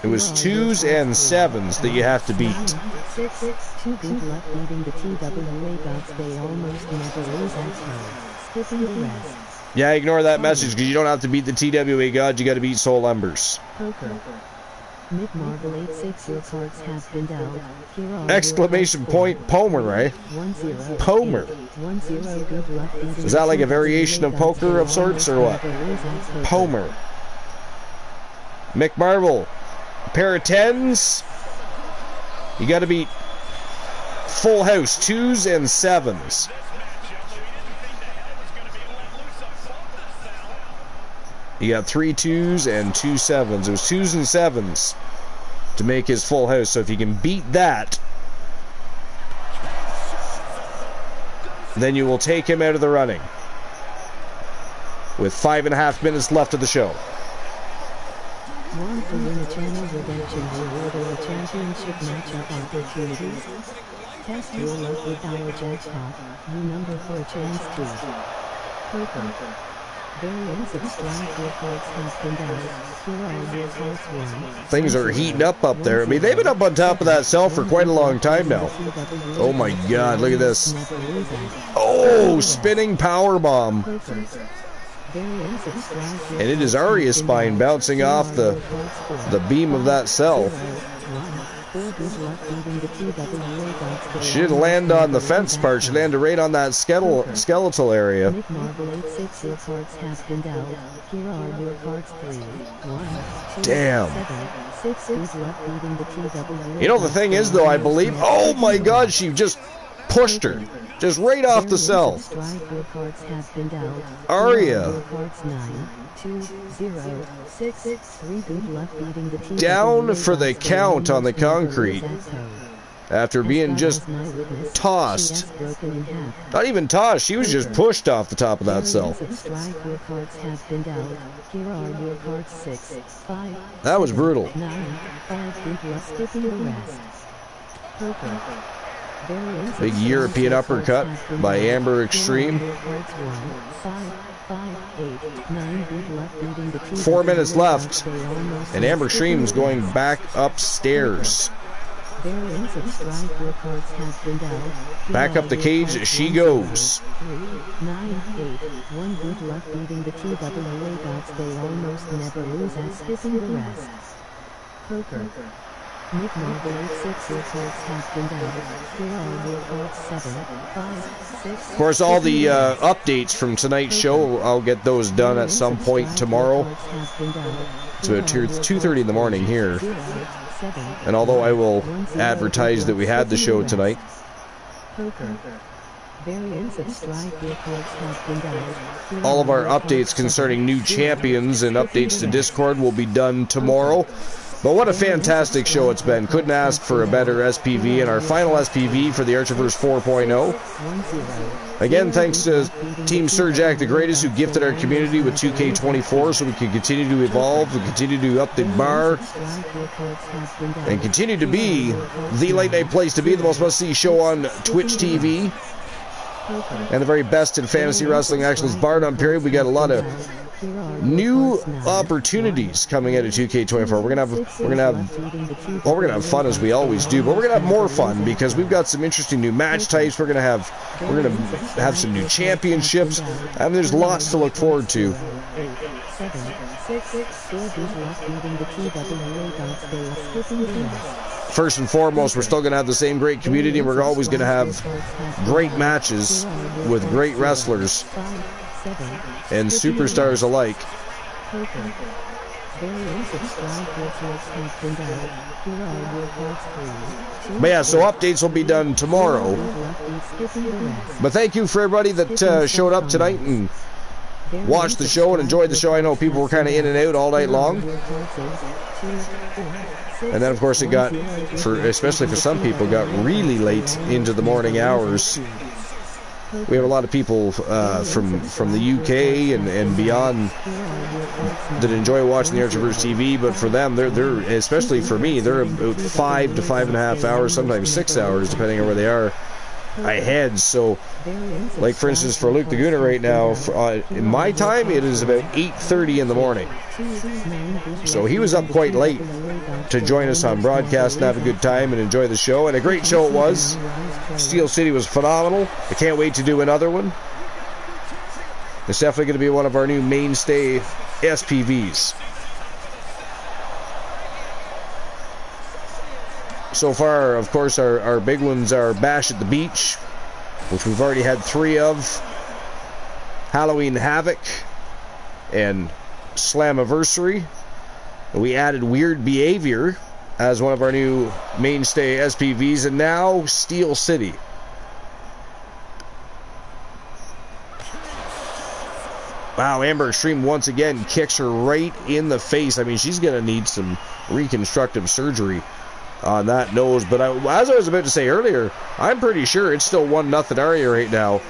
It was 2s and 7s that you have to beat. Yeah, ignore that message because you don't have to beat the TWA gods, you got to beat Soul Embers. Exclamation point, Pomer, right? Pomer. Is that like a variation of poker of sorts or what? Pomer. Mick Marvel. A pair of 10s. You got to beat full house, 2s and 7s. You got 3 2s and 2 7s. It was 2s and 7s to make his full house. So if you can beat that, then you will take him out of the running. With 5.5 minutes left of the show.
Want to win a channel redemption reward or a championship matchup opportunities? Test your luck with our jackpot. New number for a chance to. Poker. Variants of strike reports have been out. Here are your first ones.
Things are heating up there. I mean, they've been up on top of that cell for quite a long time now. Oh my God, look at this. Oh, spinning power bomb. And it is Arya's spine bouncing off the beam of that cell. She didn't land on the fence part, she landed right on that skeletal area. Damn. You know, the thing is, though, I believe... Oh my God, she just pushed her. Just right off the cell. Arya. Down for the count on the concrete. After being just tossed. Not even tossed, she was just pushed off the top of that cell. That was brutal. Big European uppercut by Amber Extreme. 4 minutes left, and Amber Extreme's going back upstairs. Back up the cage she goes. Of course, all the updates from tonight's show, I'll get those done at some point tomorrow. It's about 2:30 in the morning here. And although I will advertise that we had the show tonight, all of our updates concerning new champions and updates to Discord will be done tomorrow. But what a fantastic show it's been. Couldn't ask for a better SPV, and our final SPV for the Archerverse 4.0. Again, thanks to Team Sir Jack the Greatest, who gifted our community with 2K24 so we can continue to evolve, and continue to up the bar, and continue to be the late night place to be, the most must-see show on Twitch TV. and the very best in fantasy wrestling action is bar none period. We got a lot of new opportunities coming out of 2K24. We're gonna have fun as we always do, but we're gonna have more fun because we've got some interesting new match types. We're gonna have some new championships. I mean, there's lots to look forward to. First and foremost, we're still going to have the same great community, and we're always going to have great matches with great wrestlers and superstars alike. But yeah, so updates will be done tomorrow. But thank you for everybody that showed up tonight and watched the show and enjoyed the show. I know people were kind of in and out all night long. And then, of course, it got, especially for some people, got really late into the morning hours. We have a lot of people from the UK and beyond that enjoy watching the Archerverse TV, but for them, they're especially for me, they're about 5 to 5.5 hours, sometimes 6 hours, depending on where they are, ahead. So, like for instance, for Luke Laguna right now, in my time, it is about 8:30 in the morning. So he was up quite late to join us on broadcast and have a good time and enjoy the show. And a great show it was. Steel City was phenomenal. I can't wait to do another one. It's definitely going to be one of our new mainstay SPVs. So far, of course, our big ones are Bash at the Beach, which we've already had 3 of, Halloween Havoc, and Slammiversary. We added Weird Behavior as one of our new mainstay SPVs, and now Steel City. Wow, Amber Extreme once again kicks her right in the face. I mean, she's going to need some reconstructive surgery on that nose. But as I was about to say earlier, I'm pretty sure it's still 1-0 Arya right now.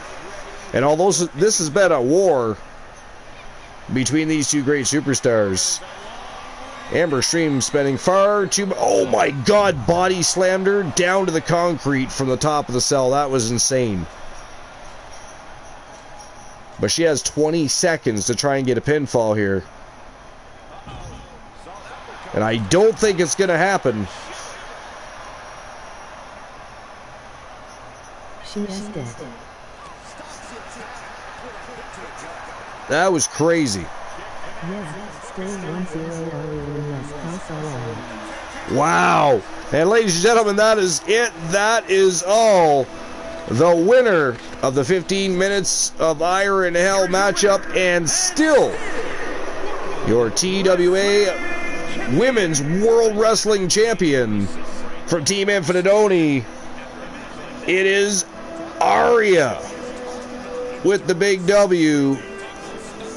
And although this has been a war between these two great superstars, Amber Extreme spending far too much. Oh my God, body slammed her down to the concrete from the top of the cell. That was insane. But she has 20 seconds to try and get a pinfall here. And I don't think it's going to happen.
She is dead.
That was crazy.
Yeah, still 1-0 Arya.
Wow. And ladies and gentlemen, that is it. That is all. The winner of the 15 minutes of Ire in Hell matchup, and still your TWA Women's World Wrestling Champion from Team Infinite Oni. It is Arya with the big W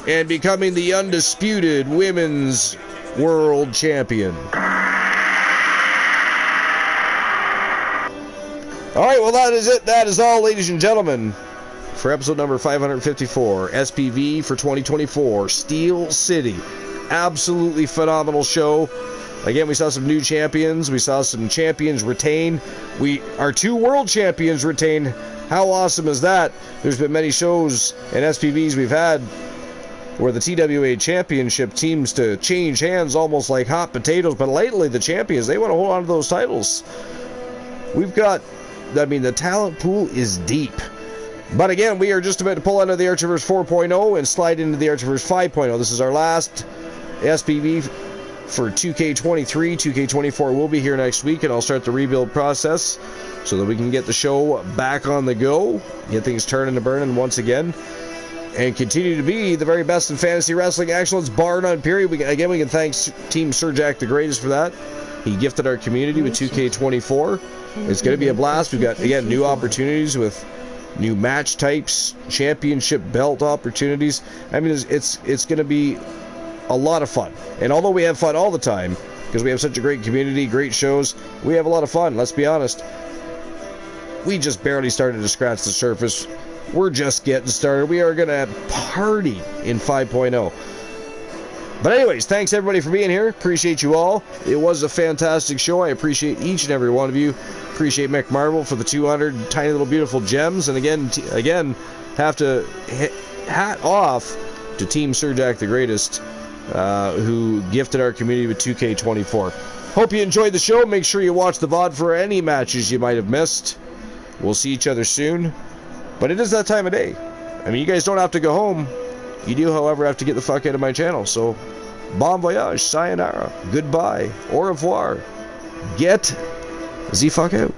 and becoming the undisputed Women's World Champion. Alright, well that is it. That is all, ladies and gentlemen, for episode number 554, SPV for 2024, Steel City. Absolutely phenomenal show. Again, we saw some new champions. We saw some champions retain. Our 2 world champions retain. How awesome is that? There's been many shows and SPVs we've had where the TWA championship seems to change hands almost like hot potatoes, but lately the champions, they want to hold on to those titles. The talent pool is deep. But again, we are just about to pull out of the Archerverse 4.0 and slide into the Archerverse 5.0. This is our last SPV for 2K23. 2K24 will be here next week, and I'll start the rebuild process so that we can get the show back on the go, get things turning and burning once again, and continue to be the very best in fantasy wrestling excellence, bar none, period. We can thank Team Sir Jack the Greatest for that. He gifted our community with 2K24. It's going to be a blast. We've got, again, new opportunities with new match types, championship belt opportunities. I mean, it's going to be a lot of fun. And although we have fun all the time, because we have such a great community, great shows, we have a lot of fun. Let's be honest. We just barely started to scratch the surface. We're just getting started. We are going to party in 5.0. But anyways, thanks everybody for being here. Appreciate you all. It was a fantastic show. I appreciate each and every one of you. Appreciate Mick Marvel for the 200 tiny little beautiful gems. And again, have to hat off to Team Sir Jack the Greatest, who gifted our community with 2K24. Hope you enjoyed the show. Make sure you watch the VOD for any matches you might have missed. We'll see each other soon. But it is that time of day. I mean, you guys don't have to go home. You do, however, have to get the fuck out of my channel. So, bon voyage, sayonara, goodbye, au revoir. Get the fuck out.